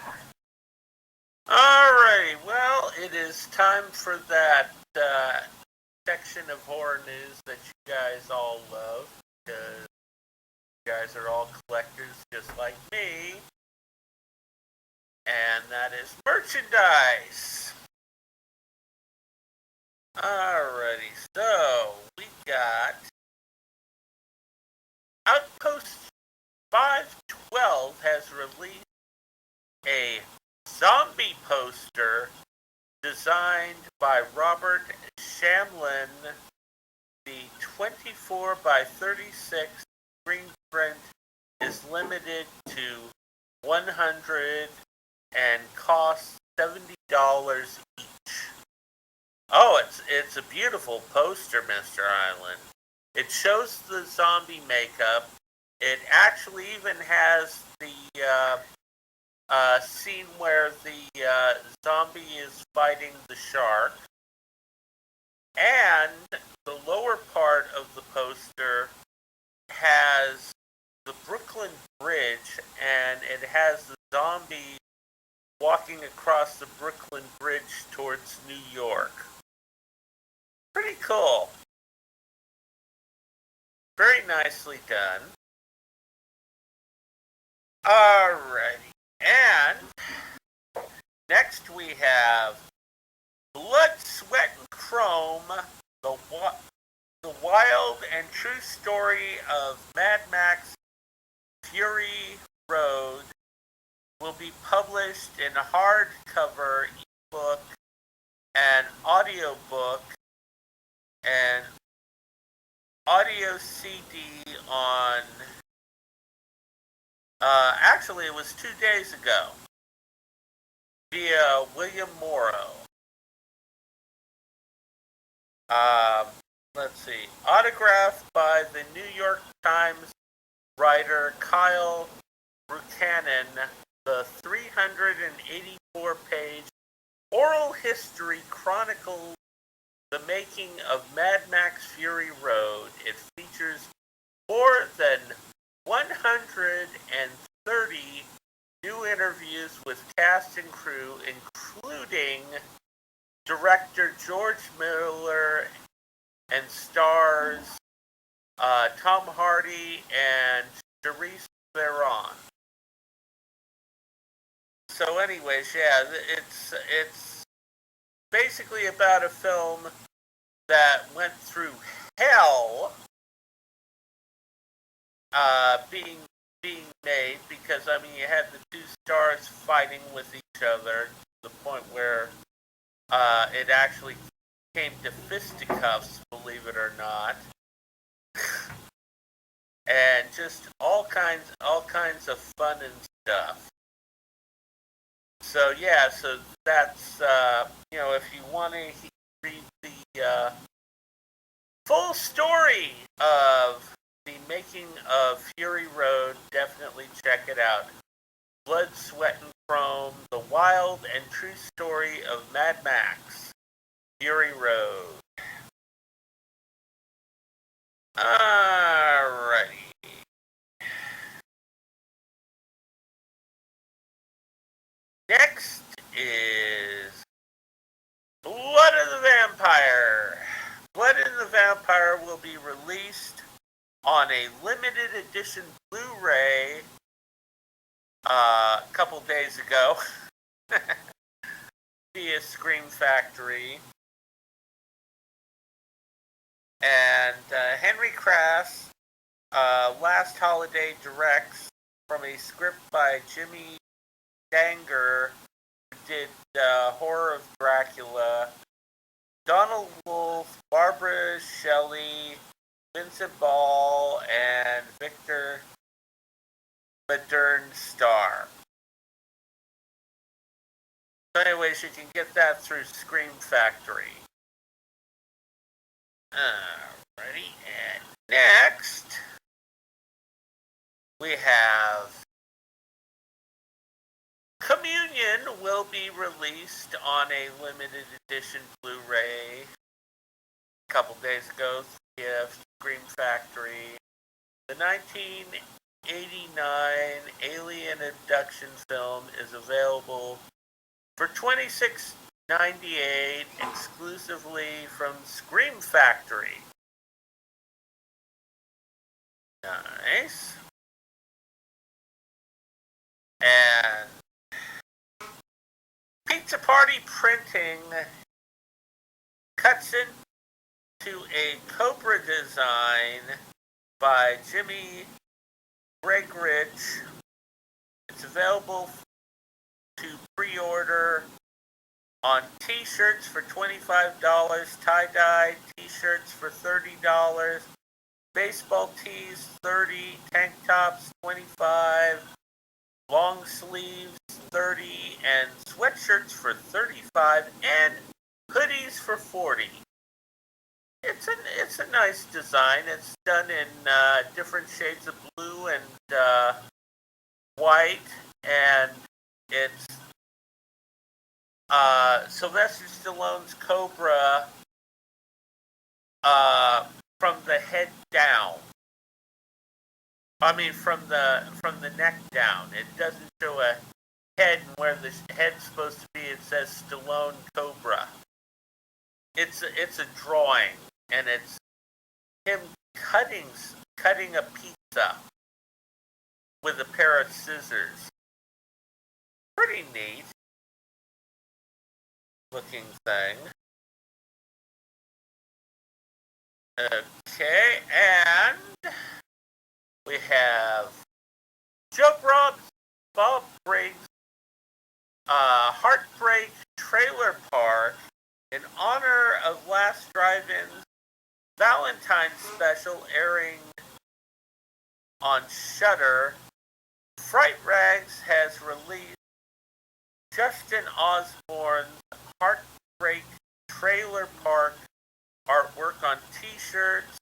Alrighty, well, it is time for that section of horror news that you guys all love, because you guys are all collectors just like me, and that is merchandise. Alrighty, so we got Outpost 512 has released a zombie poster designed by Robert Shamlin. The 24 by 36 screen print is limited to 100 and costs $70 each. Oh, it's a beautiful poster, Mr. Highland. It shows the zombie makeup. It actually even has the scene where the zombie is fighting the shark. And the lower part of the poster has the Brooklyn Bridge, and it has the zombie walking across the Brooklyn Bridge towards New York. Pretty cool. Very nicely done. Alrighty. And next we have Blood, Sweat, and Chrome, the wild and true story of Mad Max Fury Road, will be published in a hardcover, ebook, and audiobook, and audio CD on, actually it was 2 days ago, via William Morrow. Let's see, autographed by the New York Times writer Kyle Buchanan, the 384-page oral history chronicles the making of Mad Max Fury Road. It features more than 130 new interviews with cast and crew, including director George Miller, and stars Tom Hardy and Charlize Theron. So anyways, yeah, it's basically about a film that went through hell being made, because I mean you had the two stars fighting with each other to the point where it actually came to fisticuffs, believe it or not. And just all kinds of fun and stuff. So yeah, so that's if you want to read the full story of the making of Fury Road, definitely check it out. Blood, Sweat, and Chrome, the wild and true story of Mad Max Fury Road. Alrighty. Next is Blood of the Vampire. Blood of the Vampire will be released on a limited edition Blu-ray a couple days ago via Scream Factory. And Henry Krass, Last Holiday directs from a script by Jimmy Danger, who did Horror of Dracula, Donald Wolfe, Barbara Shelley, Vincent Ball, and Victor Madern star. So anyways, you can get that through Scream Factory. Alrighty, and next we have Communion will be released on a limited edition Blu-ray a couple days ago via Scream Factory. The 1989 alien abduction film is available for $26.98 exclusively from Scream Factory. Nice. And Pizza Party Printing cuts into a Cobra design by Jimmy Bregridge. It's available to pre-order on t-shirts for $25, tie-dye t-shirts for $30, baseball tees $30, tank tops $25, long sleeves $30, and sweatshirts for $35, and hoodies for $40. It's a nice design. It's done in different shades of blue and white, and it's Sylvester Stallone's Cobra from the head down. I mean, from the neck down. It doesn't show a head, and where the head's supposed to be, it says Stallone Cobra. It's a drawing, and it's him cutting a pizza with a pair of scissors. Pretty neat looking thing. Okay, and we have Joe Bob Briggs' Heartbreak Trailer Park in honor of Last Drive-In's Valentine's special airing on Shudder. Fright Rags has released Justin Osborne's Heartbreak Trailer Park artwork on t-shirts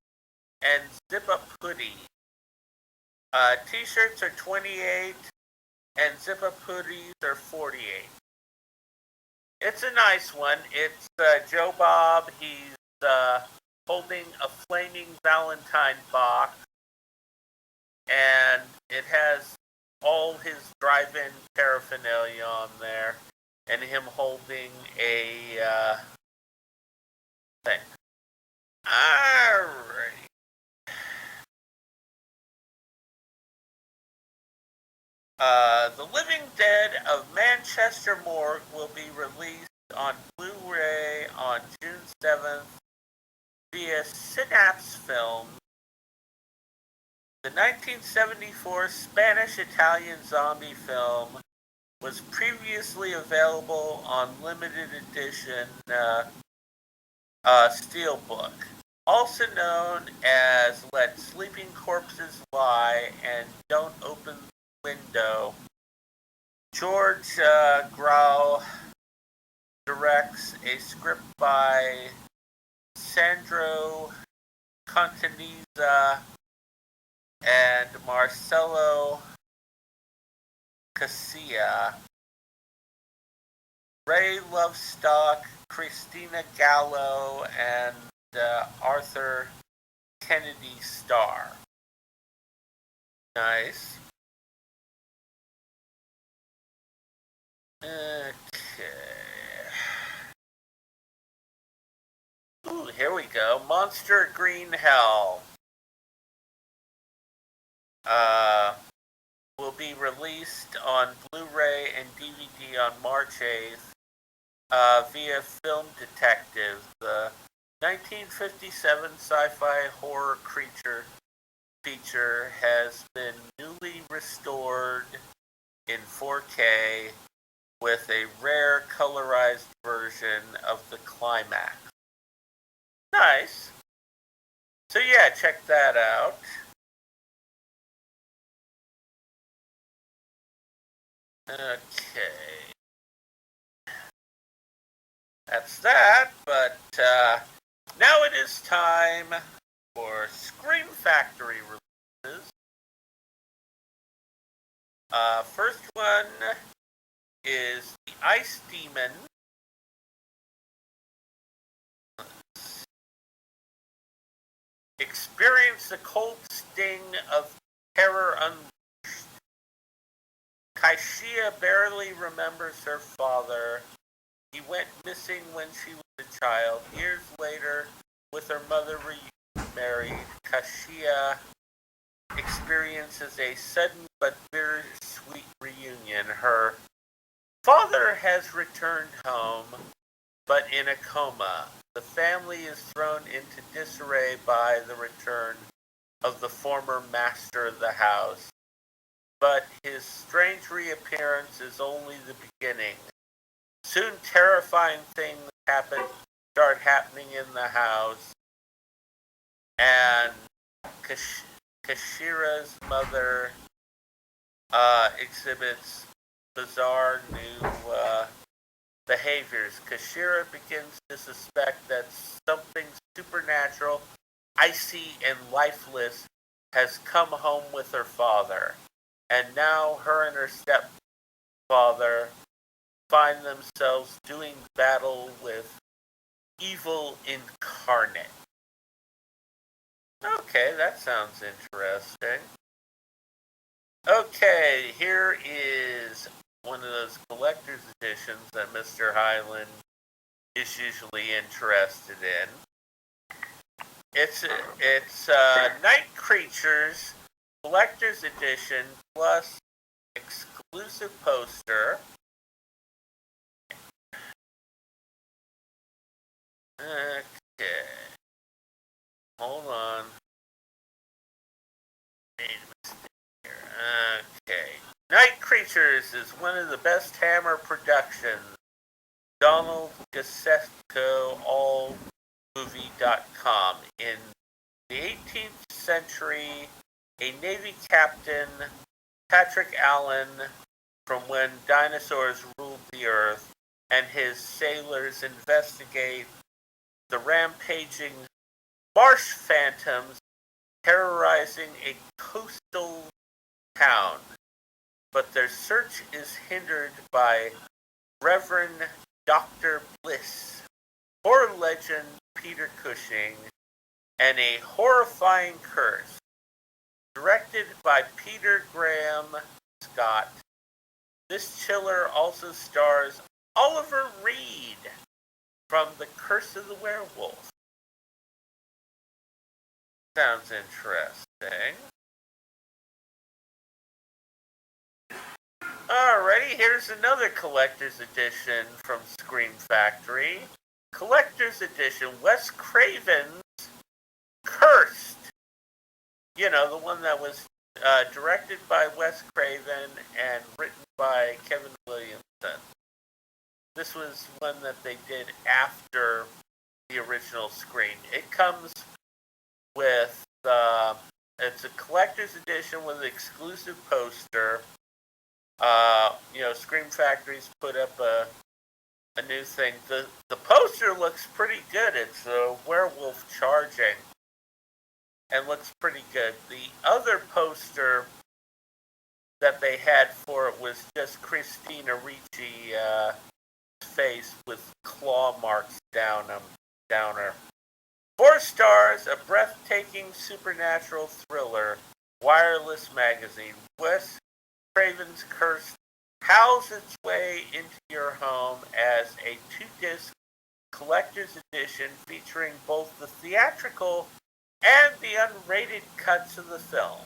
and zip-up hoodies. T-shirts are $28 and zip-up hoodies are $48. It's a nice one. It's Joe Bob. He's holding a flaming Valentine box, and it has all his drive-in paraphernalia on there, and him holding a thing. Alright. The Living Dead of Manchester Morgue will be released on Blu-ray on June 7th via Synapse Film. The 1974 Spanish-Italian zombie film was previously available on limited edition steelbook, also known as Let Sleeping Corpses Lie and Don't Open the Window. George Grau directs, a script by Sandro Contaniza and Marcelo Casilla. Ray Lovestock, Christina Gallo, and Arthur Kennedy star. Nice. Okay. Ooh, here we go. Monster Green Hell. Will be released on Blu-ray and DVD on March 8th via Film Detective, the 1957 sci-fi horror creature feature has been newly restored in 4K with a rare colorized version of the climax. Nice. So yeah, check that out. Okay. That's that, but now it is time for Scream Factory releases. First one is the Ice Demon. Experience the cold sting of terror unleashed. Kaishia barely remembers her father. He went missing when she was a child. Years later, with her mother remarried, Kaishia experiences a sudden but bittersweet reunion. Her father has returned home, but in a coma. The family is thrown into disarray by the return of the former master of the house. But his strange reappearance is only the beginning. Soon terrifying things start happening in the house, and Kashira's mother exhibits bizarre new behaviors. Kashira begins to suspect that something supernatural, icy, and lifeless has come home with her father, and now her and her stepfather find themselves doing battle with evil incarnate. Okay, that sounds interesting. Okay, here is one of those collector's editions that Mr. Highland is usually interested in. It's Night Creatures Collector's Edition plus exclusive poster. Okay. Hold on. Okay. Night Creatures is one of the best Hammer productions. Donald Gasesko, allmovie.com. In the 18th century, a Navy captain, Patrick Allen, from when dinosaurs ruled the earth, and his sailors investigate the rampaging marsh phantoms terrorizing a coastal town. But their search is hindered by Reverend Dr. Bliss, horror legend Peter Cushing, and a horrifying curse. Directed by Peter Graham Scott, this chiller also stars Oliver Reed from The Curse of the Werewolf. Sounds interesting. Alrighty, here's another collector's edition from Scream Factory. Collector's edition, Wes Craven's Cursed. You know, the one that was directed by Wes Craven and written by Kevin Williamson. This was one that they did after the original Scream. It comes with, it's a collector's edition with an exclusive poster. Scream Factory's put up a new thing. The poster looks pretty good. It's a werewolf charging and looks pretty good. The other poster that they had for it was just Christina Ricci's face with claw marks down her. 4 stars, a breathtaking supernatural thriller, Wireless Magazine. Wes Craven's Curse howls its way into your home as a 2-disc collector's edition featuring both the theatrical and the unrated cuts of the film.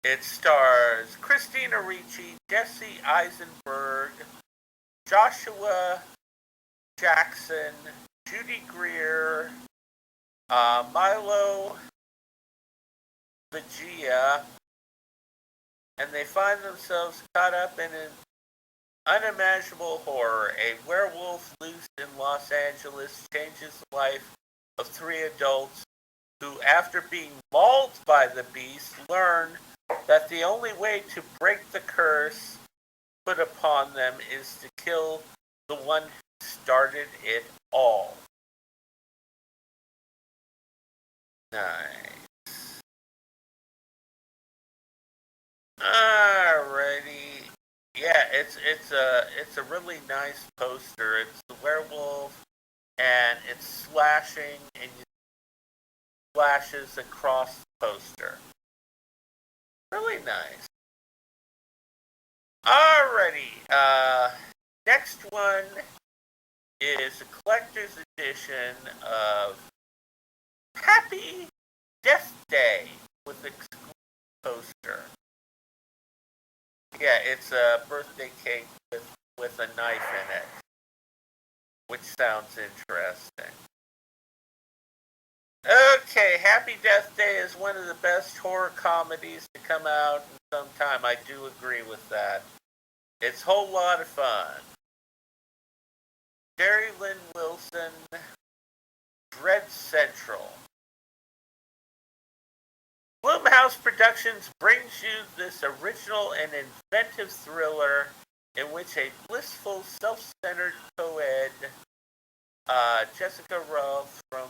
It stars Christina Ricci, Jesse Eisenberg, Joshua Jackson, Judy Greer, Milo Gia, and they find themselves caught up in an unimaginable horror. A werewolf loose in Los Angeles changes the life of three adults who, after being mauled by the beast, learn that the only way to break the curse put upon them is to kill the one who started it all. Nice. Alrighty. Yeah, it's a really nice poster. It's the werewolf, and it's slashing, and you flashes across the poster. Really nice. Alrighty. Next one is a collector's edition of Happy Death Day with exclusive poster. Yeah, it's a birthday cake with a knife in it, which sounds interesting. Okay, Happy Death Day is one of the best horror comedies to come out in some time. I do agree with that. It's a whole lot of fun. Jerry Lynn Wilson, Dread Central. Blumhouse Productions brings you this original and inventive thriller in which a blissful, self-centered co-ed, Jessica Ralph from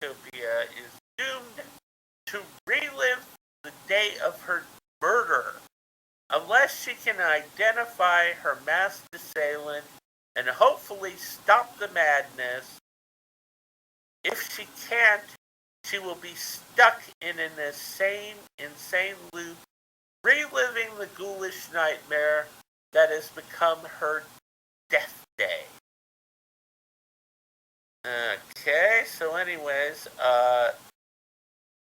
Utopia, is doomed to relive the day of her murder unless she can identify her masked assailant and hopefully stop the madness. If she can't, she will be stuck in an insane loop, reliving the ghoulish nightmare that has become her death day. Okay, so anyways,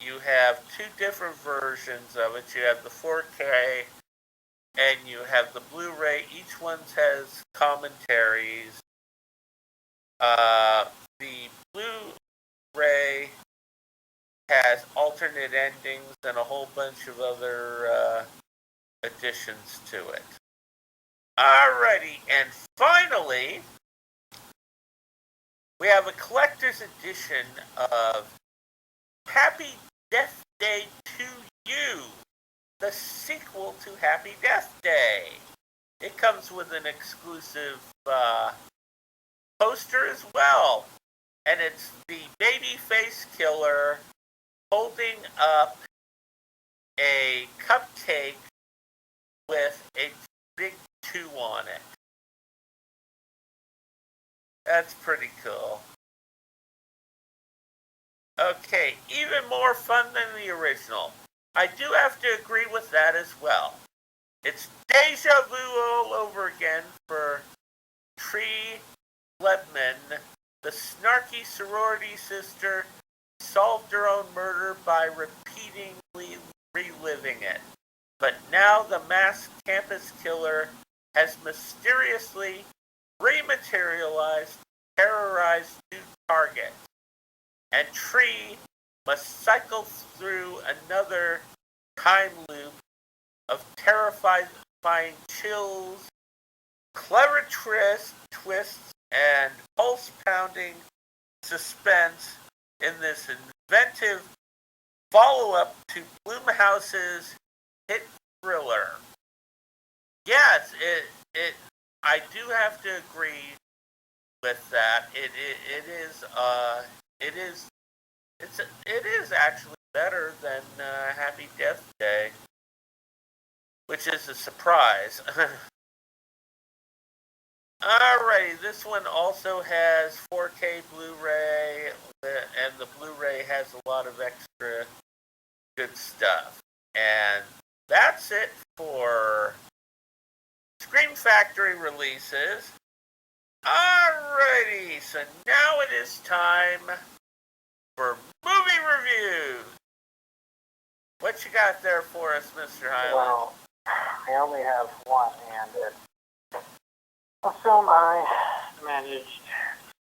you have two different versions of it. You have the 4K and you have the Blu-ray. Each one has commentaries. The Blu-ray has alternate endings and a whole bunch of other additions to it. Alrighty, and finally, we have a collector's edition of Happy Death Day to You, the sequel to Happy Death Day. It comes with an exclusive poster as well, and it's the baby face killer holding up a cupcake with a big 2 on it. That's pretty cool. Okay, even more fun than the original. I do have to agree with that as well. It's deja vu all over again for Tree Lebman. The snarky sorority sister solved her own murder by repeatedly reliving it. But now the masked campus killer has mysteriously rematerialized, terrorized new targets. And Tree must cycle through another time loop of terrifying chills, clever twists, and pulse-pounding suspense in this inventive follow-up to Blumhouse's hit thriller. Yes, I do have to agree with that. It is actually better than Happy Death Day, which is a surprise. Alrighty, this one also has 4K Blu-ray, and the Blu-ray has a lot of extra good stuff. And that's it for Scream Factory releases. Alrighty, so now it is time for movie reviews. What you got there for us, Mr. Highland? Well, I only have one, and it's a film I managed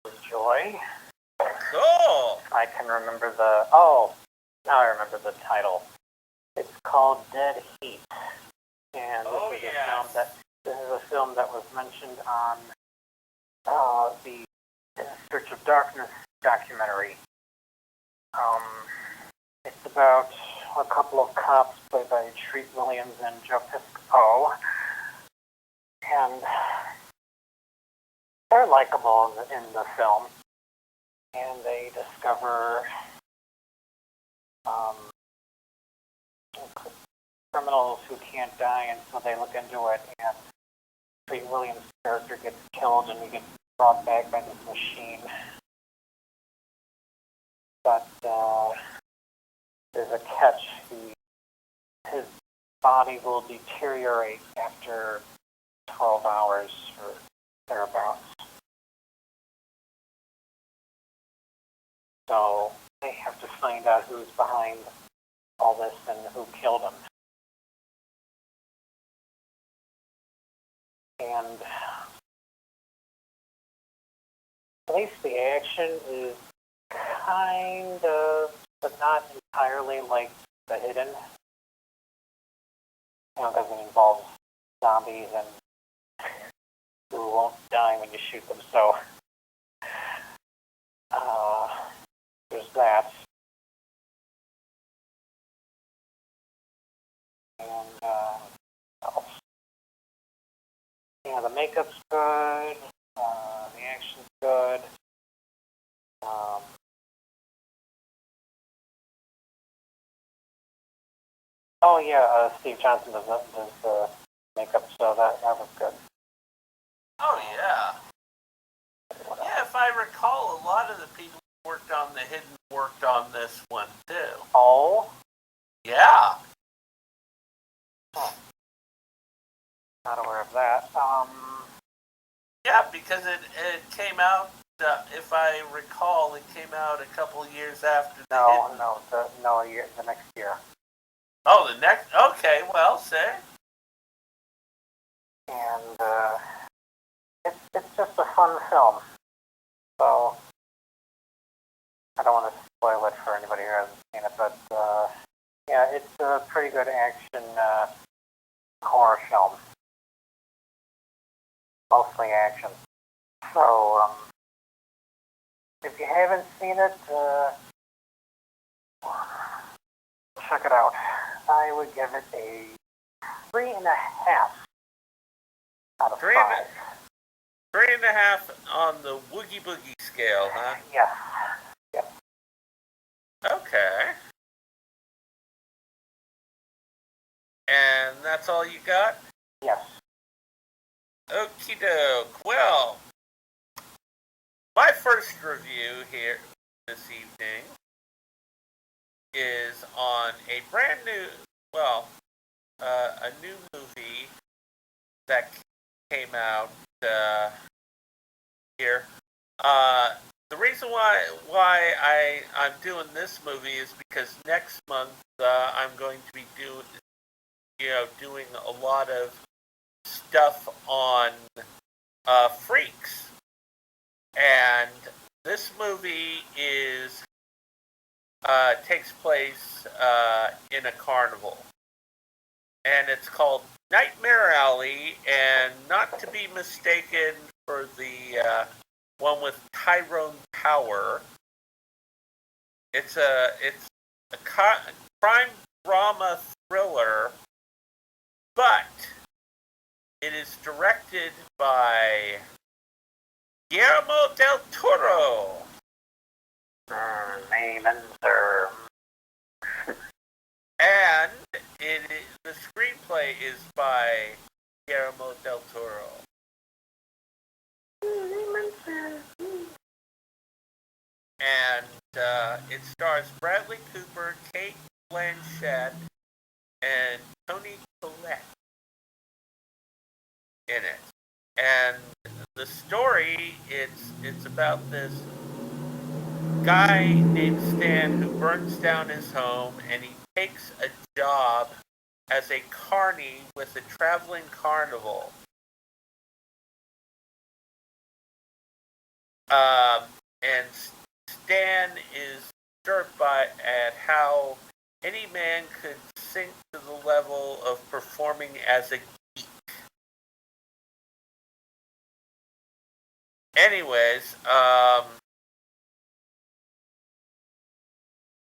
to enjoy. Cool. I can remember now I remember the title. called Dead Heat, and Oh, this is yes. a film that was mentioned on the In Search of Darkness documentary. It's about a couple of cops played by Treat Williams and Joe Piscopo, and they're likable in the film, and they discover criminals who can't die, and so they look into it, and Treat Williams' character gets killed, and he gets brought back by this machine. But there's a catch. His body will deteriorate after 12 hours or thereabouts. So they have to find out who's behind all this and who killed him. And at least the action is kind of, but not entirely like The Hidden. Because it involves zombies and who won't die when you shoot them, so there's that. And what else? Yeah, the makeup's good, the action's good. Oh yeah, Steve Johnson does the makeup, so that was good. Oh, yeah. Yeah, if I recall, a lot of the people who worked on The Hidden worked on this one, too. Oh? Yeah. Not aware of that. Yeah, because it came out, if I recall, it came out a couple years after The Hidden. The next year. Oh, the next, okay, well, say. And it's just a fun film. So I don't want to spoil it for anybody who hasn't seen it, but yeah, it's a pretty good action horror film. Mostly action. So if you haven't seen it, check it out. I would give it a 3.5 out of 5. 3.5 on the Woogie Boogie scale, huh? Yes. Yes. Okay. And that's all you got? Yes. Okie doke. Well, my first review here this evening is on a brand new, a new movie that came out here. The reason why I'm doing this movie is because next month I'm going to be doing a lot of stuff on freaks, and this movie takes place in a carnival, and it's called Nightmare Alley, and not to be mistaken for the one with Tyrone Power. It's a crime drama thriller, but it is directed by Guillermo del Toro. Name and serve. And the screenplay is by Guillermo del Toro. And it stars Bradley Cooper, Kate Blanchett, and Toni Collette in it. And the story, it's about this guy named Stan who burns down his home, and he takes a job as a carny with a traveling carnival. And Stan is disturbed at how any man could sink to the level of performing as a geek. Anyways,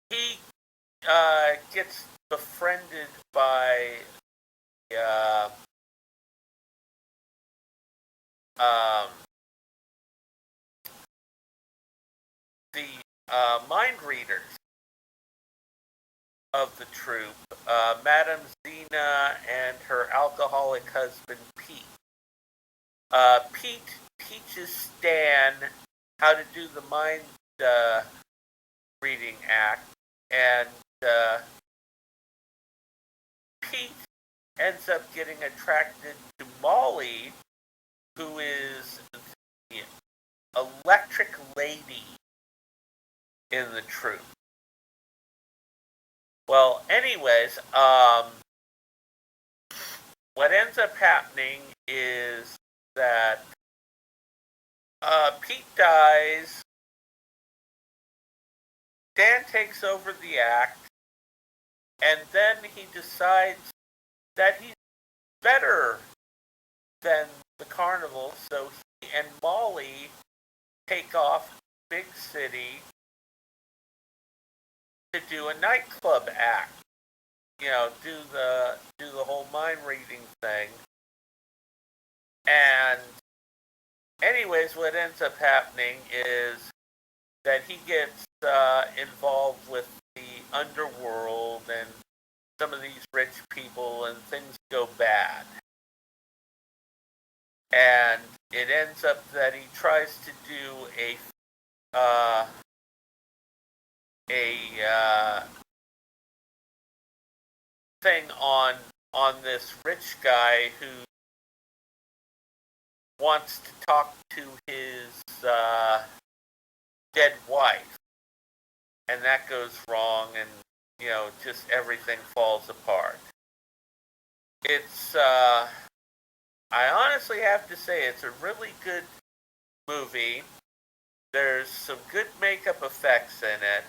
he gets befriended by the mind readers of the troupe, Madame Zena and her alcoholic husband Pete. Pete teaches Stan how to do the mind reading act, and Pete ends up getting attracted to Molly, who is the electric lady in the troupe. Well, anyways, what ends up happening is that Pete dies, Dan takes over the act, and then he decides that he's better than the carnival, so he and Molly take off big city to do a nightclub act. You know, do the whole mind reading thing. And anyways, what ends up happening is that he gets involved with the underworld and some of these rich people, and things go bad. And it ends up that he tries to do a thing on this rich guy who wants to talk to his dead wife, and that goes wrong, and you know, just everything falls apart. It's I honestly have to say it's a really good movie. There's some good makeup effects in it.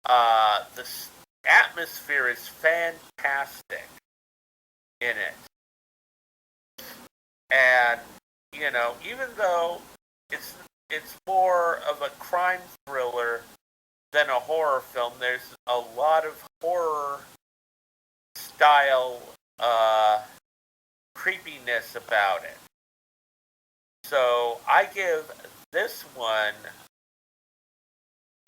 The atmosphere is fantastic in it. And, you know, even though it's more of a crime thriller than a horror film, there's a lot of horror style creepiness about it. So I give this one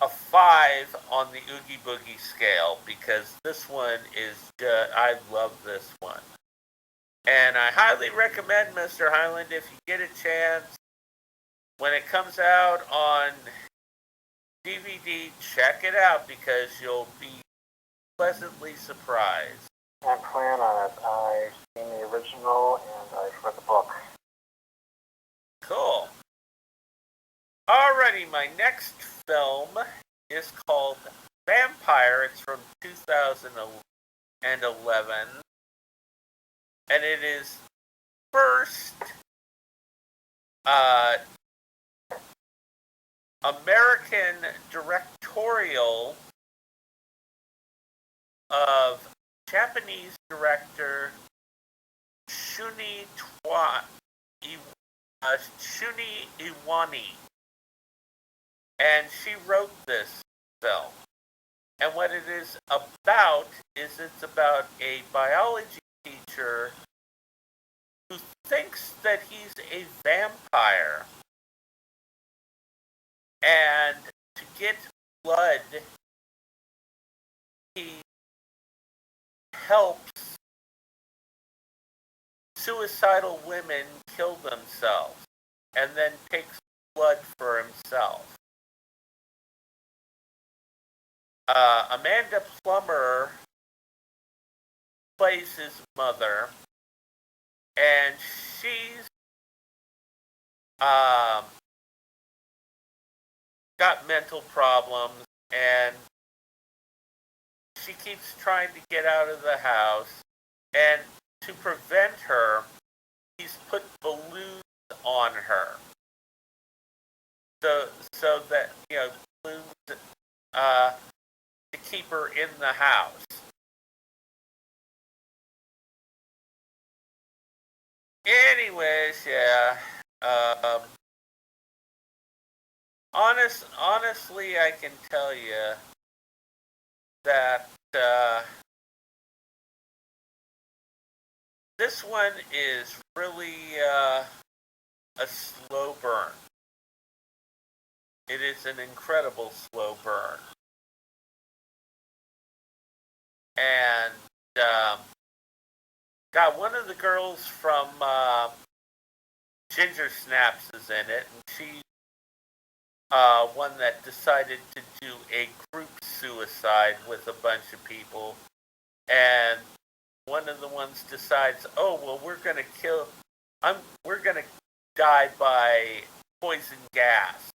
a 5 on the Oogie Boogie scale, because this one is I love this one. And I highly recommend Mr. Highland, if you get a chance, when it comes out on DVD, check it out, because you'll be pleasantly surprised. I plan on it. I've seen the original and I've read the book. Cool. Alrighty, my next film is called Vampire. It's from 2011. And it is first American directorial of Japanese director Shuni Iwani. And she wrote this film. And what it is about is it's about a biology teacher who thinks that he's a vampire. And to get blood, he helps suicidal women kill themselves and then takes blood for himself. Amanda Plummer plays his mother, and she's got mental problems, and she keeps trying to get out of the house, and to prevent her, he's put balloons on her. So that, you know, balloons to keep her in the house. Anyways, yeah. Honestly, I can tell you that this one is really a slow burn. It is an incredible slow burn. And God, one of the girls from Ginger Snaps is in it, and she's one that decided to do a group suicide with a bunch of people, and one of the ones decides, oh well, we're gonna die by poison gas,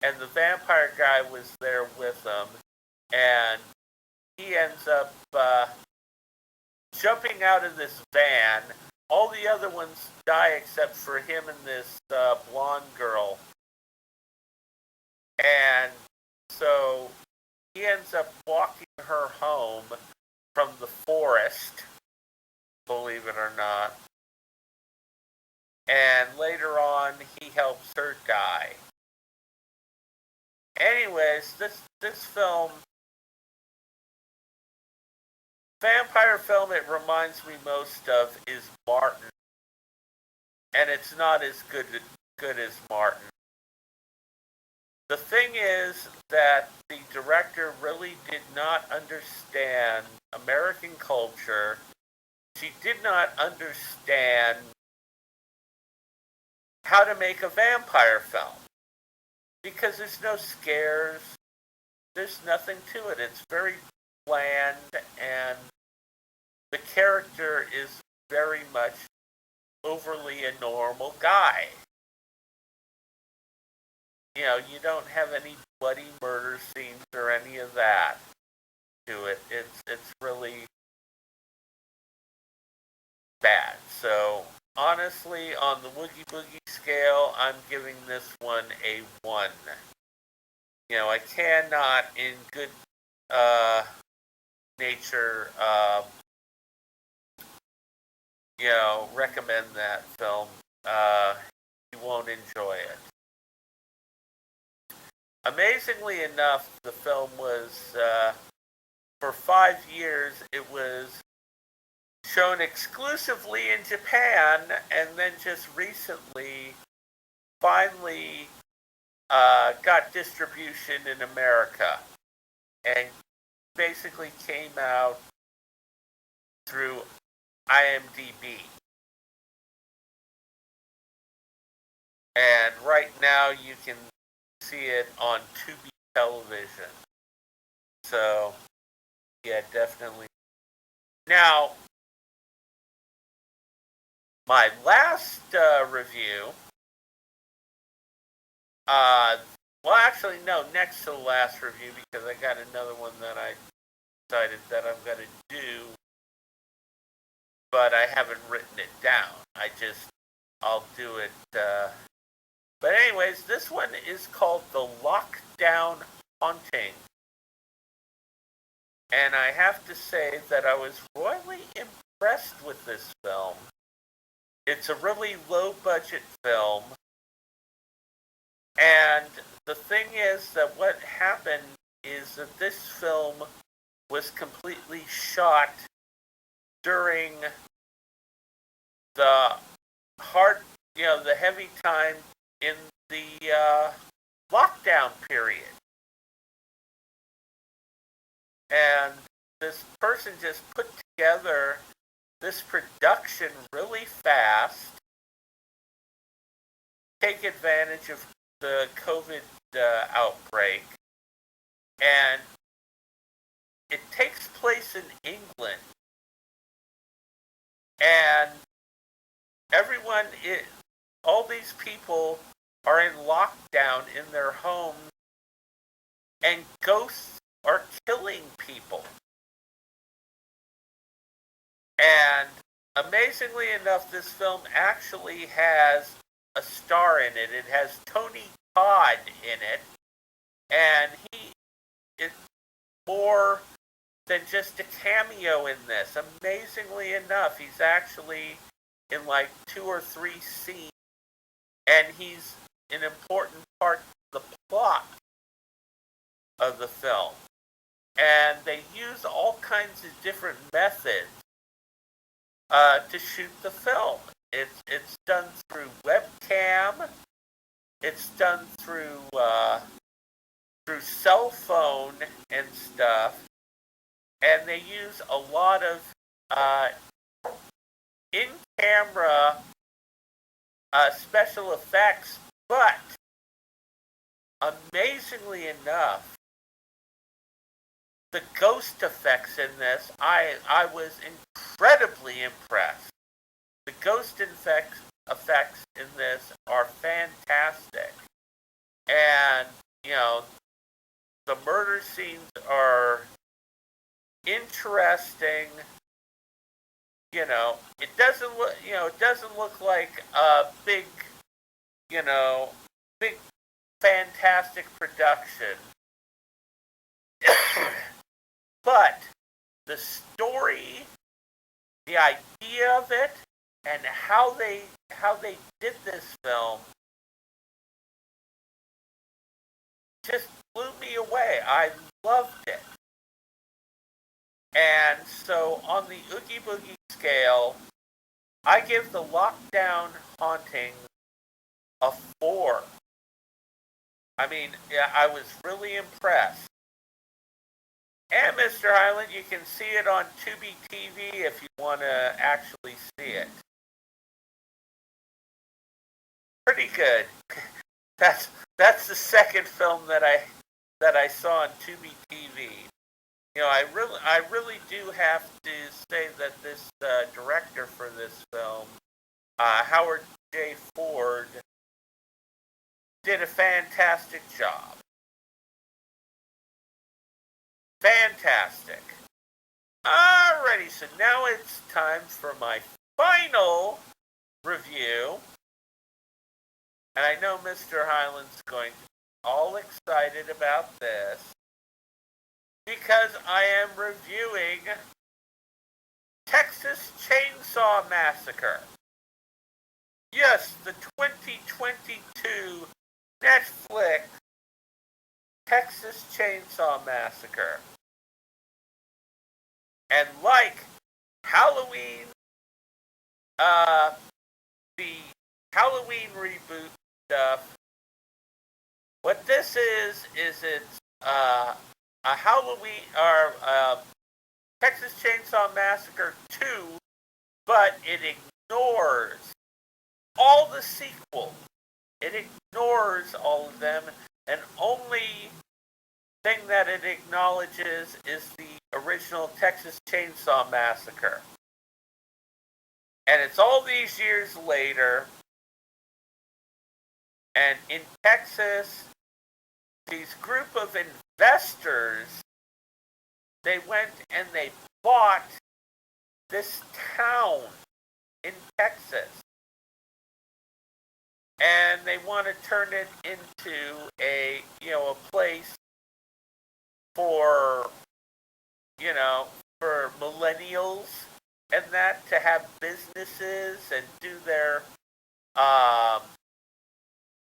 and the vampire guy was there with them, and he ends up jumping out of this van. All the other ones die except for him and this blonde girl. And so he ends up walking her home from the forest, believe it or not. And later on, he helps her die. Anyways, this film, vampire film it reminds me most of is Martin. And it's not as good as Martin. The thing is that the director really did not understand American culture. She did not understand how to make a vampire film. Because there's no scares. There's nothing to it. It's very bland, and the character is very much overly a normal guy. You know, you don't have any bloody murder scenes or any of that to it. It's really bad. So, honestly, on the Woogie Boogie scale, I'm giving this one a 1. You know, I cannot, in good nature, recommend that film. You won't enjoy it. Amazingly enough, the film was, for 5 years, it was shown exclusively in Japan, and then just recently, finally, got distribution in America, and basically came out through IMDb. And right now you can see it on Tubi television. So, yeah, definitely. Now, my last review, next to the last review, because I got another one that I decided that I'm going to do, but I haven't written it down. I'll do it. But anyways, this one is called The Lockdown Haunting. And I have to say that I was royally impressed with this film. It's a really low-budget film. And the thing is that what happened is that this film was completely shot during the the heavy time in the lockdown period. And this person just put together this production really fast, take advantage of the COVID outbreak, and it takes place in England. And all these people are in lockdown in their homes, and ghosts are killing people. And amazingly enough, this film actually has a star in it. It has Tony Todd in it, and more than just a cameo in this. Amazingly enough, he's actually in like 2 or 3 scenes, and he's an important part of the plot of the film. And they use all kinds of different methods to shoot the film. It's done through webcam. It's done through cell phone and stuff, and they use a lot of in-camera special effects. But amazingly enough, the ghost effects in this, I was incredibly impressed. The ghost effects in this are fantastic. And, you know, the murder scenes are interesting. You know, it doesn't look like a big fantastic production. But the story, the idea of it, and how they did this film just blew me away. I loved it. And so on the Oogie Boogie scale, I give the Lockdown Haunting a 4. I mean, yeah, I was really impressed. And Mr. Highland, you can see it on Tubi TV if you want to actually see it. Pretty good. That's the second film that I saw on Tubi TV. You know, I really do have to say that this director for this film, Howard J. Ford, did a fantastic job. Fantastic. Alrighty, so now it's time for my final review. And I know Mr. Highland's going to be all excited about this, because I am reviewing Texas Chainsaw Massacre. Yes, the 2022 Netflix Texas Chainsaw Massacre. And like Halloween, the Halloween reboot stuff, what this is it's a Halloween, or Texas Chainsaw Massacre 2, but it ignores all the sequels. It ignores all of them, and only thing that it acknowledges is the original Texas Chainsaw Massacre. And it's all these years later, and in Texas, these group of investors, they went and they bought this town in Texas. And they want to turn it into a place for, for millennials and that, to have businesses and do their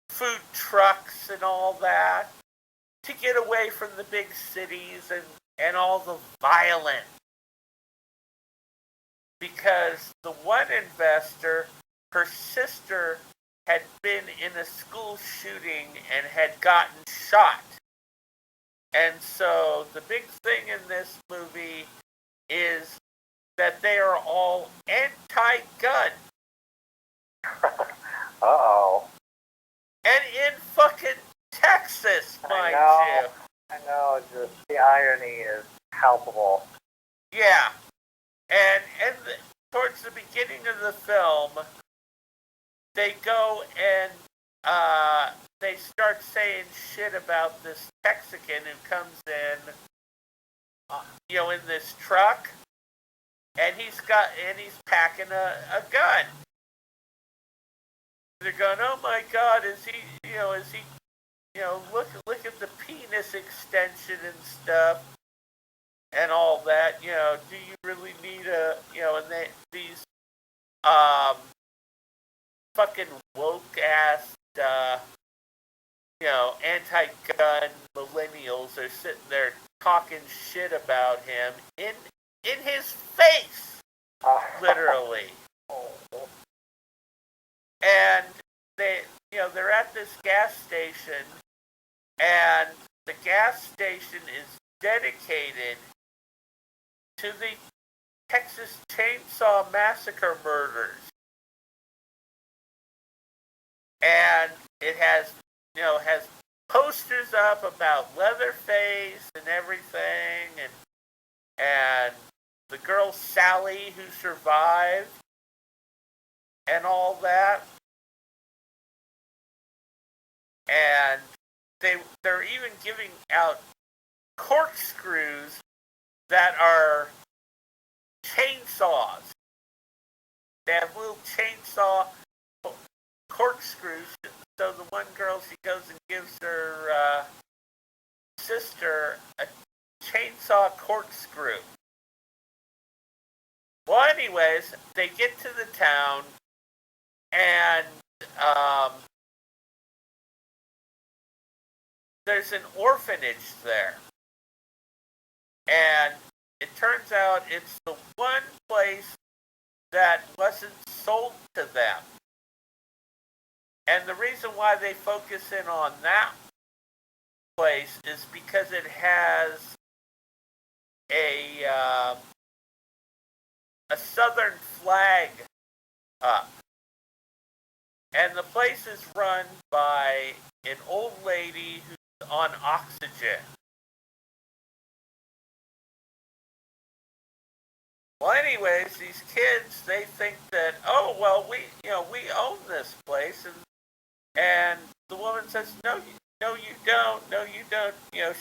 food trucks and all that, to get away from the big cities and all the violence. Because the one investor, her sister had been in a school shooting and had gotten shot. And so the big thing in this movie is that they are all anti-gun. Uh-oh. And in fucking Texas, mind you. I know, just the irony is palpable. Yeah. And towards the beginning of the film, they go and they start saying shit about this Mexican who comes in, in this truck, and he's packing a gun. They're going, oh my God, look at the penis extension and stuff. and all that. You know, do you really need and these fucking woke ass anti-gun millennials are sitting there talking shit about him in his face, literally. And they're at this gas station, and the gas station is dedicated to the Texas Chainsaw Massacre murders. And it has posters up about Leatherface and everything, and the girl Sally who survived, and all that. And they're even giving out corkscrews that are chainsaws. They have little chainsaw corkscrews. So the one girl, she goes and gives her sister a chainsaw corkscrew. Well, anyways, they get to the town, and there's an orphanage there. And it turns out it's the one place that wasn't sold to them. And the reason why they focus in on that place is because it has a southern flag up. And the place is run by an old lady who's on oxygen. Well, anyways, these kids, they think that, oh, well, we own this place, and the woman says, no, you don't.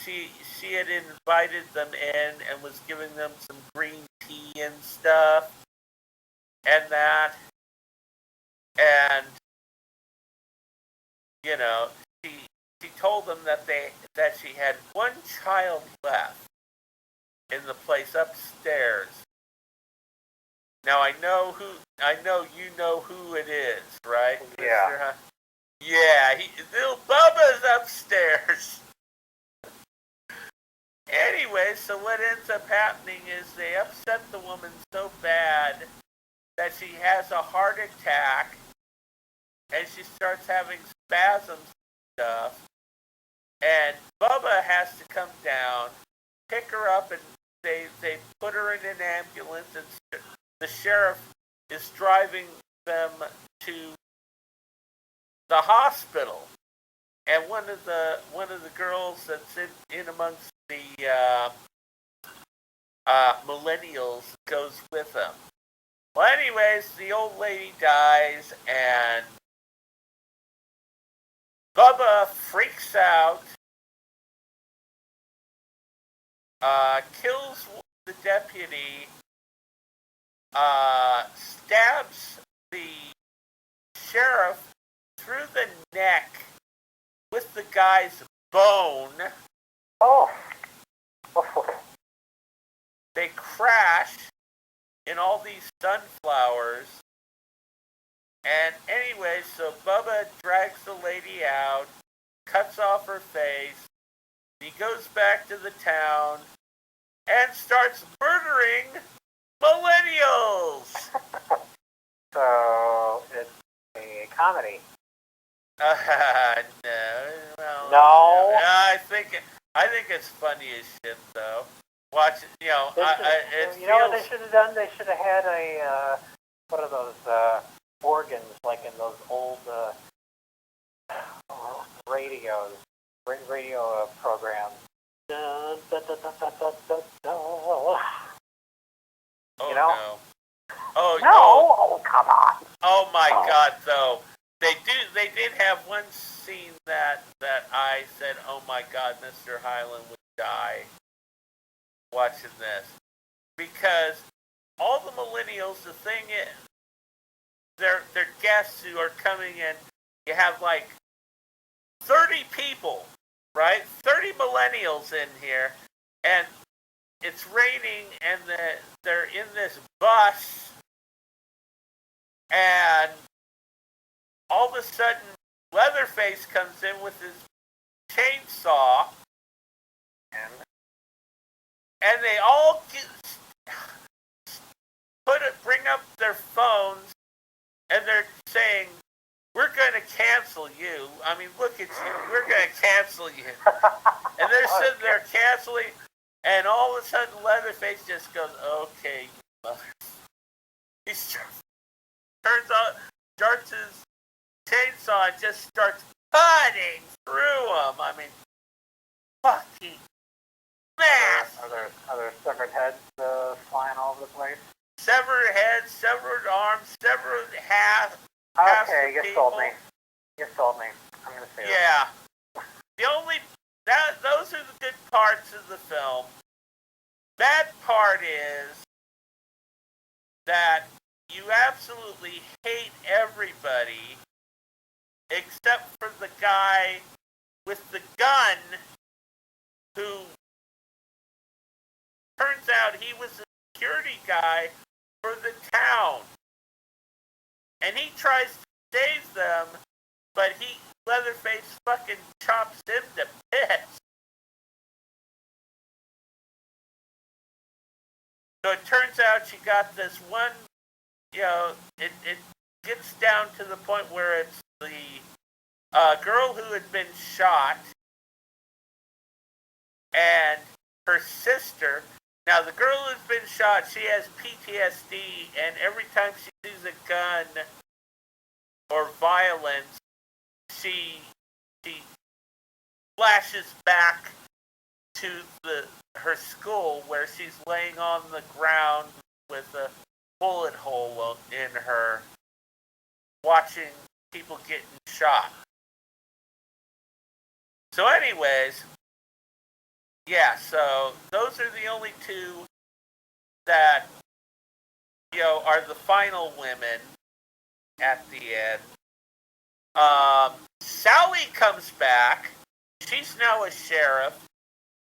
She had invited them in and was giving them some green tea and stuff, and that, and she told them that she had one child left in the place upstairs. Now you know who it is, right? Yeah. Yeah, little Bubba's upstairs. Anyway, so what ends up happening is they upset the woman so bad that she has a heart attack, and she starts having spasms and stuff. And Bubba has to come down, pick her up, and they put her in an ambulance, and the sheriff is driving them to the hospital. And one of the girls that's in amongst the millennials goes with them. Well, anyways, the old lady dies, and Bubba freaks out, kills the deputy, stabs the sheriff through the neck with the guy's bone. Oh. They crash in all these sunflowers. And anyway, so Bubba drags the lady out, cuts off her face. He goes back to the town and starts murdering millennials. So it's a comedy. No. Well, No. I think it's funny as shit, though. Watch it. What they should have done? They should have had a what are those organs like in those old radio programs. Dun, dun, dun, dun, dun, dun, dun, dun. Oh, no. Oh, no! Oh, come on! Oh my God! Though they did have one scene that I said, "Oh my God, Mr. Highland would die watching this," because all the millennials. The thing is, they're guests who are coming in. You have like 30 people, right? 30 millennials in here, and it's raining, and they're in this bus, and all of a sudden, Leatherface comes in with his chainsaw, and they all bring up their phones, and they're saying, "We're going to cancel you. I mean, look at you. We're going to cancel you." And they're sitting there canceling, and all of a sudden, Leatherface just goes, "Okay, you mother." He turns on, starts his chainsaw, and just starts cutting through them. I mean, fucking mass. Are there severed heads flying all over the place? Severed heads, severed arms, severed half. Okay, you sold me. You sold me. I'm gonna say yeah. Those are the good parts of the film. Bad part is that you absolutely hate everybody except for the guy with the gun, who turns out he was a security guy for the town. And he tries to save them, but Leatherface fucking chops him to bits. So it turns out you got this one, it gets down to the point where it's the girl who had been shot and her sister. Now, the girl who's been shot, she has PTSD, and every time she sees a gun or violence, she flashes back to her school, where she's laying on the ground with a bullet hole in her, watching people getting shot. So anyways, yeah, so those are the only two that, are the final women at the end. Sally comes back. She's now a sheriff,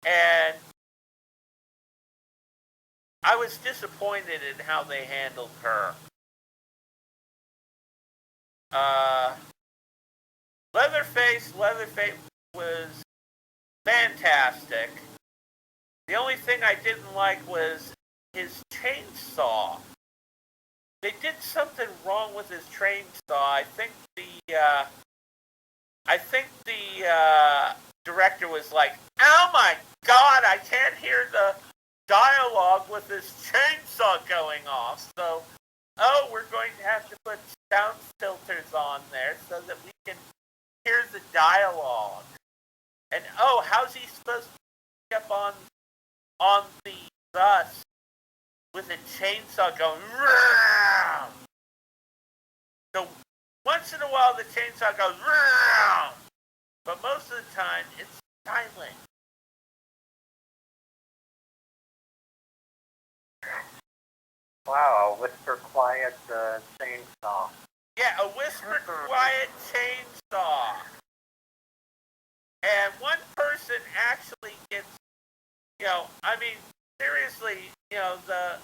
and I was disappointed in how they handled her. Leatherface was fantastic. The only thing I didn't like was his chainsaw. They did something wrong with his chainsaw. I think the director was like, "Oh my God, I can't hear the dialogue with this chainsaw going off. So, we're going to have to put sound filters on there so that we can hear the dialogue. And how's he supposed to be up on the bus with a chainsaw going?" Row! So once in a while the chainsaw goes, row! But most of the time it's silent. Wow, a whisper quiet chainsaw. Yeah, a whisper quiet chainsaw. And one person actually gets, seriously, the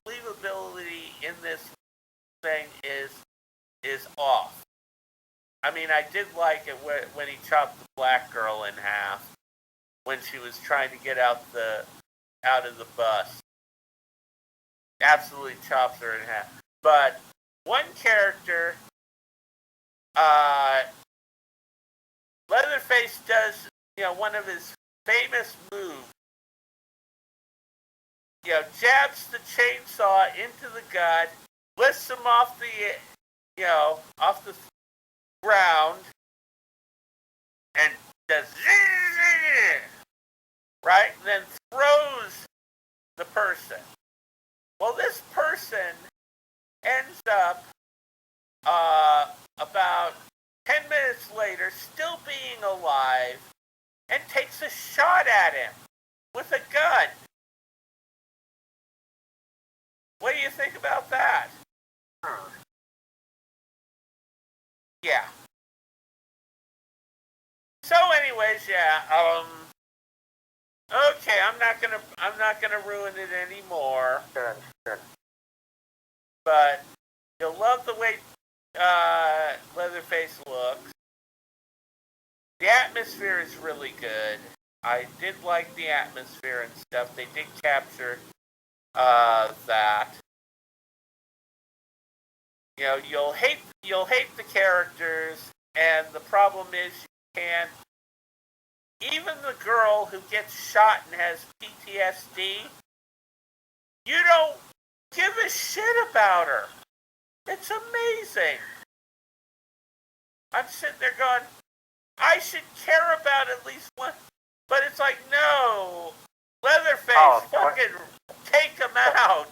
believability in this thing is off. I mean, I did like it when he chopped the black girl in half when she was trying to get out of the bus. Absolutely chops her in half. But one character, Leatherface does, one of his famous moves. Jabs the chainsaw into the gut, lifts him off the ground, and does right, and then throws the person. Well, this person ends up about 10 minutes later still being alive and takes a shot at him with a gun. What do you think about that? Yeah. So anyways, yeah, okay. I'm not gonna ruin it anymore. Good, good. But you'll love the way Leatherface looks. The atmosphere is really good. I did like the atmosphere and stuff. They did capture that. You know, you'll hate the characters, and the problem is you can't. Even the girl who gets shot and has PTSD, you don't give a shit about her. It's amazing. I'm sitting there going, I should care about at least one, but it's like, no, Leatherface, fucking take him out.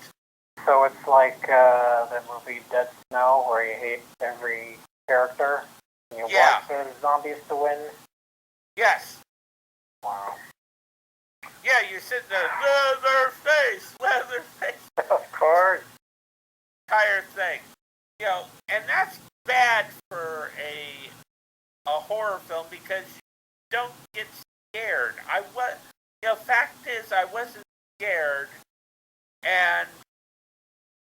So it's like the movie Dead Snow, where you hate every character, and you want the zombies to win? Yes. Wow. Yeah, you're sitting there, Leatherface. Of course. Entire thing. You know, and that's bad for a horror film because you don't get scared. Fact is, I wasn't scared, and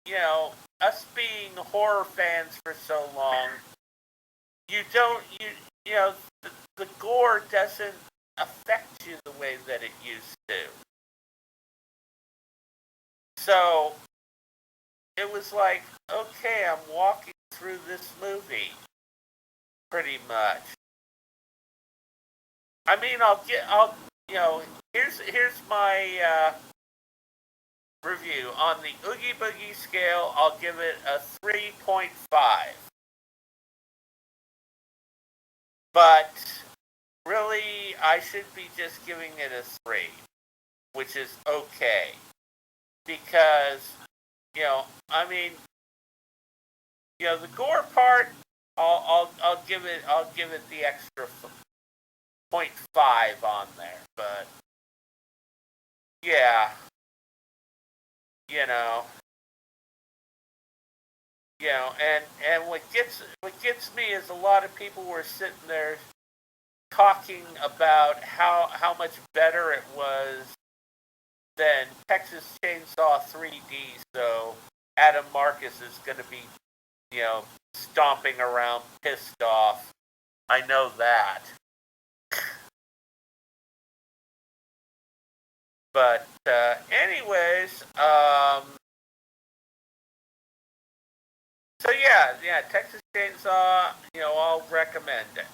you know, us being horror fans for so long, you know, the gore doesn't affect you the way that it used to. So it was like, okay, I'm walking through this movie, pretty much. I mean, here's my review. On the Oogie Boogie scale, I'll give it a 3.5. But really, I should be just giving it a 3, which is okay. Because, you know, I mean, you know, the gore part, I'll give it the extra 0.5 on there. But yeah, you know, and what gets me is a lot of people were sitting there talking about how much better it was than Texas Chainsaw 3D. So Adam Marcus is going to be, you know, stomping around pissed off. I know that. But anyways, so yeah, Texas Chainsaw, you know, I'll recommend it.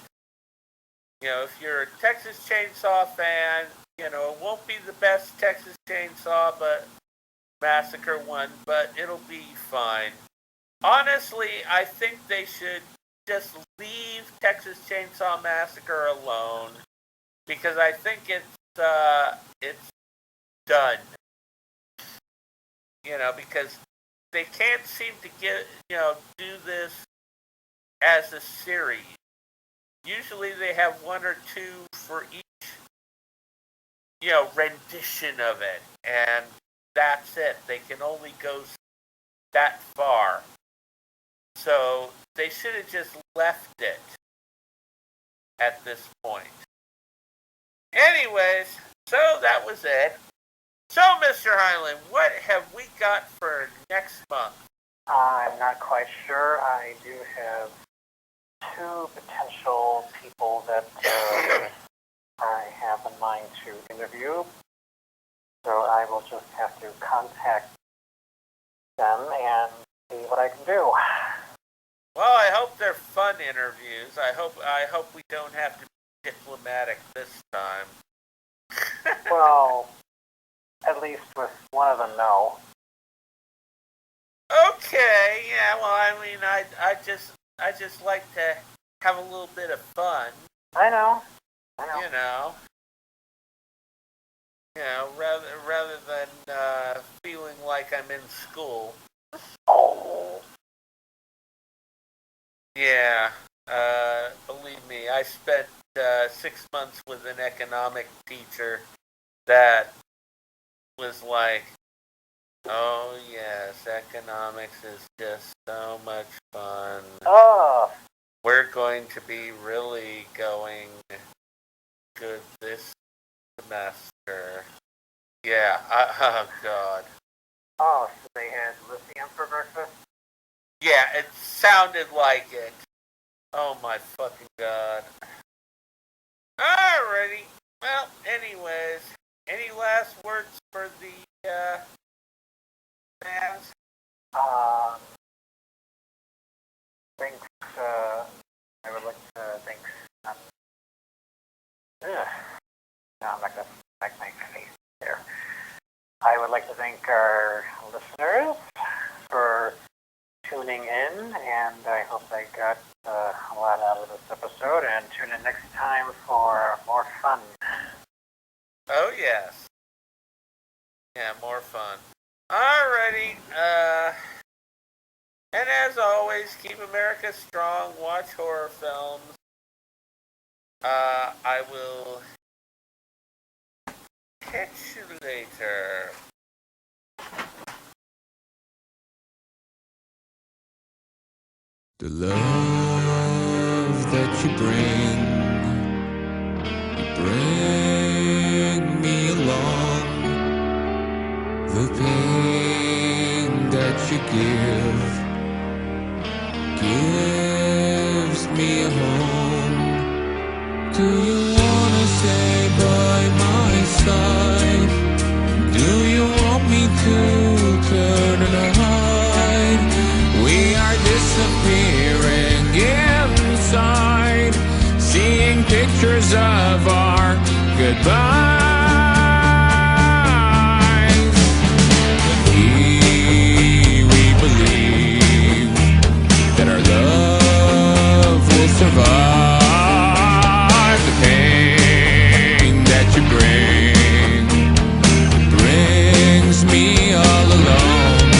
You know, if you're a Texas Chainsaw fan, you know, it won't be the best Texas Chainsaw Massacre one, but it'll be fine. Honestly, I think they should just leave Texas Chainsaw Massacre alone, because I think it's done. You know, because they can't seem to do this as a series. Usually they have one or two for each, you know, rendition of it, and that's it. They can only go that far. So they should have just left it at this point. Anyways, so that was it. So, Mr. Highland, what have we got for next month? I'm not quite sure. I do have 2 potential people that I have in mind to interview. So I will just have to contact them and see what I can do. Well, I hope they're fun interviews. I hope we don't have to be diplomatic this time. Well, at least with one of them, no. Okay, yeah. Well, I mean, I just like to have a little bit of fun. I know. You know, rather than feeling like I'm in school. Oh. Yeah. Believe me, I spent 6 months with an economic teacher that was like, oh yes, economics is just so much fun. Oh. We're going to be really going good this semester. Yeah, oh God. Oh, so they had lithium for breakfast? Yeah, it sounded like it. Oh my fucking God. Alrighty. Well, anyways, any last words for the fans? Thanks, I would like to thank, no, I'm not gonna make my face there. I would like to thank our listeners for tuning in, and I hope they got a lot out of this episode, and tune in next time for more fun. Oh, yes. Yeah, more fun. Alrighty, and as always, keep America strong, watch horror films. I will catch you later. The love that you bring me along. The pain that you gives me a home. Do you wanna stay by my side? Do you want me to turn and hide? We are disappearing inside, seeing pictures of our goodbyes. We believe that our love will survive the pain that you bring. Brings me all alone.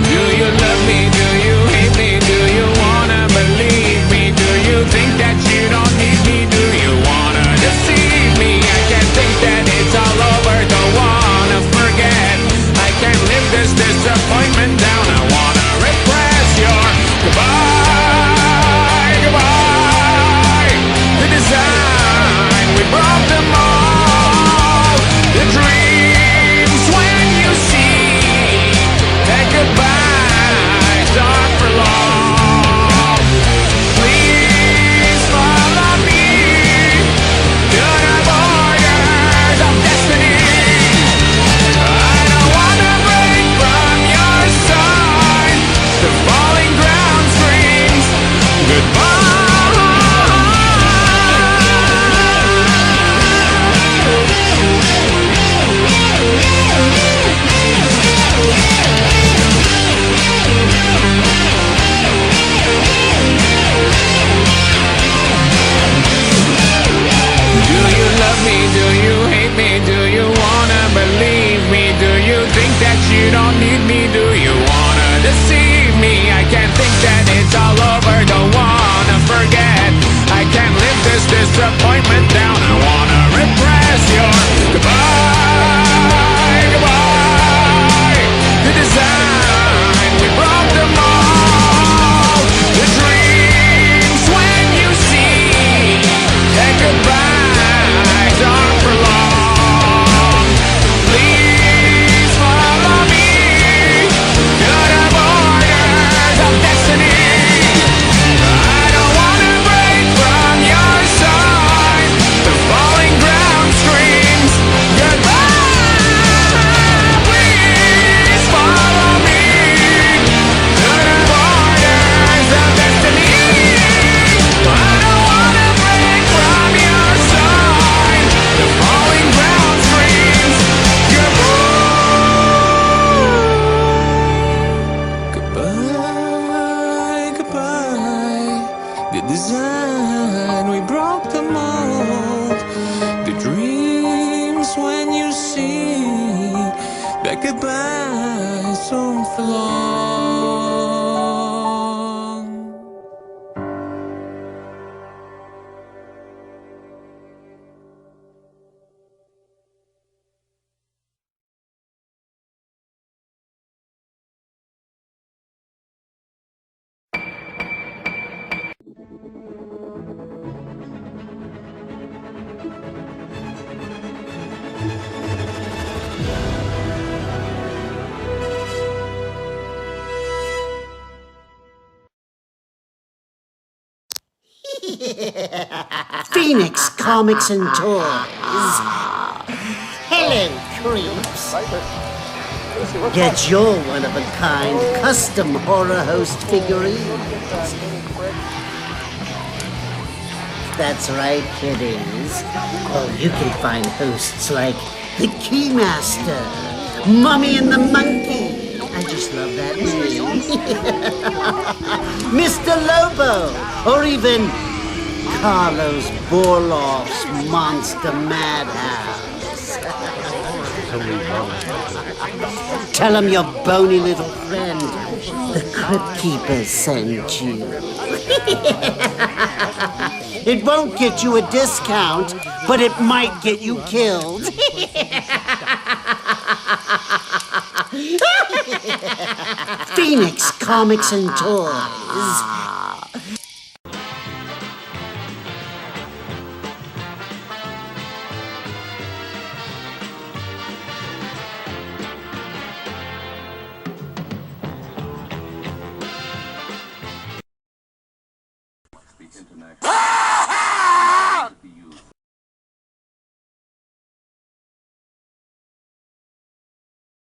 Do you love me? Do you hate me? Do you wanna believe me? Do you think that you don't need me? Do you wanna deceive me? I can't think that it's all over. Don't wanna forget. I can't live this disappointment down. I wanna repress your goodbye, goodbye. The design, we broke them all. The dreams when you see that goodbyes are for long. Please follow me to the borders of destiny. I don't wanna break from your side. The falling ground screams goodbye. Do you love me? Do you hate me? Do you wanna believe me? Do you think that you don't need me? Do you wanna deceive me? I can't think that it's all over. Don't wanna forget. I can't live this disappointment down. I wanna repress your goodbye, goodbye. The design, we broke them all. The dreams when you see that goodbyes are for long. Please follow me to the borders of destiny. I don't wanna break from your side. The falling ground screams goodbye. Please follow me to the borders of destiny. I don't wanna break from your side. The falling ground screams goodbye. Goodbye, goodbye. The design, we broke the mold. The dreams when you see that goodbye so for long. Phoenix Comics and Toys. Hello, creeps. Get your one-of-a-kind custom horror host figurines. That's right, kiddies. Oh, you can find hosts like the Keymaster, Mummy and the Monkey. I just love that name. Mr. Lobo, or even Carlos Borloff's Monster Madhouse. Tell him your bony little friend, the Crypt Keeper, sent you. It won't get you a discount, but it might get you killed. Phoenix Comics and Toys. International.